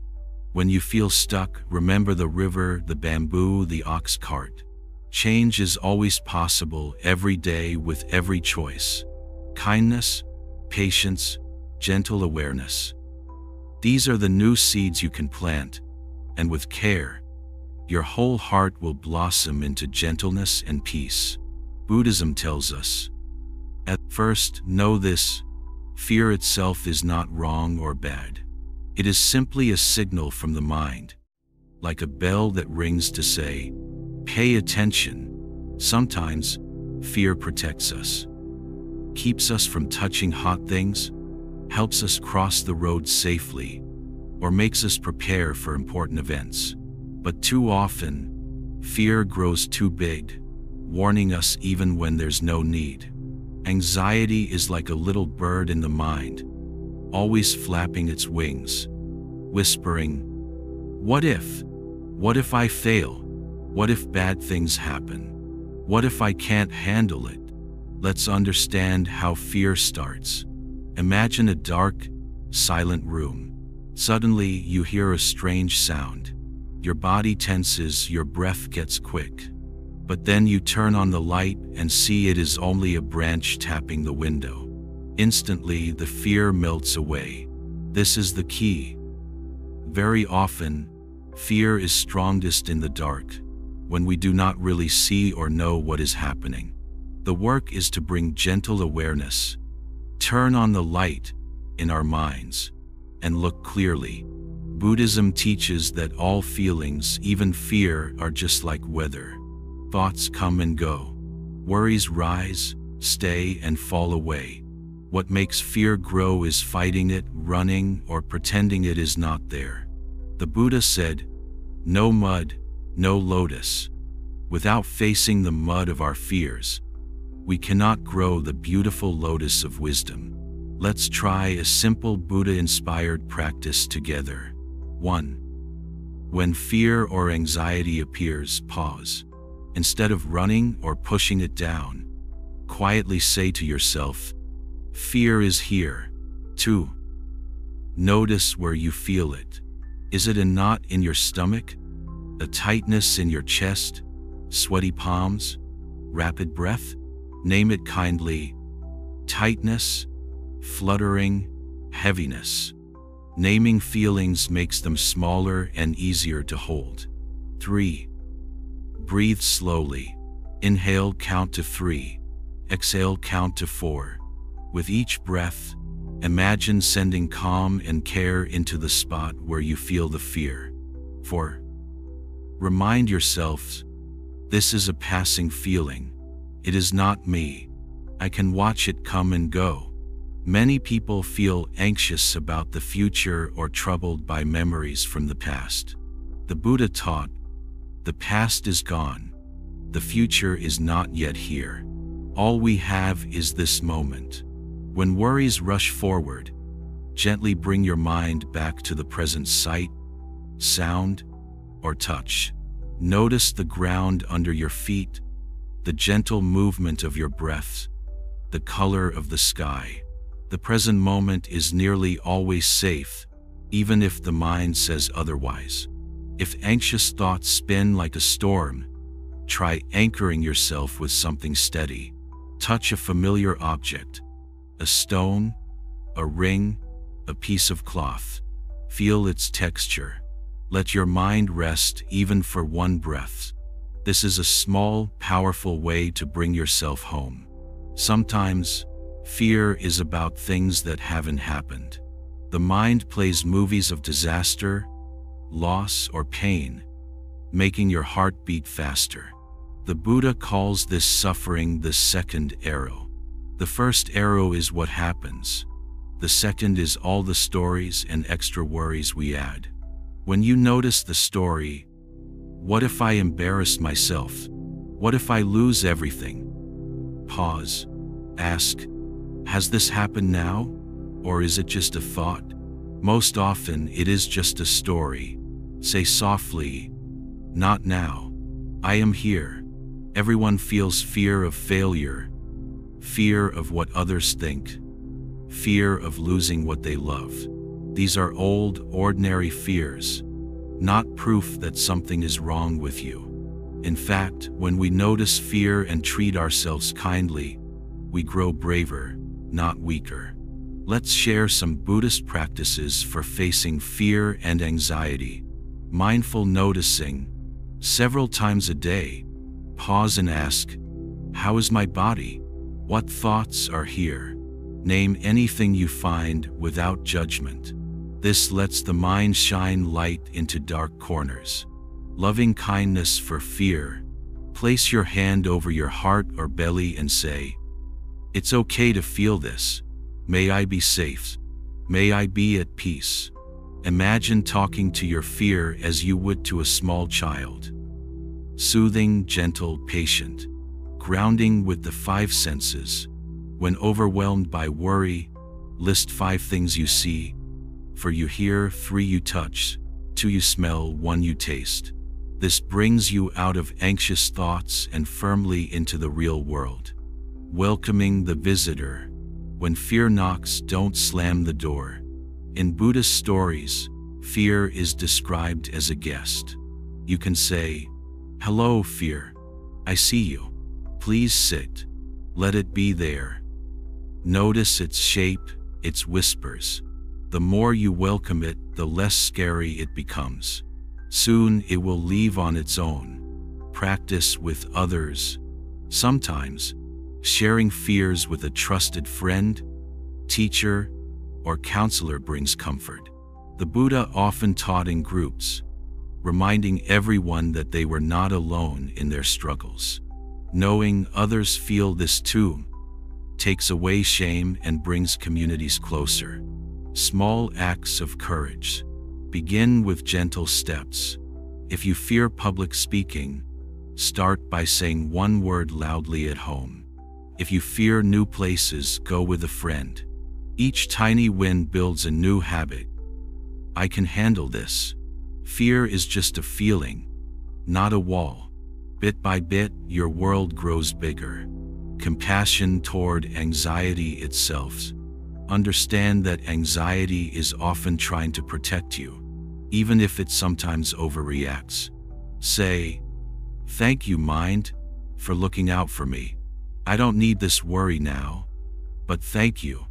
When you feel stuck, remember the river, the bamboo, the ox cart. Change is always possible every day with every choice. Kindness, patience, gentle awareness. These are the new seeds you can plant, and with care, your whole heart will blossom into gentleness and peace. Buddhism tells us, at first, know this: fear itself is not wrong or bad. It is simply a signal from the mind, like a bell that rings to say, pay attention. Sometimes, fear protects us, keeps us from touching hot things, helps us cross the road safely, or makes us prepare for important events. But too often, fear grows too big, warning us even when there's no need. Anxiety is like a little bird in the mind, always flapping its wings, whispering, what if? What if I fail? What if bad things happen? What if I can't handle it? Let's understand how fear starts. Imagine a dark, silent room. Suddenly, you hear a strange sound. Your body tenses, your breath gets quick. But then you turn on the light and see it is only a branch tapping the window. Instantly, the fear melts away. This is the key. Very often, fear is strongest in the dark, when we do not really see or know what is happening. The work is to bring gentle awareness, turn on the light in our minds, and look clearly. Buddhism teaches that all feelings, even fear, are just like weather. Thoughts come and go. Worries rise, stay, and fall away. What makes fear grow is fighting it, running, or pretending it is not there. The Buddha said, no mud, no lotus. Without facing the mud of our fears, we cannot grow the beautiful lotus of wisdom. Let's try a simple Buddha-inspired practice together. 1. When fear or anxiety appears, pause. Instead of running or pushing it down, quietly say to yourself, fear is here. 2. Notice where you feel it. Is it a knot in your stomach? A tightness in your chest? Sweaty palms? Rapid breath? Name it kindly. Tightness, fluttering, heaviness. Naming feelings makes them smaller and easier to hold. 3. Breathe slowly. Inhale, count to 3. Exhale, count to 4. With each breath, imagine sending calm and care into the spot where you feel the fear. 4. Remind yourself, this is a passing feeling. It is not me. I can watch it come and go. Many people feel anxious about the future or troubled by memories from the past. The Buddha taught, the past is gone. The future is not yet here. All we have is this moment. When worries rush forward, gently bring your mind back to the present sight, sound, or touch. Notice the ground under your feet, the gentle movement of your breath, the color of the sky. The present moment is nearly always safe, even if the mind says otherwise. If anxious thoughts spin like a storm, try anchoring yourself with something steady. Touch a familiar object, a stone, a ring, a piece of cloth. Feel its texture. Let your mind rest even for one breath. This is a small, powerful way to bring yourself home. Sometimes, fear is about things that haven't happened. The mind plays movies of disaster, loss, or pain, making your heart beat faster. The Buddha calls this suffering the second arrow. The first arrow is what happens. The second is all the stories and extra worries we add. When you notice the story, what if I embarrass myself? What if I lose everything? Pause. Ask, has this happened now? Or is it just a thought? Most often, it is just a story. Say softly, not now. I am here. Everyone feels fear of failure, fear of what others think, fear of losing what they love. These are old, ordinary fears, not proof that something is wrong with you. In fact, when we notice fear and treat ourselves kindly, we grow braver, not weaker. Let's share some Buddhist practices for facing fear and anxiety. Mindful noticing. Several times a day, pause and ask, how is my body? What thoughts are here? Name anything you find without judgment. This lets the mind shine light into dark corners. Loving kindness for fear. Place your hand over your heart or belly and say, it's okay to feel this. May I be safe. May I be at peace. Imagine talking to your fear as you would to a small child. Soothing, gentle, patient. Grounding with the 5 senses. When overwhelmed by worry, list 5 things you see. 4 you hear, 3 you touch, 2 you smell, 1 you taste. This brings you out of anxious thoughts and firmly into the real world. Welcoming the visitor. When fear knocks, don't slam the door. In Buddhist stories, fear is described as a guest. You can say, hello, fear. I see you. Please sit. Let it be there. Notice its shape, its whispers. The more you welcome it, the less scary it becomes. Soon it will leave on its own. Practice with others. Sometimes, sharing fears with a trusted friend, teacher, or counselor brings comfort. The Buddha often taught in groups, reminding everyone that they were not alone in their struggles. Knowing others feel this too takes away shame and brings communities closer. Small acts of courage. Begin with gentle steps. If you fear public speaking, start by saying 1 word loudly at home. If you fear new places, go with a friend. Each tiny win builds a new habit. I can handle this. Fear is just a feeling, not a wall. Bit by bit, your world grows bigger. Compassion toward anxiety itself. Understand that anxiety is often trying to protect you, even if it sometimes overreacts. Say, thank you, mind, for looking out for me. I don't need this worry now, but thank you.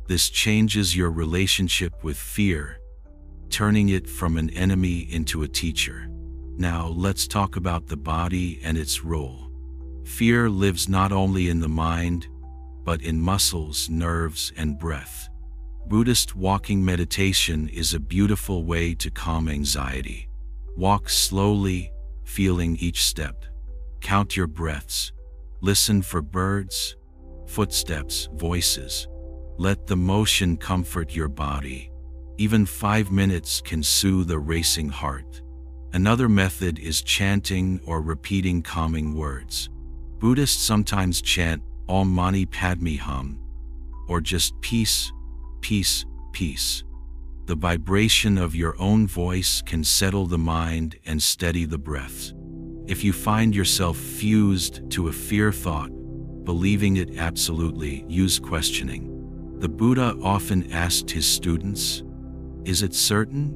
This changes your relationship with fear, turning it from an enemy into a teacher. Now let's talk about the body and its role. Fear lives not only in the mind, but in muscles, nerves, and breath. Buddhist walking meditation is a beautiful way to calm anxiety. Walk slowly, feeling each step. Count your breaths. Listen for birds, footsteps, voices. Let the motion comfort your body. Even 5 minutes can soothe a racing heart. Another method is chanting or repeating calming words. Buddhists sometimes chant Om Mani Padme Hum, or just peace, peace, peace. The vibration of your own voice can settle the mind and steady the breath. If you find yourself fused to a fear thought, believing it absolutely, use questioning. The Buddha often asked his students, is it certain?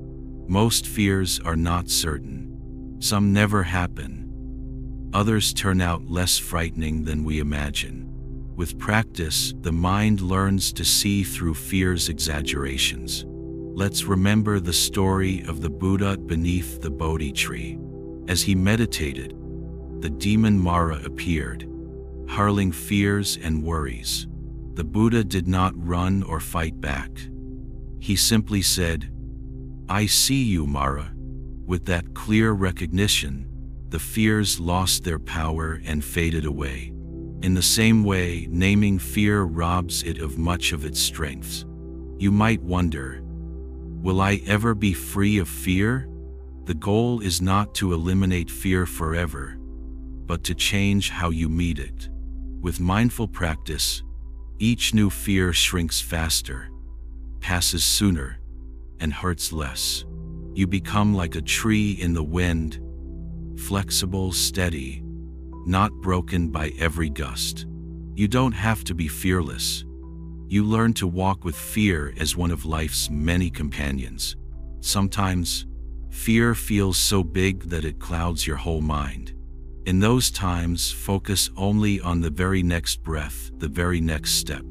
Most fears are not certain. Some never happen. Others turn out less frightening than we imagine. With practice, the mind learns to see through fear's exaggerations. Let's remember the story of the Buddha beneath the Bodhi tree. As he meditated, the demon Mara appeared, hurling fears and worries. The Buddha did not run or fight back. He simply said, I see you, Mara. With that clear recognition, the fears lost their power and faded away. In the same way, naming fear robs it of much of its strength. You might wonder, will I ever be free of fear? The goal is not to eliminate fear forever, but to change how you meet it. With mindful practice, each new fear shrinks faster, passes sooner, and hurts less. You become like a tree in the wind, flexible, steady, not broken by every gust. You don't have to be fearless. You learn to walk with fear as one of life's many companions. Sometimes, Fear feels so big that it clouds your whole mind. In those times, focus only on the very next breath, the very next step.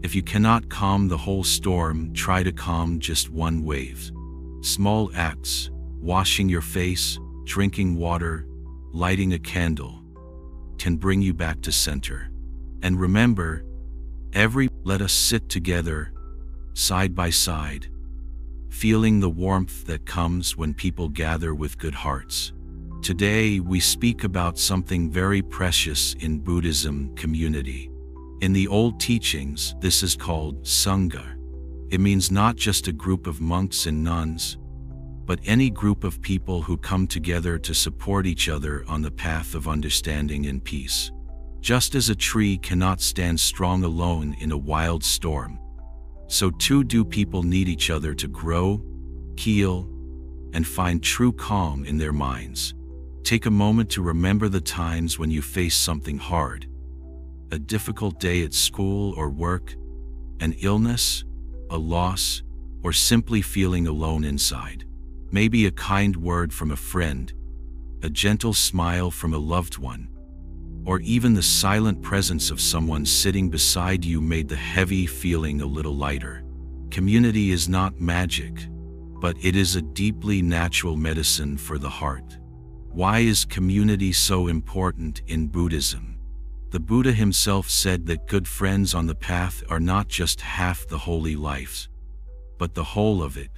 If you cannot calm the whole storm, try to calm just one wave. Small acts, washing your face, drinking water, lighting a candle, can bring you back to center. And remember, let us sit together, side by side, feeling the warmth that comes when people gather with good hearts. Today, we speak about something very precious in Buddhism: community. In the old teachings, this is called Sangha. It means not just a group of monks and nuns, but any group of people who come together to support each other on the path of understanding and peace. Just as a tree cannot stand strong alone in a wild storm, so too do people need each other to grow, heal, and find true calm in their minds. Take a moment to remember the times when you faced something hard: a difficult day at school or work, an illness, a loss, or simply feeling alone inside. Maybe a kind word from a friend, a gentle smile from a loved one, or even the silent presence of someone sitting beside you made the heavy feeling a little lighter. Community is not magic, but it is a deeply natural medicine for the heart. Why is community so important in Buddhism? The Buddha himself said that good friends on the path are not just half the holy life, but the whole of it.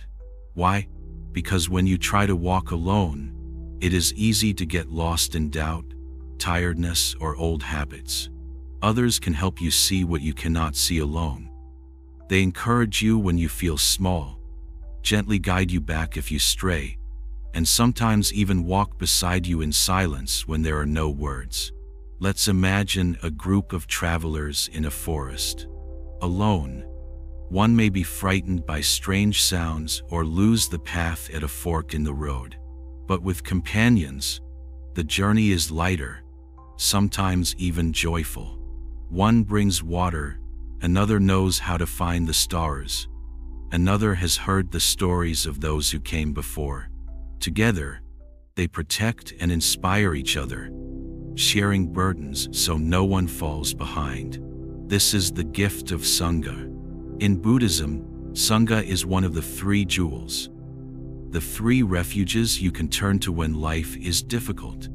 Why? Because when you try to walk alone, it is easy to get lost in doubt, tiredness, or old habits. Others can help you see what you cannot see alone. They encourage you when you feel small, gently guide you back if you stray, and sometimes even walk beside you in silence when there are no words. Let's imagine a group of travelers in a forest. Alone, one may be frightened by strange sounds or lose the path at a fork in the road. But with companions, the journey is lighter, sometimes even joyful. One brings water, another knows how to find the stars, another has heard the stories of those who came before. Together, they protect and inspire each other, sharing burdens so no one falls behind. This is the gift of Sangha. In Buddhism, Sangha is one of the three jewels, the three refuges you can turn to when life is difficult.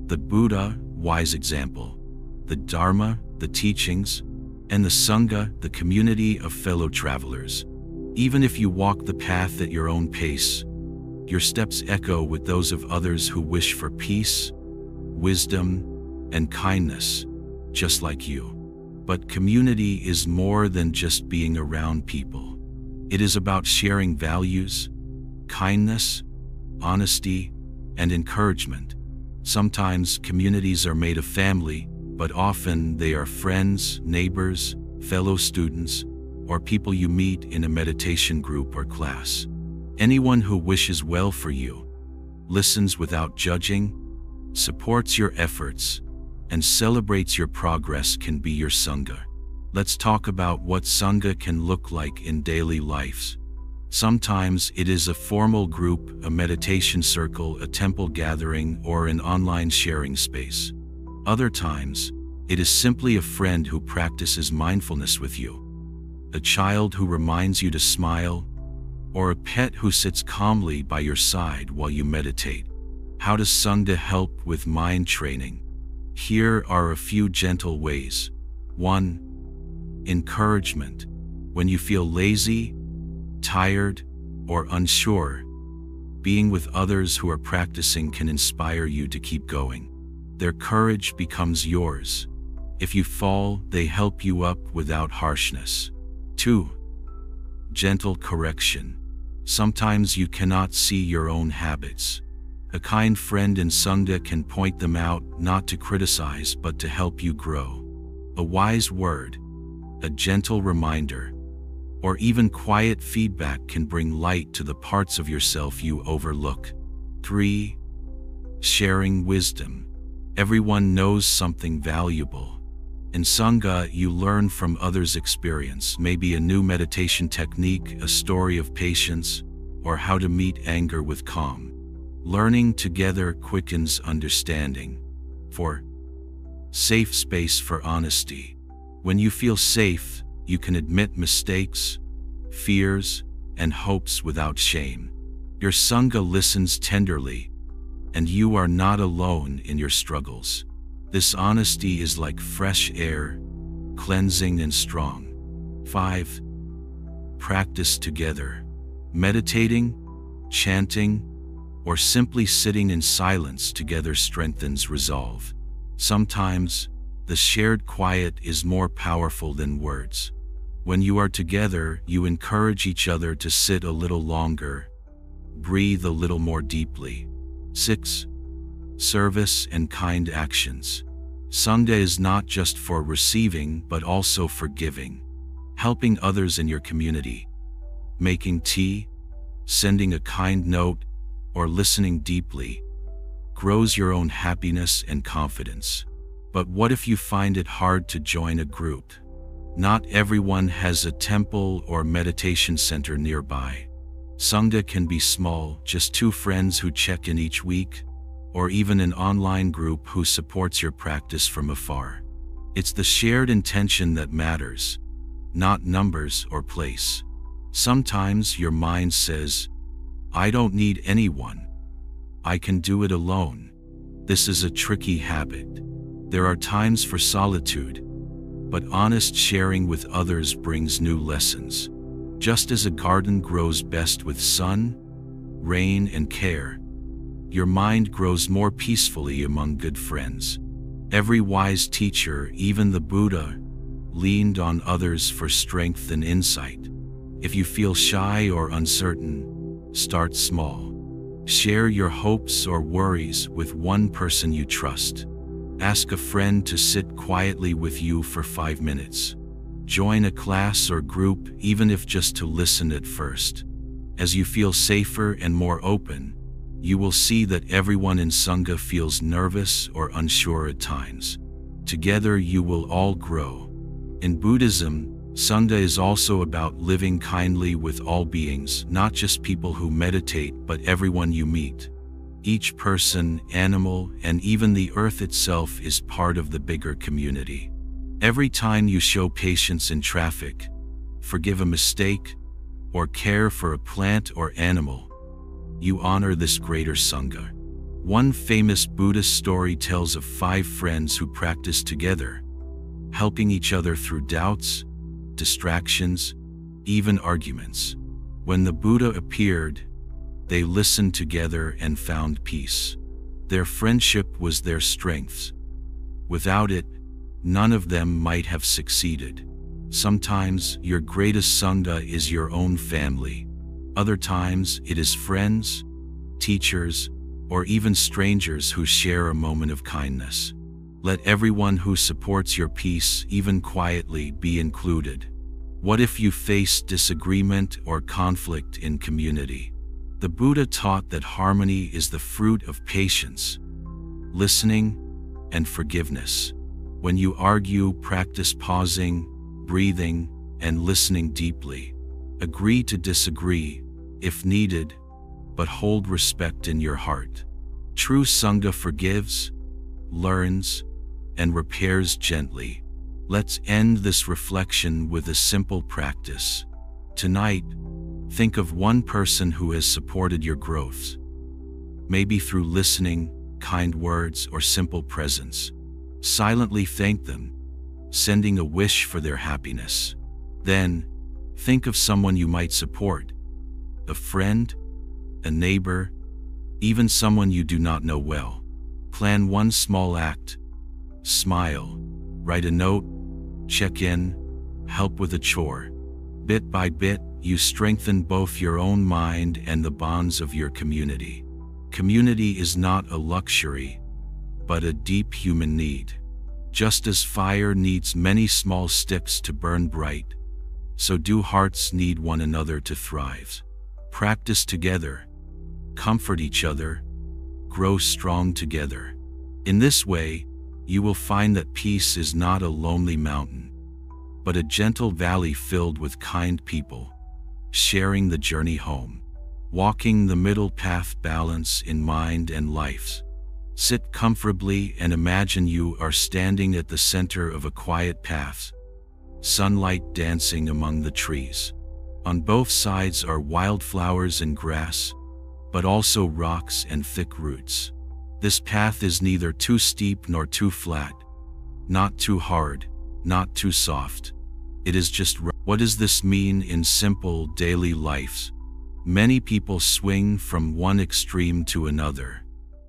The Buddha, wise example; the Dharma, the teachings; and the Sangha, the community of fellow travelers. Even if you walk the path at your own pace, your steps echo with those of others who wish for peace, wisdom, and kindness, just like you. But community is more than just being around people. It is about sharing values, kindness, honesty, and encouragement. Sometimes communities are made of family, but often they are friends, neighbors, fellow students, or people you meet in a meditation group or class. Anyone who wishes well for you, listens without judging, supports your efforts, and celebrates your progress can be your Sangha. Let's talk about what Sangha can look like in daily lives. Sometimes it is a formal group, a meditation circle, a temple gathering, or an online sharing space. Other times, it is simply a friend who practices mindfulness with you, a child who reminds you to smile, or a pet who sits calmly by your side while you meditate. How does Sangha help with mind training? Here are a few gentle ways. 1. Encouragement. When you feel lazy, tired, or unsure, being with others who are practicing can inspire you to keep going. Their courage becomes yours. If you fall, they help you up without harshness. 2. Gentle correction. Sometimes you cannot see your own habits. A kind friend in Sangha can point them out, not to criticize but to help you grow. A wise word, a gentle reminder, or even quiet feedback can bring light to the parts of yourself you overlook. 3. Sharing wisdom. Everyone knows something valuable. In Sangha, you learn from others' experience, maybe a new meditation technique, a story of patience, or how to meet anger with calm. Learning together quickens understanding. 4. Safe space for honesty. When you feel safe, you can admit mistakes, fears, and hopes without shame. Your Sangha listens tenderly, and you are not alone in your struggles. This honesty is like fresh air, cleansing and strong. 5. Practice together. Meditating, chanting, or simply sitting in silence together strengthens resolve. Sometimes, the shared quiet is more powerful than words. When you are together, you encourage each other to sit a little longer, breathe a little more deeply. 6. Service and kind actions. Sangha is not just for receiving but also for giving. Helping others in your community, making tea, sending a kind note, or listening deeply, grows your own happiness and confidence. But what if you find it hard to join a group? Not everyone has a temple or meditation center nearby. Sangha can be small, just 2 friends who check in each week, or even an online group who supports your practice from afar. It's the shared intention that matters, not numbers or place. Sometimes your mind says, I don't need anyone. I can do it alone. This is a tricky habit. There are times for solitude, but honest sharing with others brings new lessons. Just as a garden grows best with sun, rain, and care, your mind grows more peacefully among good friends. Every wise teacher, even the Buddha, leaned on others for strength and insight. If you feel shy or uncertain, start small. Share your hopes or worries with one person you trust. Ask a friend to sit quietly with you for 5 minutes. Join a class or group, even if just to listen at first. As you feel safer and more open, you will see that everyone in Sangha feels nervous or unsure at times. Together you will all grow. In Buddhism, Sangha is also about living kindly with all beings, not just people who meditate, but everyone you meet. Each person, animal, and even the earth itself is part of the bigger community. Every time you show patience in traffic, forgive a mistake, or care for a plant or animal, you honor this greater Sangha. One famous Buddhist story tells of 5 friends who practiced together, helping each other through doubts, distractions, even arguments. When the Buddha appeared, they listened together and found peace. Their friendship was their strength. Without it, none of them might have succeeded. Sometimes your greatest Sangha is your own family. Other times it is friends, teachers, or even strangers who share a moment of kindness. Let everyone who supports your peace, even quietly, be included. What if you face disagreement or conflict in community? The Buddha taught that harmony is the fruit of patience, listening, and forgiveness. When you argue, practice pausing, breathing, and listening deeply. Agree to disagree, if needed, but hold respect in your heart. True Sangha forgives, learns, and repairs gently. Let's end this reflection with a simple practice. Tonight, think of one person who has supported your growth. Maybe through listening, kind words, or simple presence. Silently thank them, sending a wish for their happiness. Then, think of someone you might support. A friend, a neighbor, even someone you do not know well. Plan one small act. Smile, write a note, check in, help with a chore. Bit by bit, you strengthen both your own mind and the bonds of your community. Community is not a luxury, but a deep human need. Just as fire needs many small sticks to burn bright, so do hearts need one another to thrive. Practice together, comfort each other, grow strong together. In this way, you will find that peace is not a lonely mountain, but a gentle valley filled with kind people, sharing the journey home. Walking the middle path, balance in mind and life. Sit comfortably and imagine you are standing at the center of a quiet path, sunlight dancing among the trees. On both sides are wildflowers and grass, but also rocks and thick roots. This path is neither too steep nor too flat, not too hard, not too soft. It is just right. What does this mean in simple daily life? Many people swing from one extreme to another.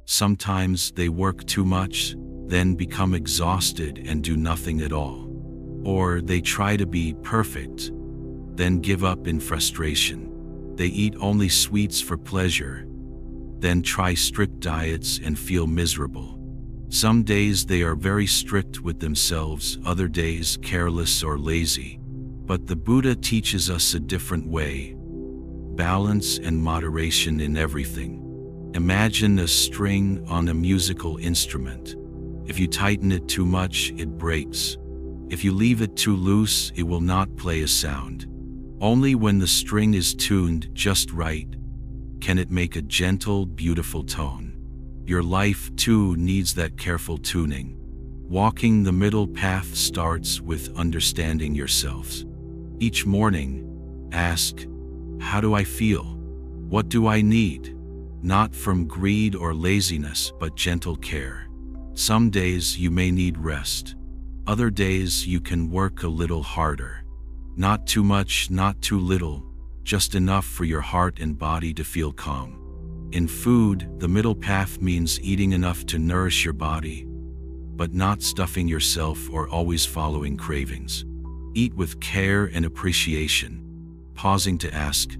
Sometimes they work too much, then become exhausted and do nothing at all. Or they try to be perfect, then give up in frustration. They eat only sweets for pleasure, then try strict diets and feel miserable. Some days they are very strict with themselves, other days careless or lazy. But the Buddha teaches us a different way. Balance and moderation in everything. Imagine a string on a musical instrument. If you tighten it too much, it breaks. If you leave it too loose, it will not play a sound. Only when the string is tuned just right can it make a gentle, beautiful tone. Your life too needs that careful tuning. Walking the middle path starts with understanding yourselves. Each morning, ask, how do I feel? What do I need? Not from greed or laziness, but gentle care. Some days you may need rest. Other days you can work a little harder. Not too much, not too little, just enough for your heart and body to feel calm. In food, the middle path means eating enough to nourish your body, but not stuffing yourself or always following cravings. Eat with care and appreciation, pausing to ask,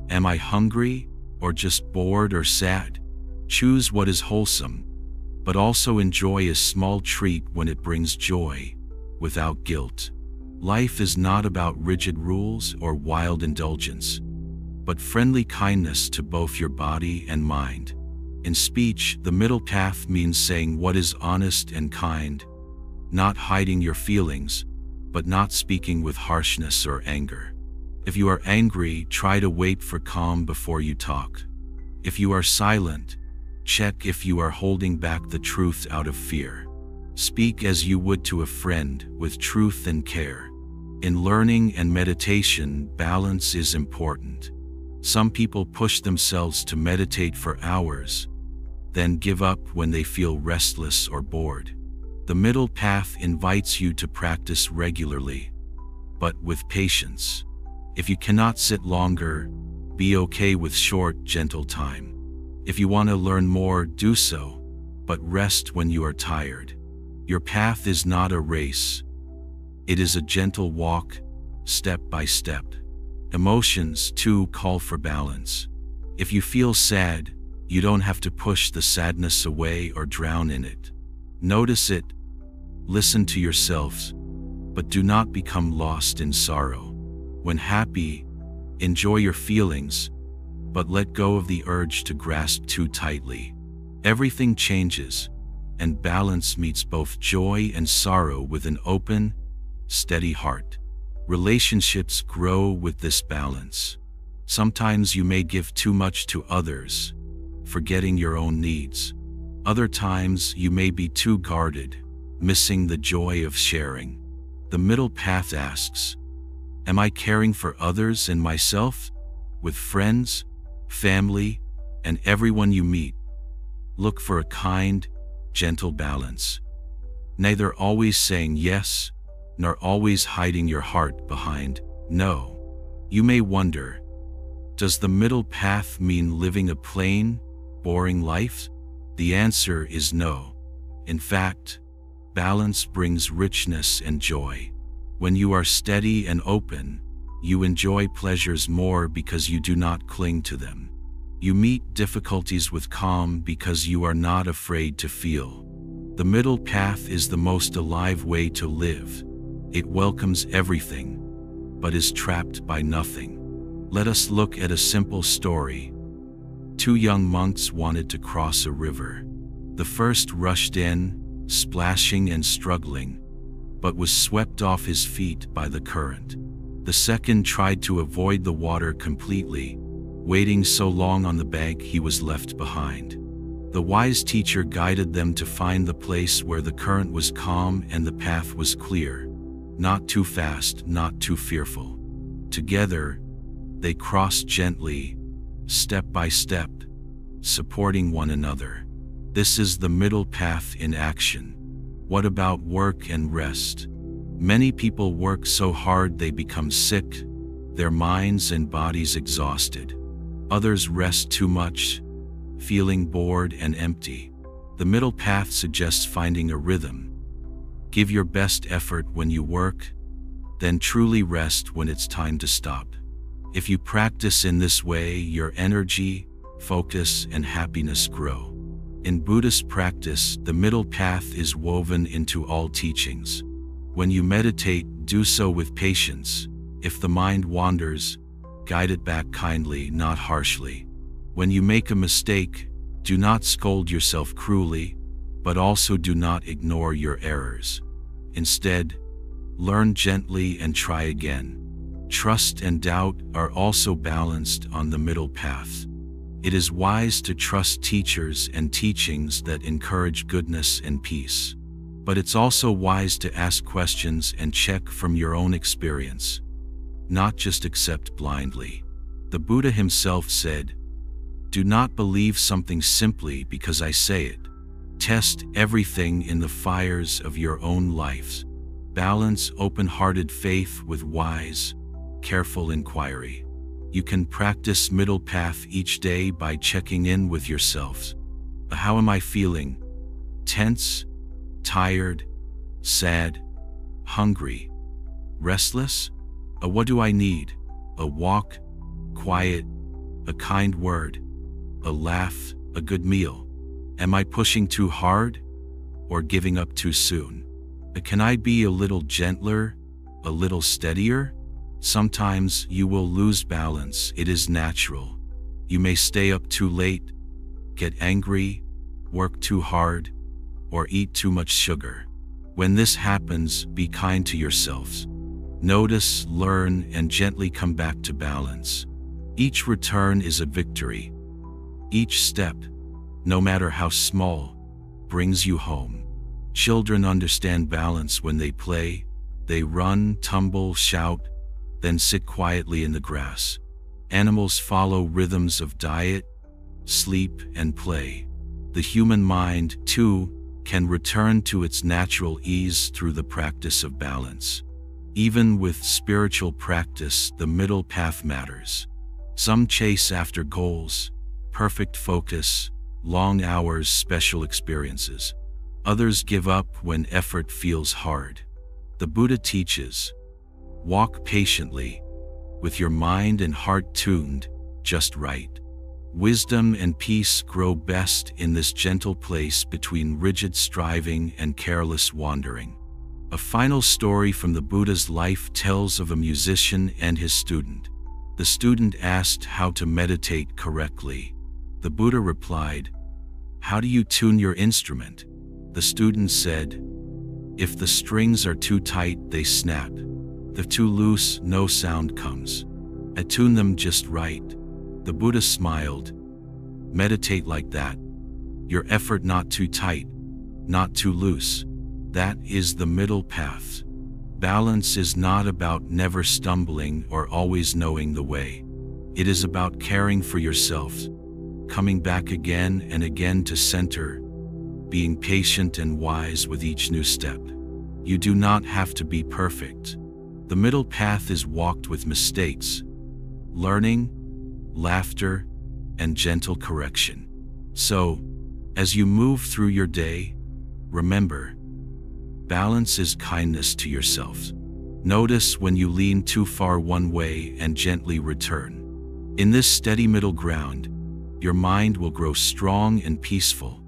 am I hungry or just bored or sad? Choose what is wholesome, but also enjoy a small treat when it brings joy, without guilt. Life is not about rigid rules or wild indulgence, but friendly kindness to both your body and mind. In speech, the middle path means saying what is honest and kind, not hiding your feelings, but not speaking with harshness or anger. If you are angry, try to wait for calm before you talk. If you are silent, check if you are holding back the truth out of fear. Speak as you would to a friend, with truth and care. In learning and meditation, balance is important. Some people push themselves to meditate for hours, then give up when they feel restless or bored. The middle path invites you to practice regularly, but with patience. If you cannot sit longer, be okay with short, gentle time. If you want to learn more, do so, but rest when you are tired. Your path is not a race. It is a gentle walk, step by step. Emotions, too, call for balance. If you feel sad, you don't have to push the sadness away or drown in it. Notice it, listen to yourselves, but do not become lost in sorrow. When happy, enjoy your feelings, but let go of the urge to grasp too tightly. Everything changes, and balance meets both joy and sorrow with an open, steady heart. Relationships grow with this balance. Sometimes you may give too much to others, forgetting your own needs. Other times you may be too guarded, missing the joy of sharing. The middle path asks, am I caring for others and myself? With friends, family, and everyone you meet, look for a kind, gentle balance. Neither always saying yes, nor always hiding your heart behind no. You may wonder, does the middle path mean living a plain, boring life? The answer is no. In fact, balance brings richness and joy. When you are steady and open, you enjoy pleasures more because you do not cling to them. You meet difficulties with calm because you are not afraid to feel. The middle path is the most alive way to live. It welcomes everything, but is trapped by nothing. Let us look at a simple story. Two young monks wanted to cross a river. The first rushed in, splashing and struggling, but was swept off his feet by the current. The second tried to avoid the water completely, waiting so long on the bank he was left behind. The wise teacher guided them to find the place where the current was calm and the path was clear. Not too fast, not too fearful. Together, they crossed gently, step by step, supporting one another. This is the middle path in action. What about work and rest? Many people work so hard they become sick, their minds and bodies exhausted. Others rest too much, feeling bored and empty. The middle path suggests finding a rhythm. Give your best effort when you work, then truly rest when it's time to stop. If you practice in this way, your energy, focus, and happiness grow. In Buddhist practice, the middle path is woven into all teachings. When you meditate, do so with patience. If the mind wanders, guide it back kindly, not harshly. When you make a mistake, do not scold yourself cruelly, but also do not ignore your errors. Instead, learn gently and try again. Trust and doubt are also balanced on the middle path. It is wise to trust teachers and teachings that encourage goodness and peace. But it's also wise to ask questions and check from your own experience, not just accept blindly. The Buddha himself said, "Do not believe something simply because I say it. Test everything in the fires of your own lives. Balance open-hearted faith with wise, careful inquiry." You can practice middle path each day by checking in with yourselves. How am I feeling? Tense? Tired? Sad? Hungry? Restless? What do I need? A walk? Quiet? A kind word? A laugh? A good meal? Am I pushing too hard? Or giving up too soon? Can I be a little gentler? A little steadier? Sometimes you will lose balance. It is natural. You may stay up too late, get angry, work too hard, or eat too much sugar. When this happens, be kind to yourselves. Notice, learn, and gently come back to balance. Each return is a victory. Each step, no matter how small, brings you home. Children understand balance when they play. They run, tumble, shout, then sit quietly in the grass. Animals follow rhythms of diet, sleep, and play. The human mind, too, can return to its natural ease through the practice of balance. Even with spiritual practice, the middle path matters. Some chase after goals, perfect focus, long hours, special experiences. Others give up when effort feels hard. The Buddha teaches, walk patiently, with your mind and heart tuned just right. Wisdom and peace grow best in this gentle place between rigid striving and careless wandering. A final story from the Buddha's life tells of a musician and his student. The student asked how to meditate correctly. The Buddha replied, "How do you tune your instrument?" The student said, "If the strings are too tight, they snap. If too loose, no sound comes. Attune them just right." The Buddha smiled. Meditate like that. Your effort not too tight, not too loose. That is the middle path. Balance is not about never stumbling or always knowing the way. It is about caring for yourself, coming back again and again to center, being patient and wise with each new step. You do not have to be perfect. The middle path is walked with mistakes, learning, laughter, and gentle correction. So, as you move through your day, remember, balance is kindness to yourself. Notice when you lean too far one way and gently return. In this steady middle ground, your mind will grow strong and peaceful,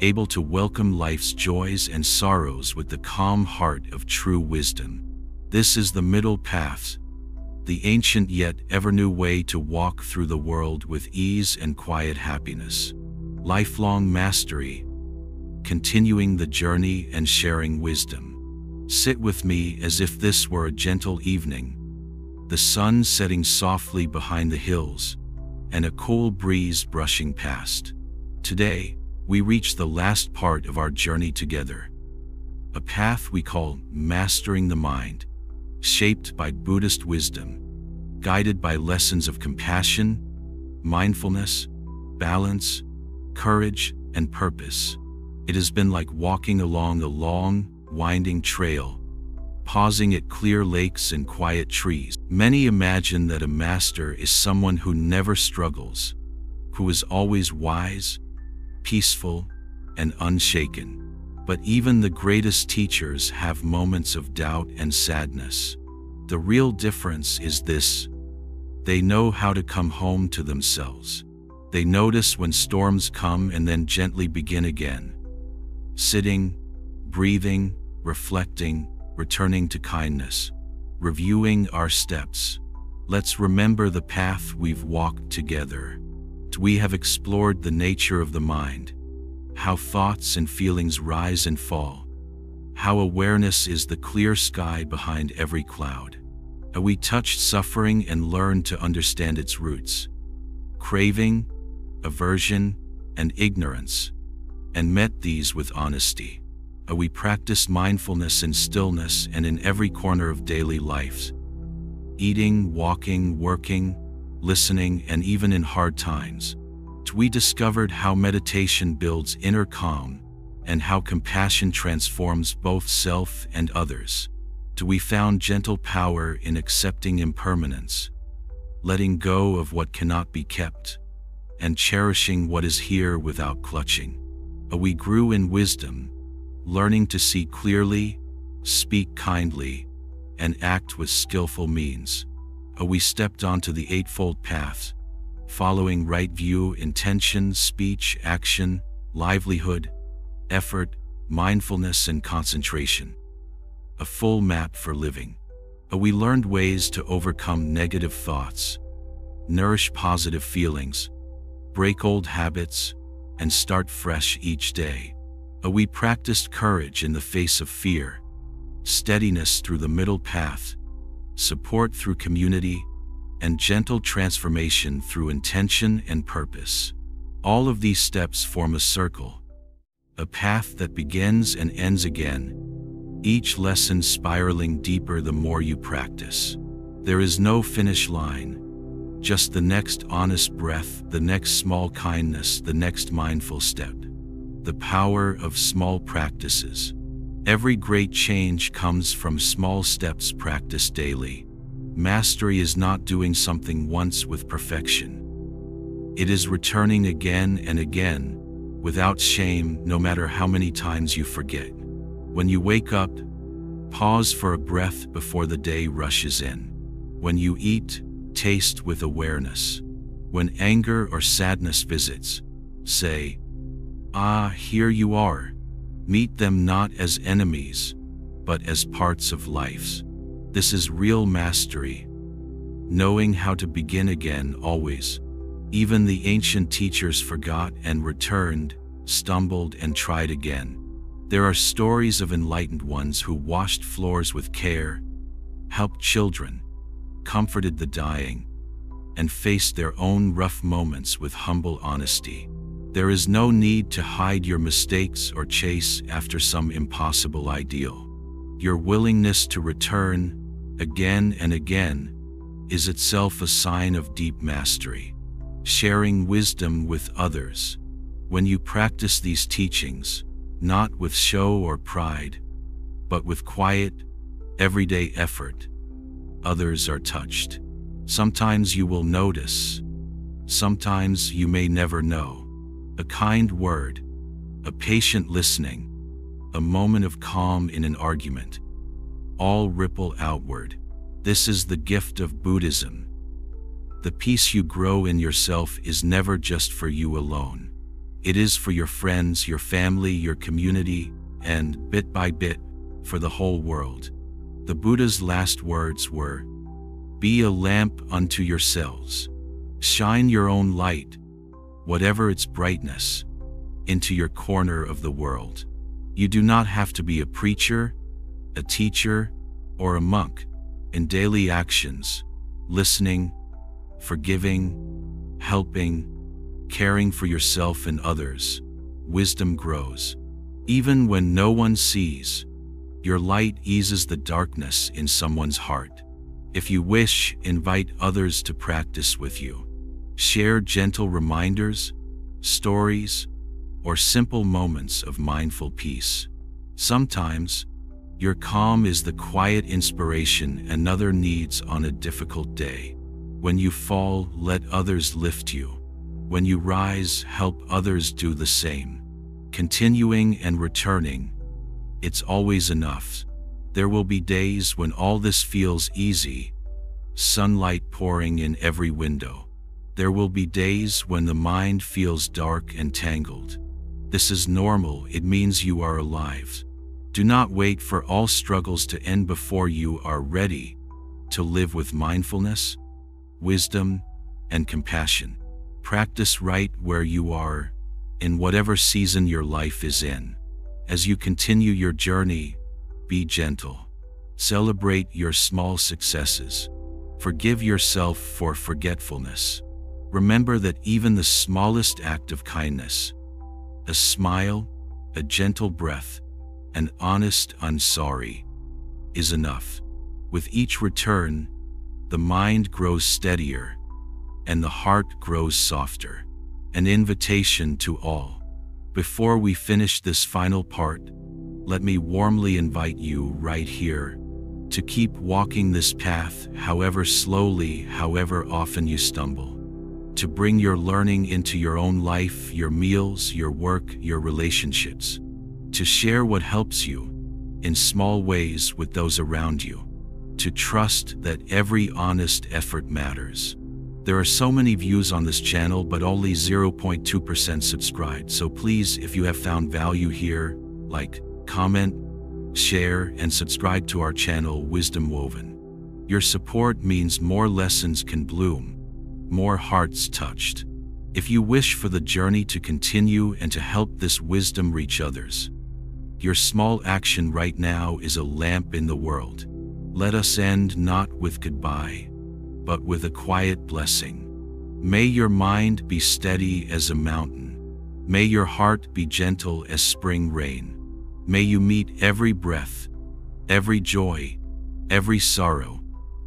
able to welcome life's joys and sorrows with the calm heart of true wisdom. This is the middle path, the ancient yet ever-new way to walk through the world with ease and quiet happiness. Lifelong mastery, continuing the journey and sharing wisdom. Sit with me as if this were a gentle evening, the sun setting softly behind the hills, and a cool breeze brushing past. Today, we reach the last part of our journey together. A path we call Mastering the Mind, shaped by Buddhist wisdom, guided by lessons of compassion, mindfulness, balance, courage, and purpose. It has been like walking along a long, winding trail, pausing at clear lakes and quiet trees. Many imagine that a master is someone who never struggles, who is always wise, peaceful, and unshaken. But even the greatest teachers have moments of doubt and sadness. The real difference is this: they know how to come home to themselves. They notice when storms come and then gently begin again. Sitting, breathing, reflecting, returning to kindness, reviewing our steps. Let's remember the path we've walked together. We have explored the nature of the mind, how thoughts and feelings rise and fall, how awareness is the clear sky behind every cloud. We touched suffering and learned to understand its roots, craving, aversion, and ignorance, and met these with honesty. We practiced mindfulness in stillness and in every corner of daily life, eating, walking, working, listening, and even in hard times. We discovered how meditation builds inner calm and how compassion transforms both self and others. We found gentle power in accepting impermanence, letting go of what cannot be kept, and cherishing what is here without clutching. We grew in wisdom, learning to see clearly, speak kindly, and act with skillful means. We stepped onto the Eightfold Path, following right view, intention, speech, action, livelihood, effort, mindfulness, and concentration. A full map for living. We learned ways to overcome negative thoughts, nourish positive feelings, break old habits, and start fresh each day. We practiced courage in the face of fear, steadiness through the middle path, support through community, and gentle transformation through intention and purpose. All of these steps form a circle, a path that begins and ends again, each lesson spiraling deeper the more you practice. There is no finish line, just the next honest breath, the next small kindness, the next mindful step. The power of small practices. Every great change comes from small steps practiced daily. Mastery is not doing something once with perfection. It is returning again and again, without shame, no matter how many times you forget. When you wake up, pause for a breath before the day rushes in. When you eat, taste with awareness. When anger or sadness visits, say, "Ah, here you are." Meet them not as enemies, but as parts of life. This is real mastery, knowing how to begin again always. Even the ancient teachers forgot and returned, stumbled and tried again. There are stories of enlightened ones who washed floors with care, helped children, comforted the dying, and faced their own rough moments with humble honesty. There is no need to hide your mistakes or chase after some impossible ideal. Your willingness to return, again and again, is itself a sign of deep mastery. Sharing wisdom with others. When you practice these teachings, not with show or pride, but with quiet, everyday effort, others are touched. Sometimes you will notice, sometimes you may never know. A kind word, a patient listening, a moment of calm in an argument, all ripple outward. This is the gift of Buddhism. The peace you grow in yourself is never just for you alone. It is for your friends, your family, your community, and, bit by bit, for the whole world. The Buddha's last words were, "Be a lamp unto yourselves. Shine your own light, whatever its brightness, into your corner of the world." You do not have to be a preacher, a teacher, or a monk. In daily actions, listening, forgiving, helping, caring for yourself and others, wisdom grows. Even when no one sees, your light eases the darkness in someone's heart. If you wish, invite others to practice with you. Share gentle reminders, stories, or simple moments of mindful peace. Sometimes, your calm is the quiet inspiration another needs on a difficult day. When you fall, let others lift you. When you rise, help others do the same. Continuing and returning, it's always enough. There will be days when all this feels easy, sunlight pouring in every window. There will be days when the mind feels dark and tangled. This is normal, it means you are alive. Do not wait for all struggles to end before you are ready to live with mindfulness, wisdom, and compassion. Practice right where you are, in whatever season your life is in. As you continue your journey, be gentle. Celebrate your small successes. Forgive yourself for forgetfulness. Remember that even the smallest act of kindness, a smile, a gentle breath, an honest "I'm sorry," is enough. With each return, the mind grows steadier and the heart grows softer. An invitation to all. Before we finish this final part, let me warmly invite you right here to keep walking this path, however slowly, however often you stumble. To bring your learning into your own life, your meals, your work, your relationships. To share what helps you in small ways with those around you. To trust that every honest effort matters. There are so many views on this channel, but only 0.2% subscribed. So please, if you have found value here, like, comment, share, and subscribe to our channel, Wisdom Woven. Your support means more lessons can bloom, more hearts touched. If you wish for the journey to continue and to help this wisdom reach others, your small action right now is a lamp in the world. Let us end not with goodbye, but with a quiet blessing. May your mind be steady as a mountain. May your heart be gentle as spring rain. May you meet every breath, every joy, every sorrow,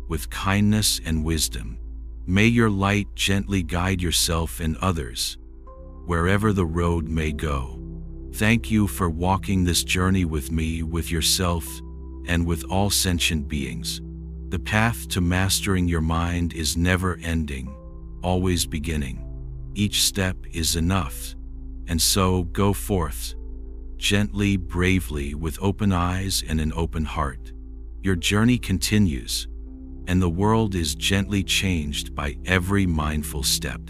with kindness and wisdom. May your light gently guide yourself and others, wherever the road may go. Thank you for walking this journey with me, with yourself, and with all sentient beings. The path to mastering your mind is never ending, always beginning. Each step is enough. And so go forth, gently, bravely, with open eyes and an open heart. Your journey continues, and the world is gently changed by every mindful step.